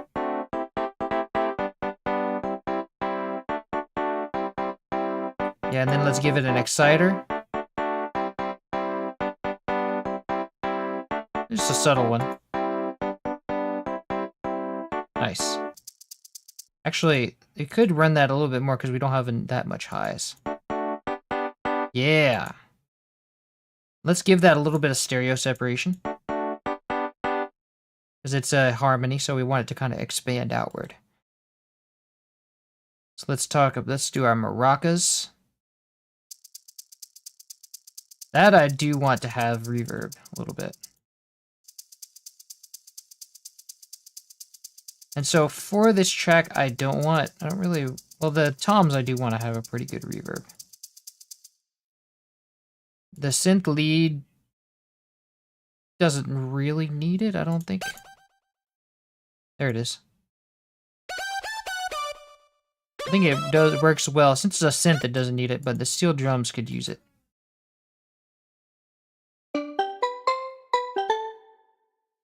[SPEAKER 1] Yeah, and then let's give it an exciter. Just a subtle one. Nice. Actually, it could run that a little bit more because we don't have that much highs. Yeah. Let's give that a little bit of stereo separation. Because it's a harmony, so we want it to kind of expand outward. So let's do our maracas. That I do want to have reverb a little bit. And so for this track, I don't really, well, the toms I do want to have a pretty good reverb. The synth lead doesn't really need it, I don't think. There it is. I think it works well. Since it's a synth, it doesn't need it, but the steel drums could use it.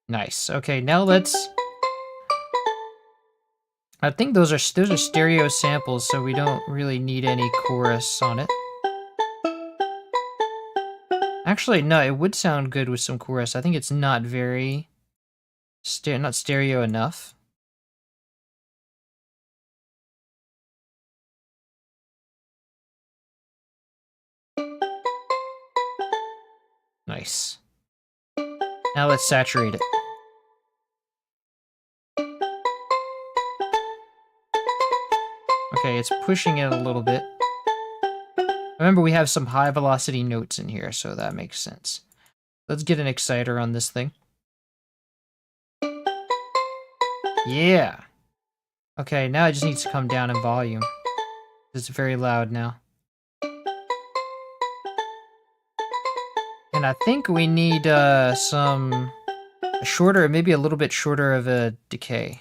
[SPEAKER 1] Nice. Okay, now I think those are stereo samples, so we don't really need any chorus on it. Actually, no, it would sound good with some chorus. I think it's not very not stereo enough. Nice. Now let's saturate it. Okay, it's pushing it a little bit. Remember, we have some high velocity notes in here, so that makes sense. Let's get an exciter on this thing. Yeah. Okay, now it just needs to come down in volume. It's very loud now. And I think we need maybe a little bit shorter of a decay.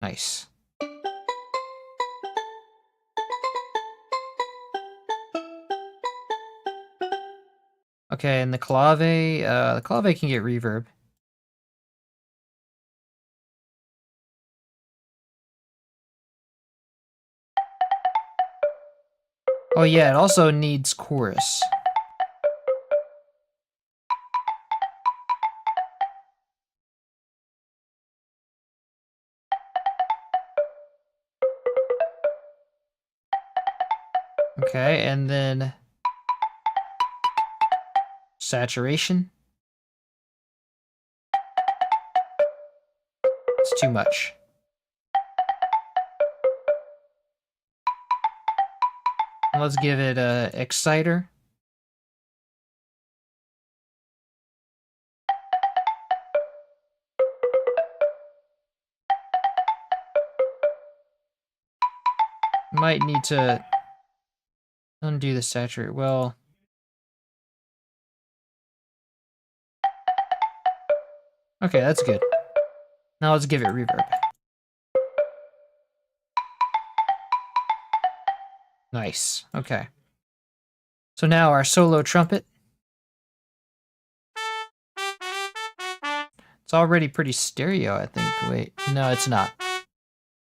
[SPEAKER 1] Nice. Okay, and the clave can get reverb. Oh yeah, it also needs chorus. Okay, and then saturation. It's too much. And let's give it a exciter. Might need to undo the saturate. Well, okay, that's good. Now let's give it reverb. Nice. Okay. So now our solo trumpet. It's already pretty stereo, I think. Wait, no, it's not.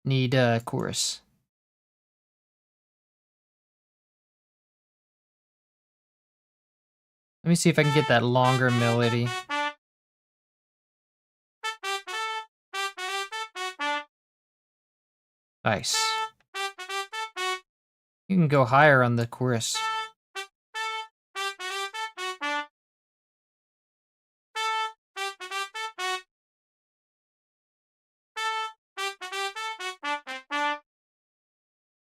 [SPEAKER 1] Need a chorus. Let me see if I can get that longer melody. Nice. You can go higher on the chorus.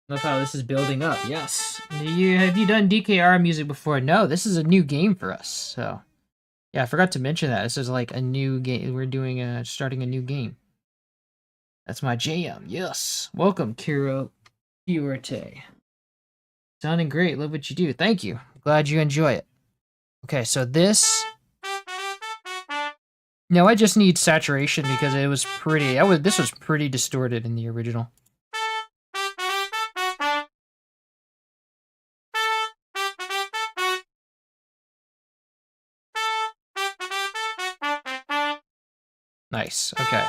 [SPEAKER 1] Love how this is building up. Yes. Have you done DKR music before? No, this is a new game for us. So, yeah, I forgot to mention that. This is like a new game. We're doing starting a new game. That's my jam. Yes. Welcome, Kiro Fuerte. Sounding great. Love what you do. Thank you. Glad you enjoy it. Okay, so this No, I just need saturation because it was pretty. This was pretty distorted in the original. Nice. Okay.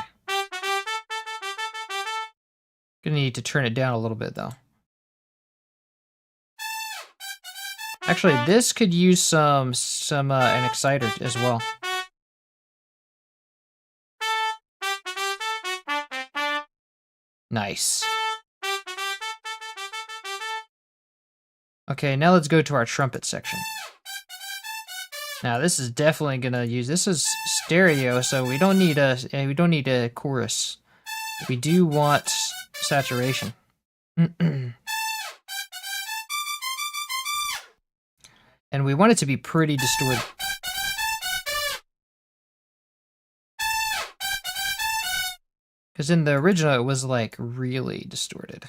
[SPEAKER 1] Gonna need to turn it down a little bit though. Actually, this could use some an exciter as well. Nice. Okay, now let's go to our trumpet section. Now this is definitely gonna use. This is stereo, so we don't need a chorus. We do want saturation. And we want it to be pretty distorted. Because in the original, it was like really distorted.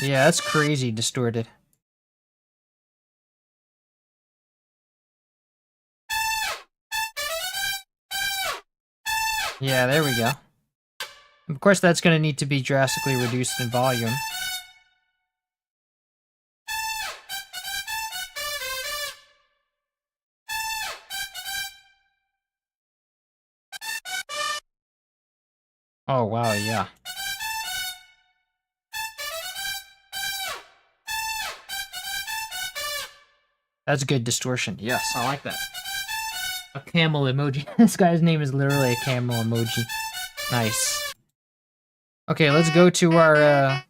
[SPEAKER 1] Yeah, that's crazy distorted. Yeah, there we go. Of course, that's going to need to be drastically reduced in volume. Oh, wow, yeah. That's good distortion. Yes, I like that. A camel emoji. This guy's name is literally a camel emoji. Nice. Okay, let's go to our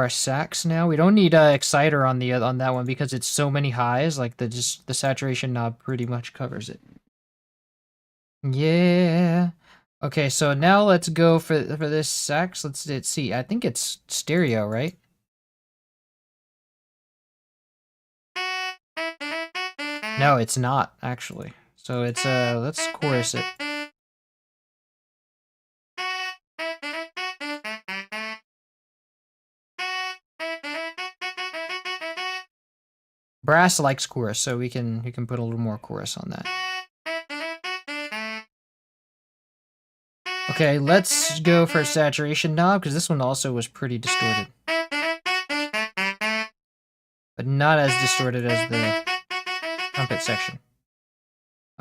[SPEAKER 1] sax now. We don't need exciter on that one because it's so many highs. Like the saturation knob pretty much covers it. Yeah. Okay, so now let's go for this sax. Let's see. I think it's stereo, right? No, it's not actually. So it's let's chorus it. Brass likes chorus, so we can put a little more chorus on that. Okay, let's go for a saturation knob because this one also was pretty distorted. But not as distorted as the trumpet section.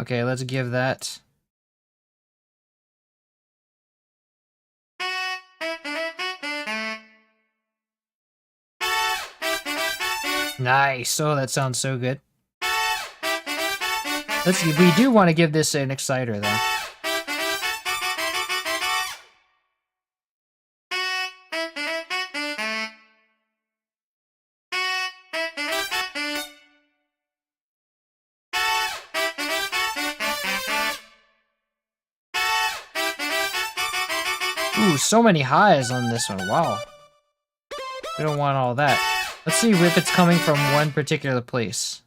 [SPEAKER 1] Okay, let's give that. Nice. Oh, that sounds so good. Let's see. We do want to give this an exciter though. Ooh, so many highs on this one. Wow. We don't want all that. Let's see if it's coming from one particular place.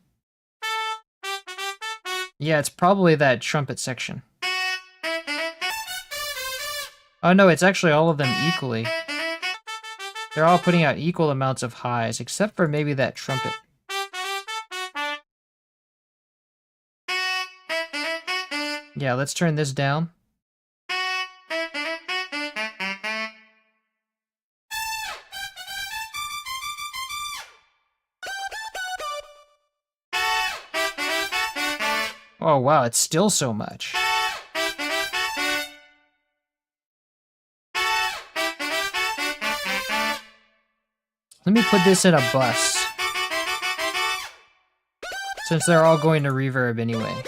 [SPEAKER 1] Yeah, it's probably that trumpet section. Oh no, it's actually all of them equally. They're all putting out equal amounts of highs, except for maybe that trumpet. Yeah, let's turn this down. Oh wow, it's still so much. Let me put this in a bus. Since they're all going to reverb anyway.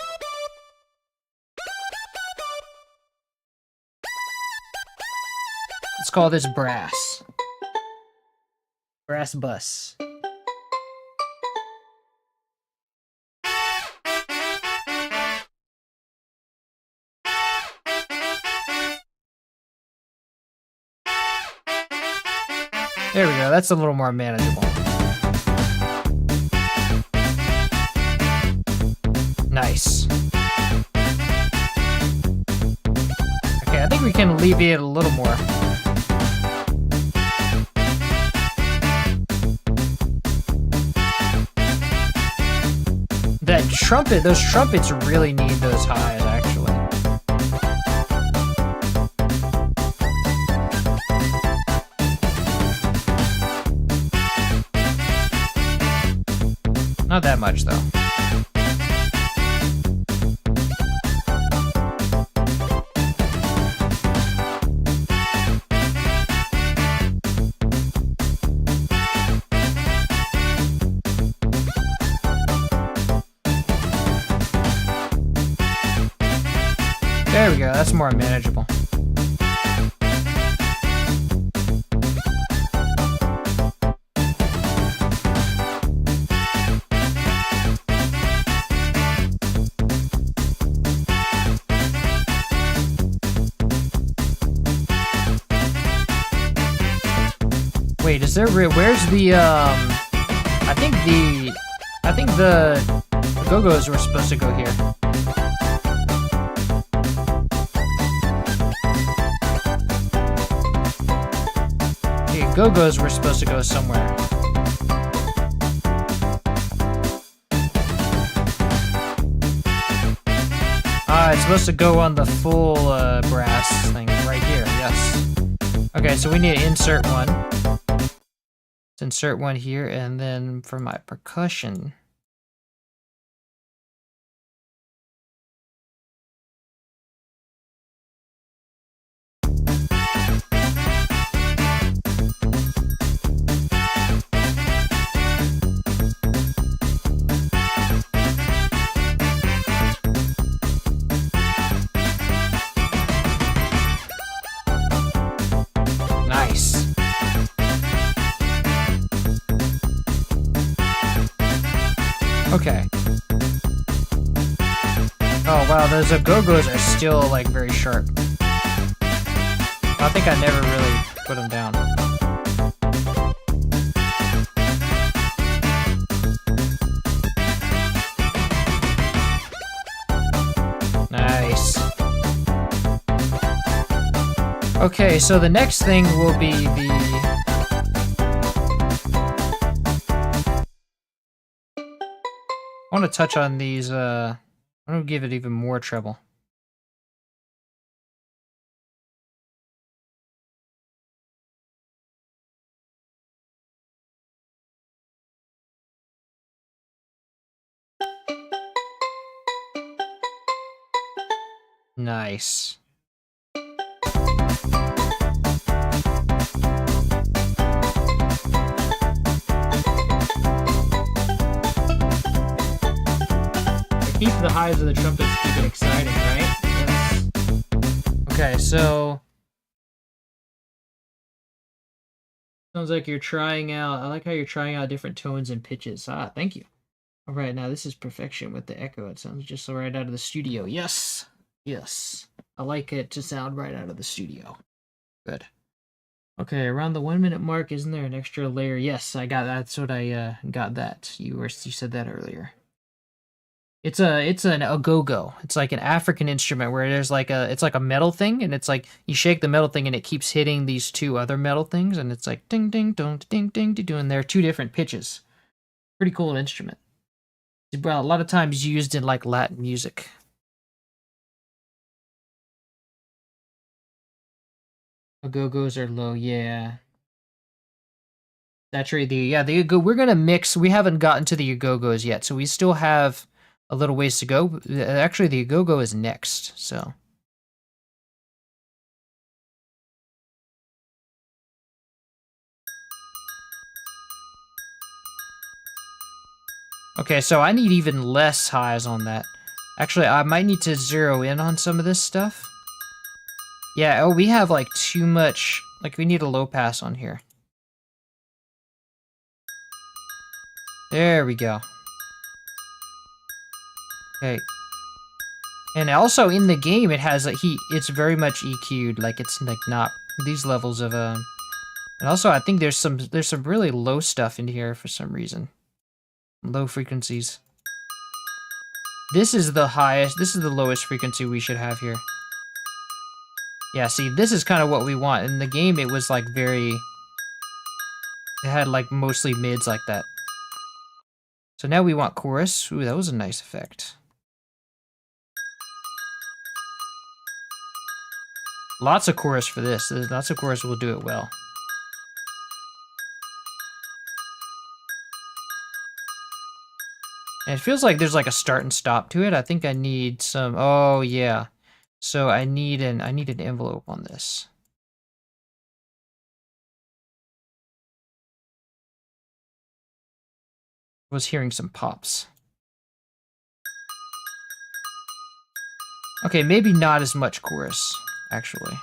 [SPEAKER 1] Let's call this brass. Brass bus. There we go, that's a little more manageable. Nice. alleviate a little more. That trumpet, those trumpets really need those highs, actually. Not that much, though. There we go, that's more manageable. Wait, is there, where's the, I think the go-go's were supposed to go here. Go-go's were supposed to go somewhere. It's supposed to go on the full brass thing right here, yes. Okay, so we need to insert one. Let's insert one here, and then for my percussion. Nice. Okay. Oh wow, those go-go's are still like very sharp. I think I never really put them down. Nice. Okay, so the next thing will be the... I want to touch on these, I'm going to give it even more treble. Nice. Keep the highs of the trumpets, keep it exciting, right? Yes. Okay, so sounds like you're trying out. I like how you're trying out different tones and pitches. Ah, thank you. All right, now this is perfection with the echo. It sounds just right out of the studio. Yes, yes. I like it to sound right out of the studio. Good. Okay, around the 1 minute mark, isn't there an extra layer? Yes, I got that. That's what I got that. You said that earlier. It's a go-go. It's like an African instrument where there's like it's like a metal thing, and it's like you shake the metal thing and it keeps hitting these two other metal things, and it's like ding ding dong ding ding ding, and they're two different pitches. Pretty cool instrument. Well, a lot of times used in like Latin music. Go-go's are low, yeah. Saturate the we're gonna mix. We haven't gotten to the go-go's yet, so we still have a little ways to go. Actually, the go-go is next, so. Okay, so I need even less highs on that. Actually, I might need to zero in on some of this stuff. Yeah, oh, we have like too much, like we need a low pass on here. There we go. Okay. And also in the game, it has like it's very much EQ'd. Like it's like not these levels of And also, I think there's some really low stuff in here for some reason. Low frequencies. This is the highest. This is the lowest frequency we should have here. Yeah, see, this is kind of what we want. In the game, it was like very... It had like mostly mids like that. So now we want chorus. Ooh, that was a nice effect. Lots of chorus for this. Lots of chorus will do it well. And it feels like there's like a start and stop to it. I think I need some... Oh, yeah. So I need an envelope on this. I was hearing some pops. Okay, maybe not as much chorus, actually.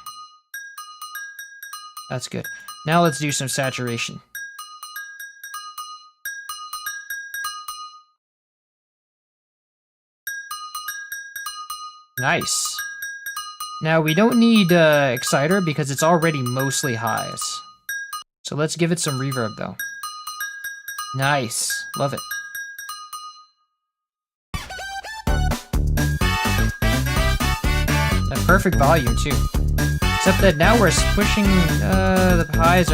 [SPEAKER 1] That's good. Now let's do some saturation. Nice. Now we don't need exciter because it's already mostly highs. So let's give it some reverb though. Nice. Love it. A perfect volume too. Except that now we're pushing the highs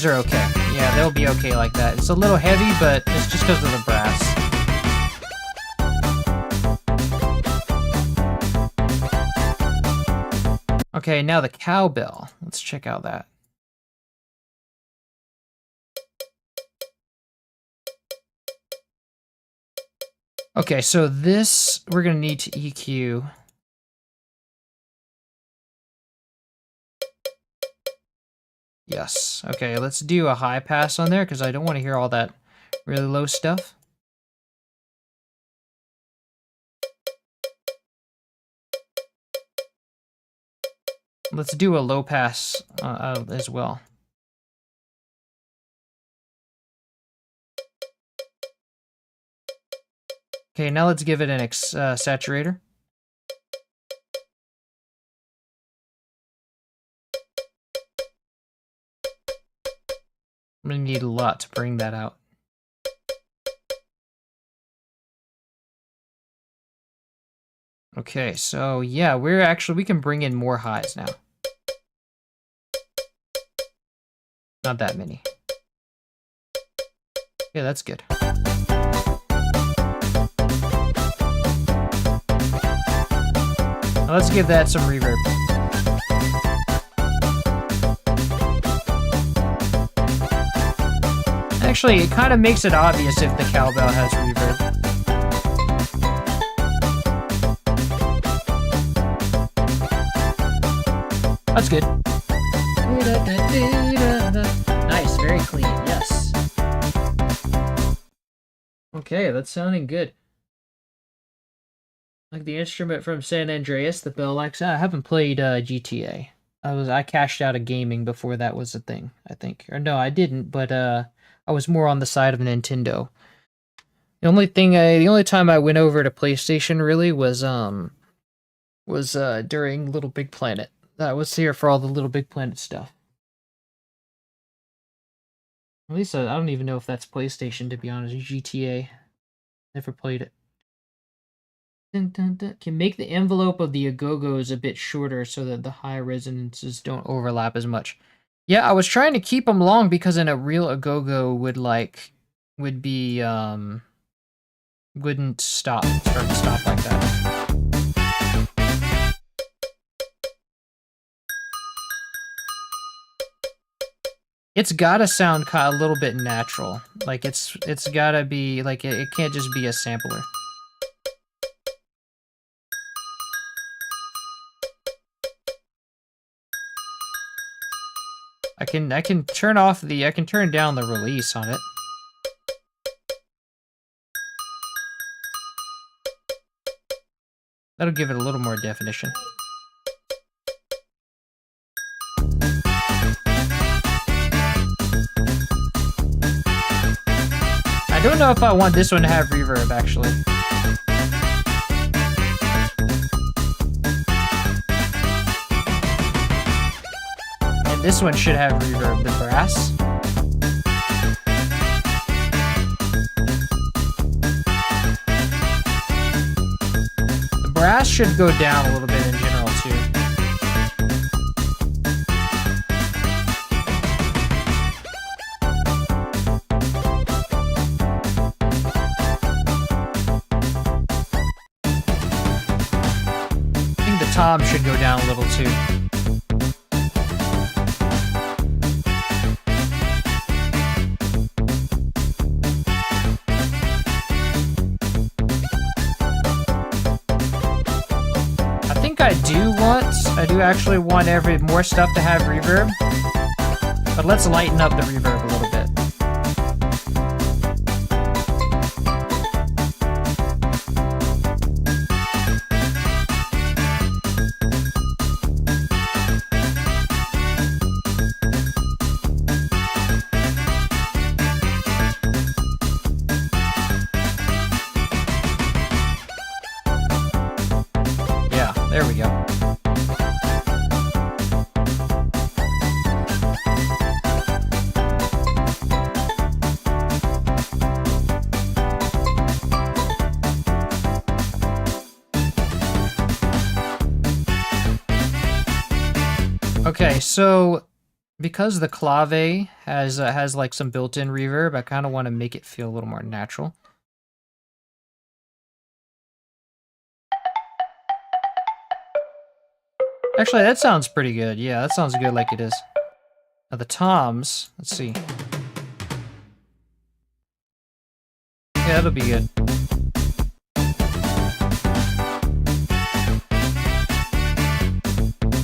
[SPEAKER 1] are okay. Yeah, they'll be okay like that. It's a little heavy, but it's just because of the brass. Okay, now the cowbell. Let's check out that. Okay, so this we're gonna need to EQ. Yes. Okay, let's do a high pass on there because I don't want to hear all that really low stuff. Let's do a low pass as well. Okay, now let's give it an saturator. I'm gonna need a lot to bring that out. Okay, so yeah, we can bring in more highs now. Not that many. Yeah, that's good. Now let's give that some reverb. Actually, it kind of makes it obvious if the cowbell has reverb. That's good. Nice, very clean, yes. Okay, that's sounding good. Like the instrument from San Andreas, the bell likes. I haven't played GTA. I cashed out of gaming before that was a thing, I think. Or no, I didn't, but I was more on the side of Nintendo. The only time I went over to PlayStation really was during Little Big Planet. I was here for all the Little Big Planet stuff. At least I don't even know if that's PlayStation, to be honest. GTA. Never played it. Dun, dun, dun. Can make the envelope of the agogos a bit shorter so that the high resonances don't overlap as much. Yeah, I was trying to keep them long because in a real agogo wouldn't start to stop like that. It's gotta sound a little bit natural. Like it's gotta be like it can't just be a sampler. I can turn down the release on it. That'll give it a little more definition. I don't know if I want this one to have reverb, actually. And this one should have reverb, the brass. The brass should go down a little bit in general, too. tom should go down a little too. I do actually want more stuff to have reverb, but let's lighten up the reverb a little bit. Yeah, there we go. Okay, so because the clave has like some built-in reverb, I kind of want to make it feel a little more natural. Actually, that sounds pretty good. Yeah, that sounds good like it is. Now the toms, let's see. Yeah, that'll be good.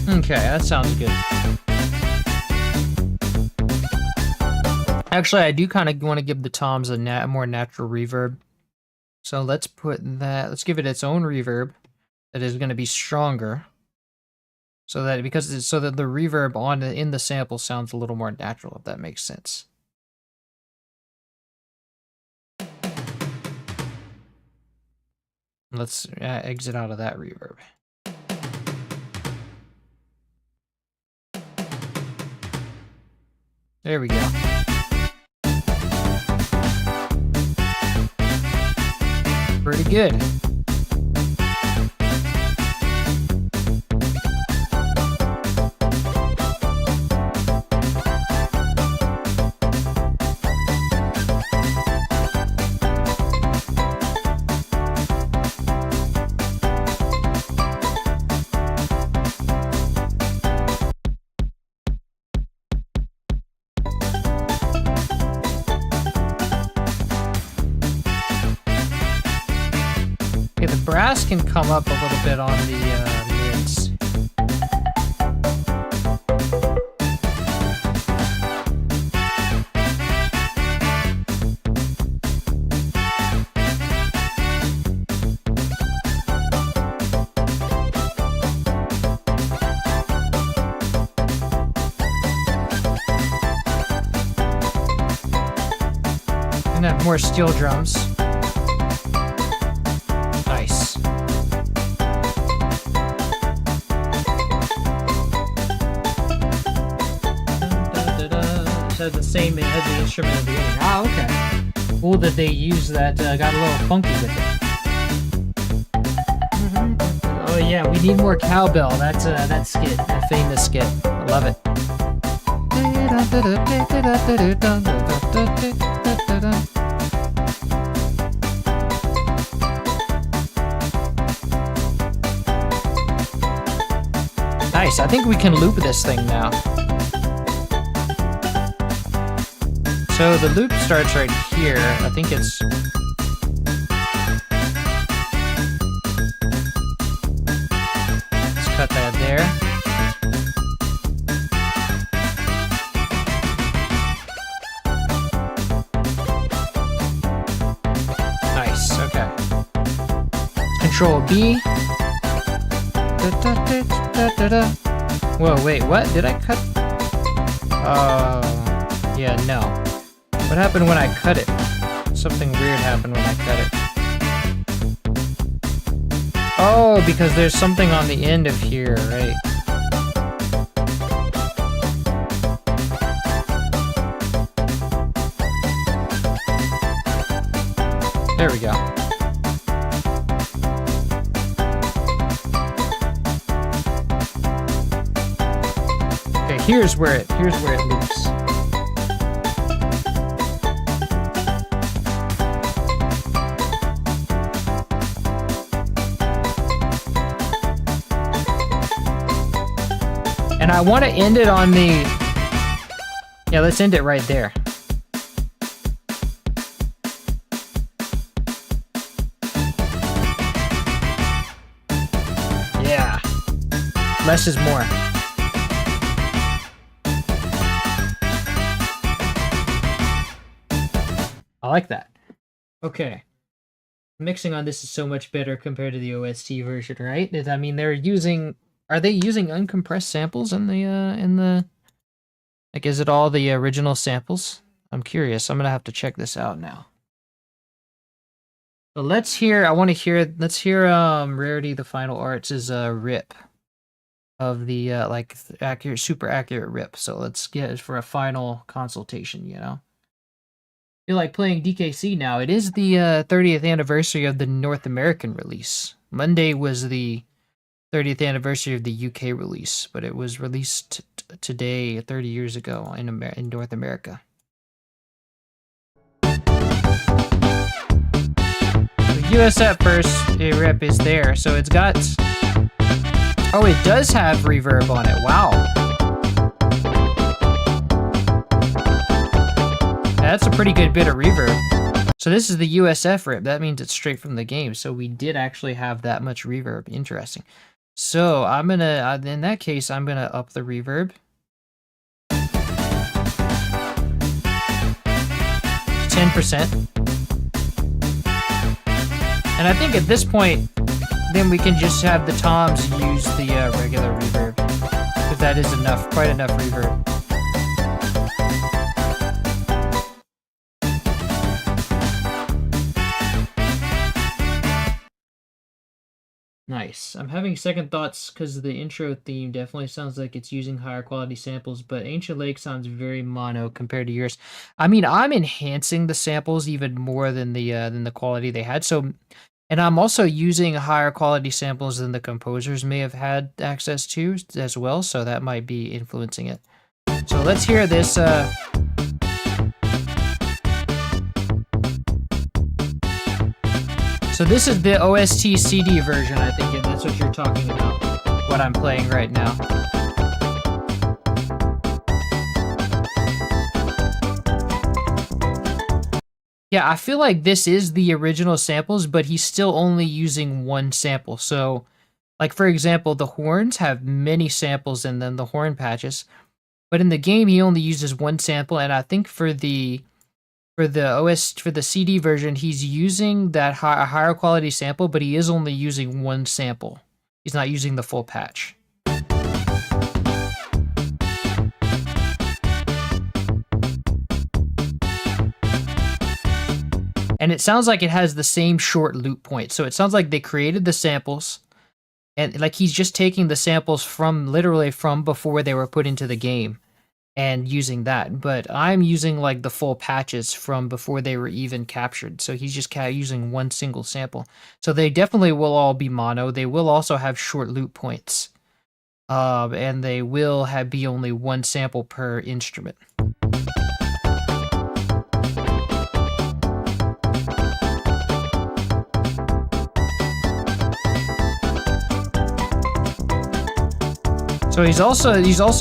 [SPEAKER 1] Okay, that sounds good. Actually, I do kind of want to give the toms a more natural reverb. So let's give it its own reverb that is going to be stronger. So that the reverb in the sample sounds a little more natural, if that makes sense. Let's exit out of that reverb. There we go. Pretty good. Brass can come up a little bit on the mids. And have more steel drums. Has the same as the instrument at the beginning. Ah, okay. Cool that they used that, got a little funky with it. Oh yeah, we need more cowbell. That's that skit, that famous skit. I love it. Nice, I think we can loop this thing now. So the loop starts right here. I think it's... Let's cut that there. Nice, okay. Control B. Whoa, wait, what? Did I cut? Yeah, no. What happened when I cut it? Something weird happened when I cut it. Oh, because there's something on the end of here, right? There we go. Okay, here's where it loops. And I want to end it on the... Yeah, let's end it right there. Yeah. Less is more. I like that. Okay. Mixing on this is so much better compared to the OST version, right? I mean, they're using... Are they using uncompressed samples in the... Like, is it all the original samples? I'm curious. I'm gonna have to check this out now. So let's hear... Let's hear Rarity the Final Arts' rip of the, like, super accurate rip. So let's get it for a final consultation, you know? Feel like playing DKC now. It is the 30th anniversary of the North American release. Monday was the 30th anniversary of the UK release, but it was released today, 30 years ago, in North America. The USF first rep is there, so it's got... Oh, it does have reverb on it. Wow. That's a pretty good bit of reverb. So this is the USF rip. That means it's straight from the game. So we did actually have that much reverb. Interesting. So I'm gonna, in that case, I'm gonna up the reverb. 10%. And I think at this point, then we can just have the toms use the regular reverb. Because that is enough, quite enough reverb. Nice. I'm having second thoughts because the intro theme definitely sounds like it's using higher quality samples, but Ancient Lake sounds very mono compared to yours. I mean, I'm enhancing the samples even more than the quality they had. So, and I'm also using higher quality samples than the composers may have had access to as well, so that might be influencing it. So let's hear this. So this is the OST CD version, I think, and that's what you're talking about, what I'm playing right now. Yeah, I feel like this is the original samples, but he's still only using one sample. So, like, for example, the horns have many samples in them, the horn patches. But in the game, he only uses one sample, and I think for the CD version, he's using that higher quality sample, but he is only using one sample. He's not using the full patch. And it sounds like it has the same short loop point. So it sounds like they created the samples, and like he's just taking the samples from literally from before they were put into the game and using that. But I'm using like the full patches from before they were even captured. So he's just using one single sample. So they definitely will all be mono. They will also have short loop points. And they will be only one sample per instrument. So he's also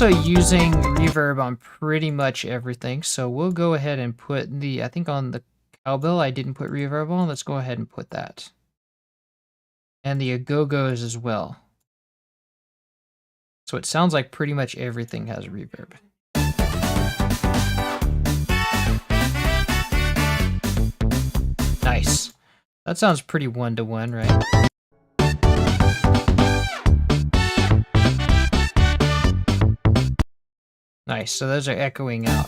[SPEAKER 1] using reverb on pretty much everything. So we'll go ahead and put I think on the cowbell I didn't put reverb on. Let's go ahead and put that. And the agogos as well. So it sounds like pretty much everything has reverb. Nice. That sounds pretty one-to-one, right? Nice, so those are echoing out.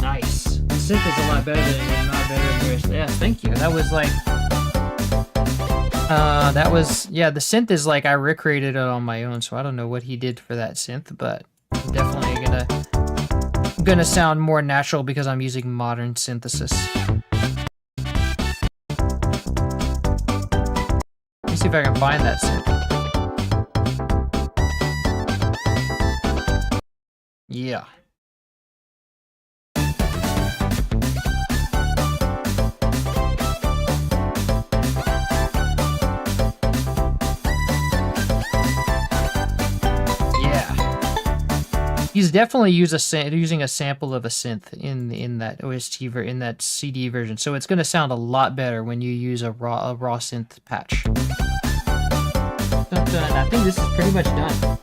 [SPEAKER 1] Nice. Synth is a lot better than not better than yours. Yeah, thank you. That was like, yeah, the synth is like I recreated it on my own, so I don't know what he did for that synth, but I'm definitely gonna sound more natural because I'm using modern synthesis. Let's see if I can find that synth. Yeah. He's definitely using a sample of a synth in that OST in that CD version, so it's going to sound a lot better when you use a raw synth patch. I think this is pretty much done.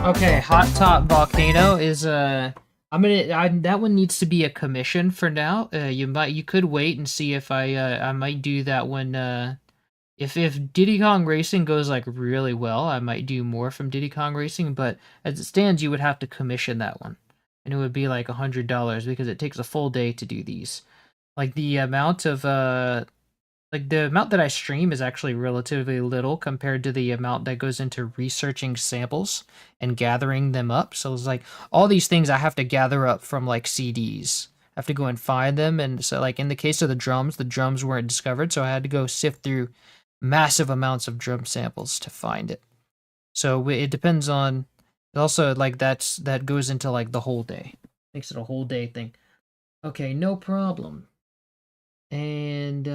[SPEAKER 1] Okay, Hot Top Volcano is that one needs to be a commission for now. You could wait and see if I might do that one. If Diddy Kong Racing goes like really well, I might do more from Diddy Kong Racing, but as it stands, you would have to commission that one. And it would be like $100 because it takes a full day to do these. Like the amount of like the amount that I stream is actually relatively little compared to the amount that goes into researching samples and gathering them up. So it's like all these things I have to gather up from like CDs. I have to go and find them, and so like in the case of the drums weren't discovered, so I had to go sift through massive amounts of drum samples to find it. So it depends on, also like that goes into like the whole day. Makes it a whole day thing. Okay, no problem. And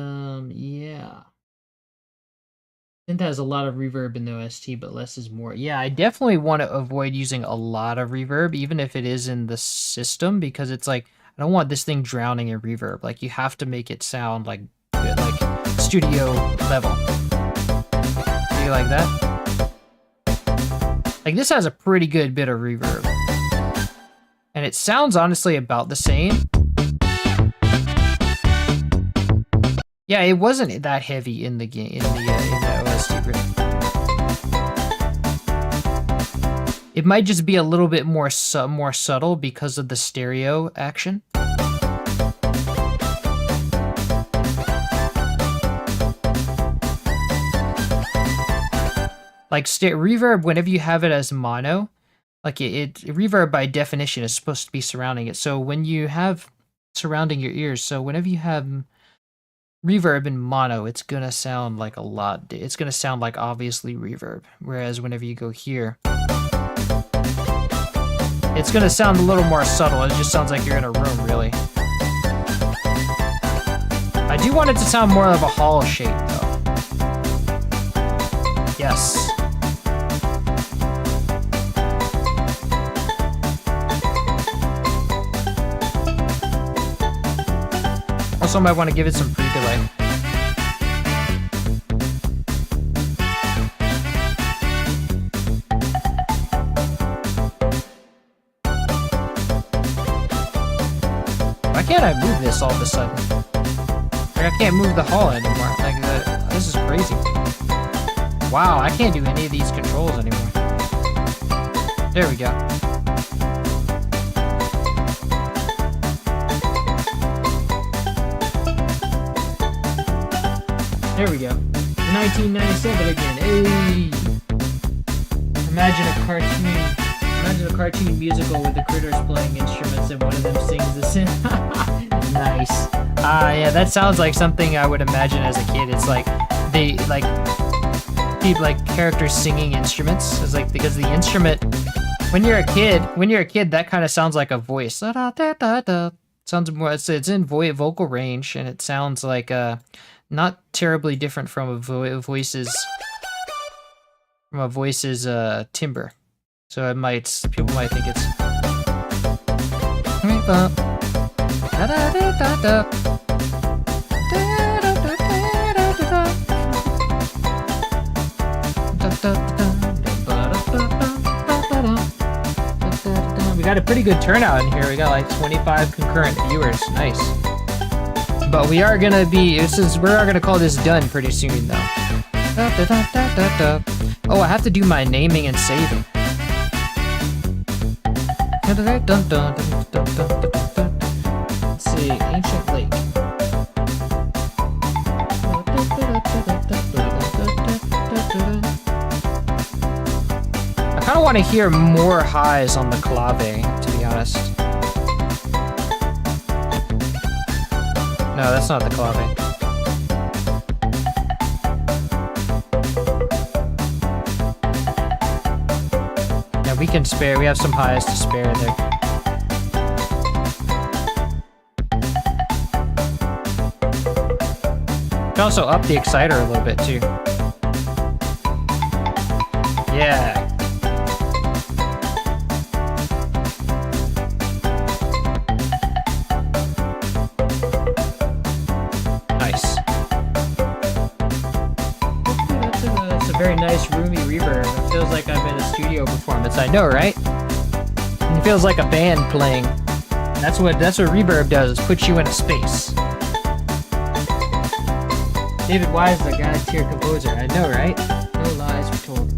[SPEAKER 1] yeah. Synth has a lot of reverb in the OST, but less is more. Yeah, I definitely want to avoid using a lot of reverb, even if it is in the system, because it's like I don't want this thing drowning in reverb. Like you have to make it sound like good, like studio level. Do you like that? Like this has a pretty good bit of reverb, and it sounds honestly about the same. Yeah, it wasn't that heavy in the game in the OST version. It might just be a little bit more subtle because of the stereo action. Like reverb, whenever you have it as mono, like reverb by definition is supposed to be surrounding it. So when you have surrounding your ears, so whenever you have reverb in mono, it's gonna sound like a lot. It's gonna sound like obviously reverb. Whereas whenever you go here, it's gonna sound a little more subtle. It just sounds like you're in a room, really. I do want it to sound more of a hollow shape, though. Yes. Also might want to give it some pre-delay. Why can't I move this all of a sudden? Like, I can't move the hall anymore. Like, this is crazy. Wow, I can't do any of these controls anymore. There we go. There we go. 1997 again. Hey! Imagine a cartoon musical with the critters playing instruments and one of them sings the synth. Nice. Yeah, that sounds like something I would imagine as a kid. It's like they like characters singing instruments. It's like because the instrument when you're a kid, that kind of sounds like a voice. Sounds more. It's in vocal range, and it sounds like not terribly different from a voice's timbre. So people might think it's we got a pretty good turnout in here. We got like 25 concurrent viewers. Nice. But we are gonna call this done pretty soon, though. Oh, I have to do my naming and saving. Let's see, Ancient Lake. I kind of want to hear more highs on the clave, to be honest. No, that's not the clave. Yeah, we can spare. We have some highs to spare there. You can also up the exciter a little bit too. Yeah. very nice roomy reverb. It feels like I'm in a studio performance. I know, right? It feels like a band playing. That's what reverb does, puts you in a space. David Wise is a god-tier composer. I know, right? No lies were told.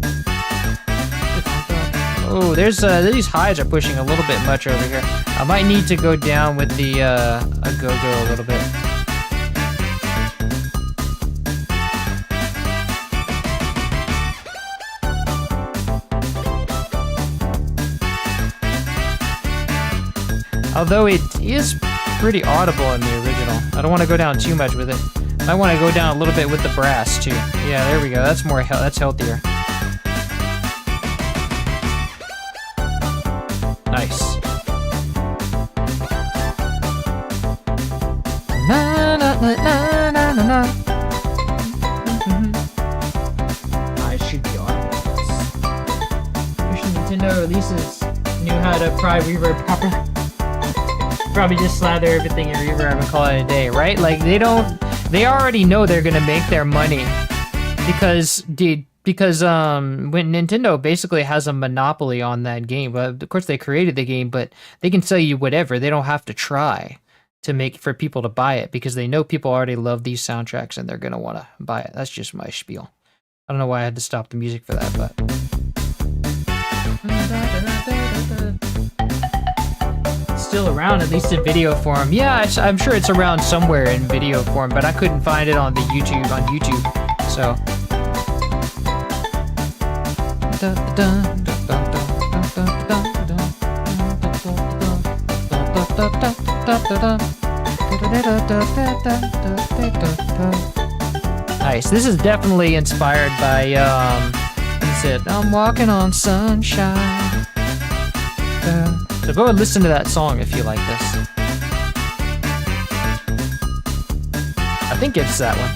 [SPEAKER 1] Oh, there's these highs are pushing a little bit much over here. I might need to go down with the a go-go a little bit. Although it is pretty audible in the original. I don't want to go down too much with it. I want to go down a little bit with the brass too. Yeah, there we go. That's more that's healthier. Nice. Na na na na na na na. I should be audible. Wish Nintendo releases knew how to apply reverb properly. Probably just slather everything in reverb and call it a day, right? Like they already know they're gonna make their money because when Nintendo basically has a monopoly on that game. But of course they created the game, but they can sell you whatever. They don't have to try to make for people to buy it because they know people already love these soundtracks and they're gonna want to buy it. That's just my spiel. I don't know why I had to stop the music for that, but. Still around, at least in video form. Yeah, I'm sure it's around somewhere in video form, but I couldn't find it on YouTube. So. Nice. This is definitely inspired by he said, "I'm walking on sunshine." So go and listen to that song if you like this. I think it's that one.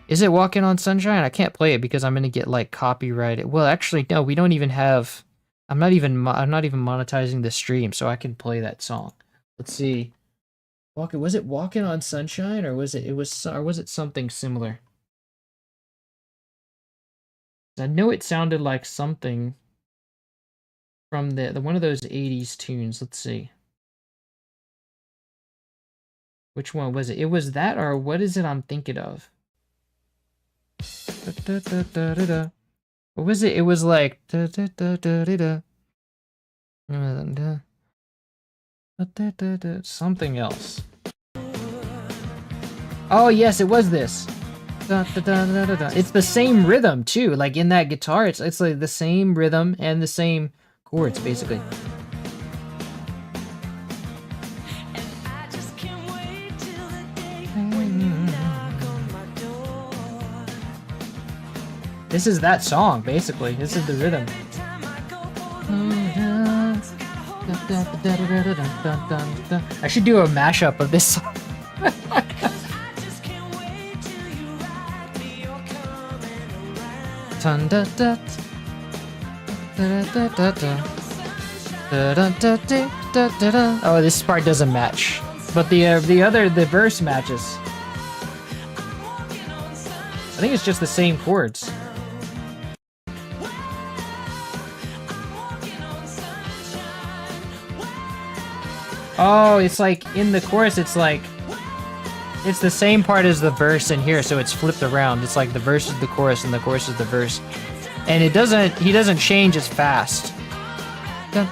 [SPEAKER 1] Is it Walking on Sunshine? I can't play it because I'm gonna get like copyrighted. Well, actually, no, we don't even have. I'm not even monetizing the stream, so I can play that song. Let's see. Was it Walking on Sunshine, or was it something similar? I know it sounded like something from the one of those 80s tunes. Let's see. Which one was it? It was that, or what is it I'm thinking of? What was it? It was like something else. Oh yes, it was this. It's the same rhythm too. Like in that guitar, it's like the same rhythm and the same chords basically. This is that song basically. This is the rhythm. I should do a mashup of this song. Oh, this part doesn't match, but the verse matches. I think it's just the same chords. Oh, it's like in the chorus, it's like it's the same part as the verse in here, so it's flipped around. It's like the verse is the chorus and the chorus is the verse. And he doesn't change as fast. I'm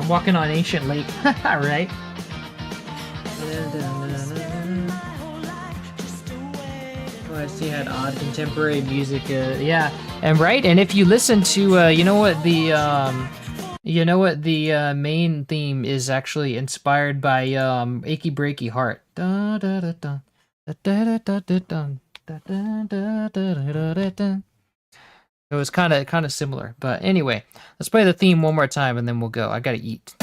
[SPEAKER 1] walking on ancient lake, right? I see had odd contemporary music, yeah, and right, and if you listen to, you know what the main theme is actually inspired by "Achy Breaky Heart." It was kind of similar, but anyway, let's play the theme one more time and then we'll go. I gotta eat.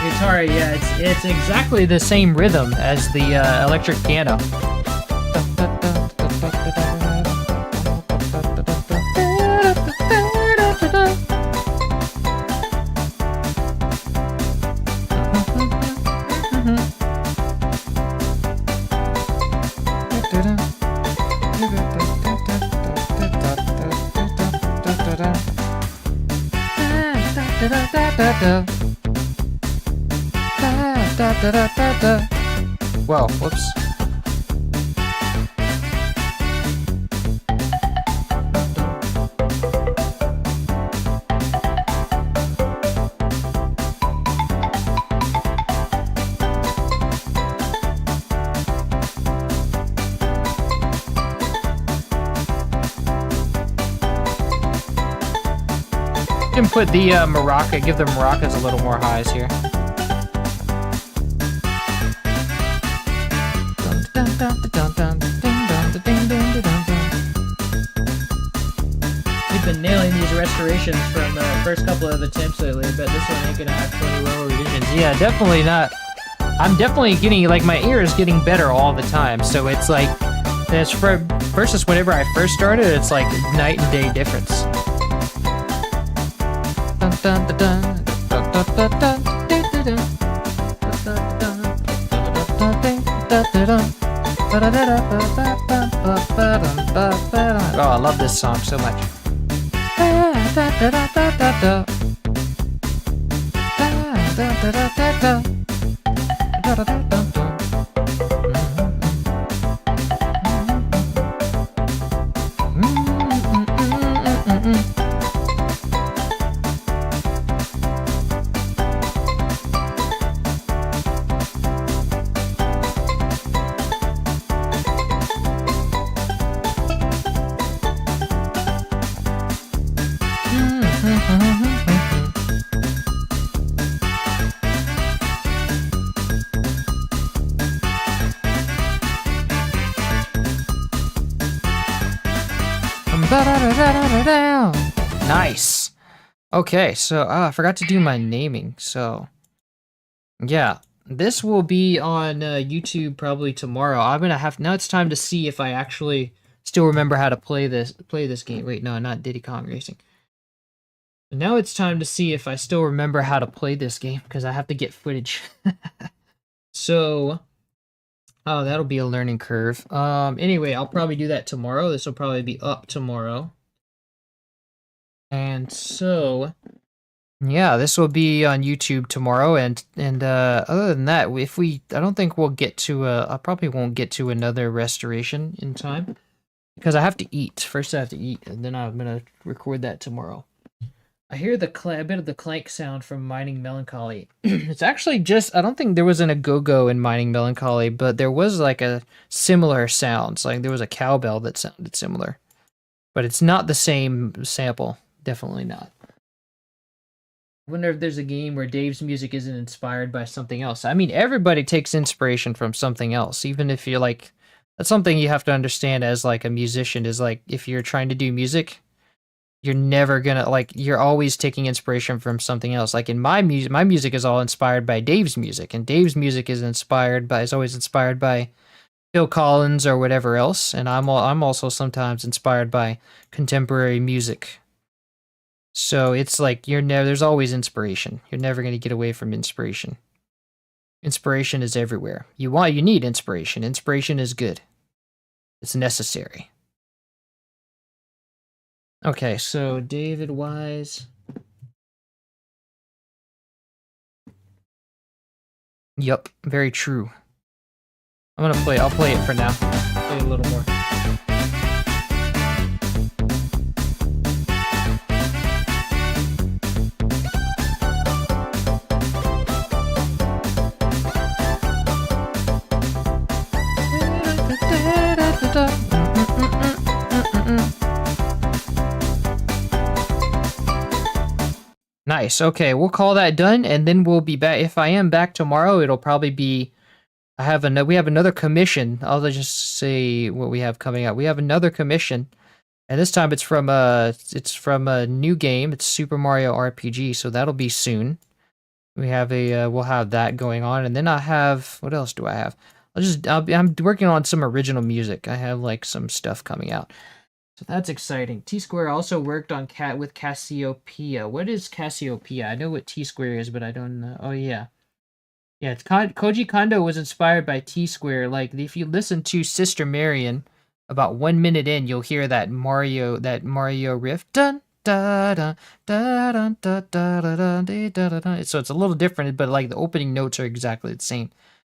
[SPEAKER 1] Guitar, yeah, it's exactly the same rhythm as the electric piano. Whoa, whoops. You can put the maraca, give the maracas a little more highs here. We've been nailing these restorations from the first couple of attempts lately, but this one ain't gonna have 20 row revisions. Yeah, definitely not. I'm definitely getting, like, my ear is getting better all the time, so it's like, it's versus whenever I first started, it's like night and day difference. Oh, I love this song so much. Nice. Okay, so I forgot to do my naming. So yeah, this will be on YouTube probably tomorrow. I'm gonna have now. It's time to see if I actually still remember how to play this game. Wait, no, not Diddy Kong Racing. Now it's time to see if I still remember how to play this game because I have to get footage. So, oh, that'll be a learning curve. Anyway, I'll probably do that tomorrow. This will probably be up tomorrow. And so, yeah, this will be on YouTube tomorrow. And other than that, I don't think we'll get to I probably won't get to another restoration in time because I have to eat. First, I have to eat, and then I'm gonna record that tomorrow. I hear a bit of the clank sound from Mining Melancholy. It's actually just, I don't think there was an go-go in Mining Melancholy, but there was like a similar sounds. Like there was a cowbell that sounded similar. But it's not the same sample. Definitely not. I wonder if there's a game where Dave's music isn't inspired by something else. I mean, everybody takes inspiration from something else, even if you're like, that's something you have to understand as like a musician is like, if you're trying to do music, you're never gonna, like, you're always taking inspiration from something else. Like in my music is all inspired by Dave's music, and Dave's music is always inspired by Phil Collins or whatever else, and I'm also sometimes inspired by contemporary music. So it's like there's always inspiration. You're never gonna get away from inspiration. Inspiration is everywhere. You need inspiration. Inspiration is good. It's necessary. Okay, so David Wise. Yup, very true. I'll play it for now. Play a little more. Nice. Okay, we'll call that done, and then we'll be back. If I am back tomorrow, it'll probably be. We have another commission. I'll just say what we have coming up. We have another commission, and this time it's from a new game. It's Super Mario RPG, so that'll be soon. We'll have that going on, and then I have, what else do I have? I'm working on some original music. I have like some stuff coming out. So that's exciting. T-Square also worked on with Cassiopeia. What is Cassiopeia? I know what T-Square is, but I don't know. Oh, yeah. Yeah, it's Koji Kondo was inspired by T-Square. Like if you listen to Sister Marion, about 1 minute in, you'll hear that Mario riff. Dun da da da da da da da da da da. So it's a little different, but like the opening notes are exactly the same.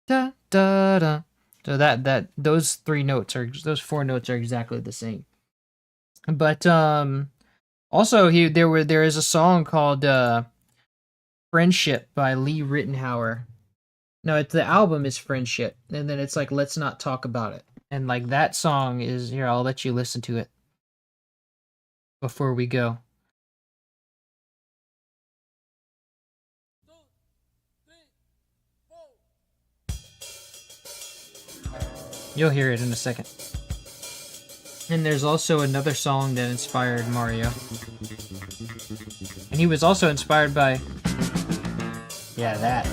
[SPEAKER 1] Da da da. So those those 4 notes are exactly the same. But also there is a song called Friendship by Lee Rittenhauer. No, it's the album is Friendship, and then it's like Let's Not Talk About It. And like that song is here, I'll let you listen to it before we go. You'll hear it in a second. And there's also another song that inspired Mario. And he was also inspired by, yeah, that.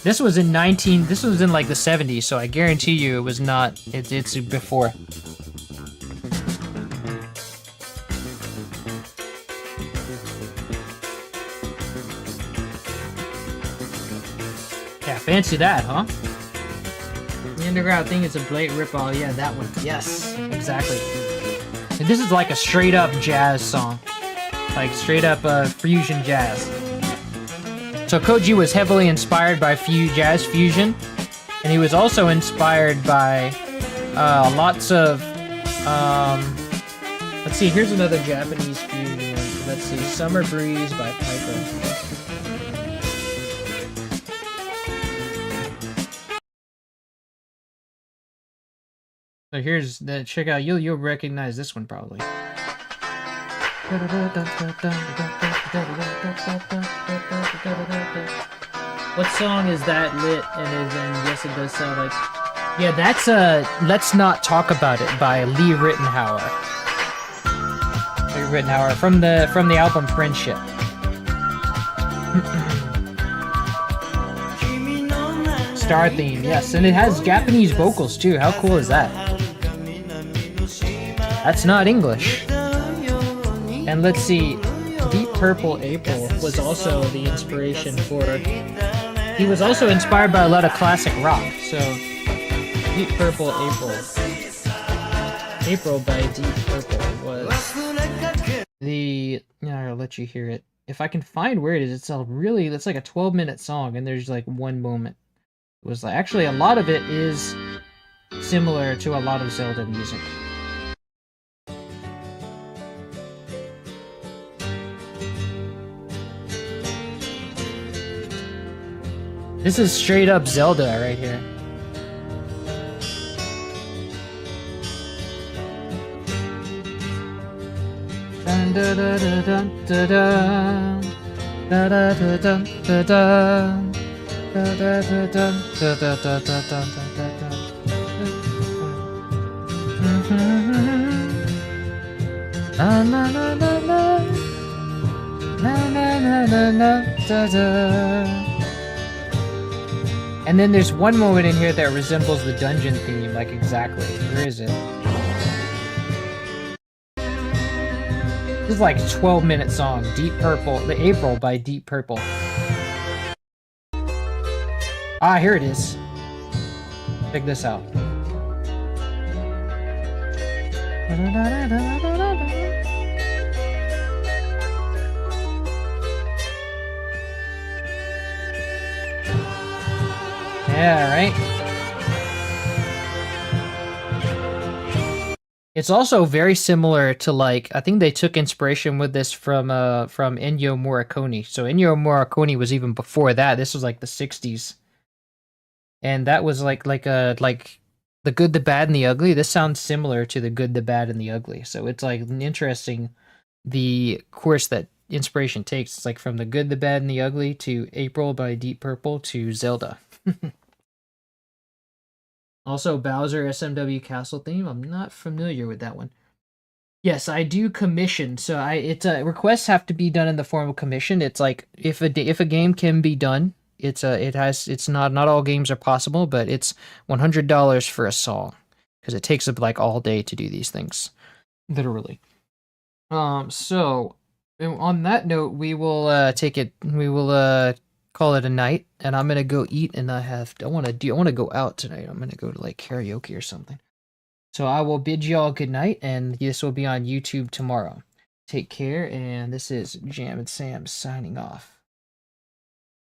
[SPEAKER 1] This was in like the 70s, so I guarantee you it was not, it's before. Yeah, fancy that, huh? The underground thing is a blatant ripoff. Yeah, that one. Yes, exactly. And this is like a straight up jazz song. Like straight up fusion jazz. So Koji was heavily inspired by jazz fusion, and he was also inspired by lots of, let's see, here's another Japanese fusion. Let's see, Summer Breeze by Piper. So here's that. Check out. You'll recognize this one probably. What song is that lit? And yes, it does sound like. Yeah, that's Let's Not Talk About It by Lee Rittenhauer. Lee Rittenhauer from the album Friendship. Star theme, yes, and it has Japanese vocals too. How cool is that? That's not English. And let's see, Deep Purple April was also the inspiration for. He was also inspired by a lot of classic rock. So, Deep Purple April by Deep Purple was the. I'll let you hear it if I can find where it is. It's like a 12-minute song, and there's like one moment. It was like actually a lot of it is similar to a lot of Zelda music. This is straight up Zelda right here. Dun da da da dun da da da da da dun da da da da da dun da da da da dun da da. Na na na na na na na na na da da. And then there's one moment in here that resembles the dungeon theme, like exactly. Where is it? This is like a 12-minute song, Deep Purple, the April by Deep Purple. Ah, here it is. Check this out. Yeah, right? It's also very similar to like, I think they took inspiration with this from Ennio Morricone. So Ennio Morricone was even before that. This was like the 60s. And that was like The Good, the Bad, and the Ugly. This sounds similar to The Good, the Bad, and the Ugly. So it's like interesting the course that inspiration takes. It's like from The Good, the Bad, and the Ugly to April by Deep Purple to Zelda. Also, Bowser SMW Castle theme. I'm not familiar with that one. Yes, I do commission. So requests have to be done in the form of commission. It's like if a game can be done, it's not all games are possible, but it's $100 for a song because it takes up like all day to do these things, literally. So on that note, we will call it a night, and I'm gonna go eat, and I want to go out tonight. I'm gonna go to like karaoke or something. So I will bid y'all good night, and this will be on YouTube tomorrow. Take care, and this is Jam and Sam signing off.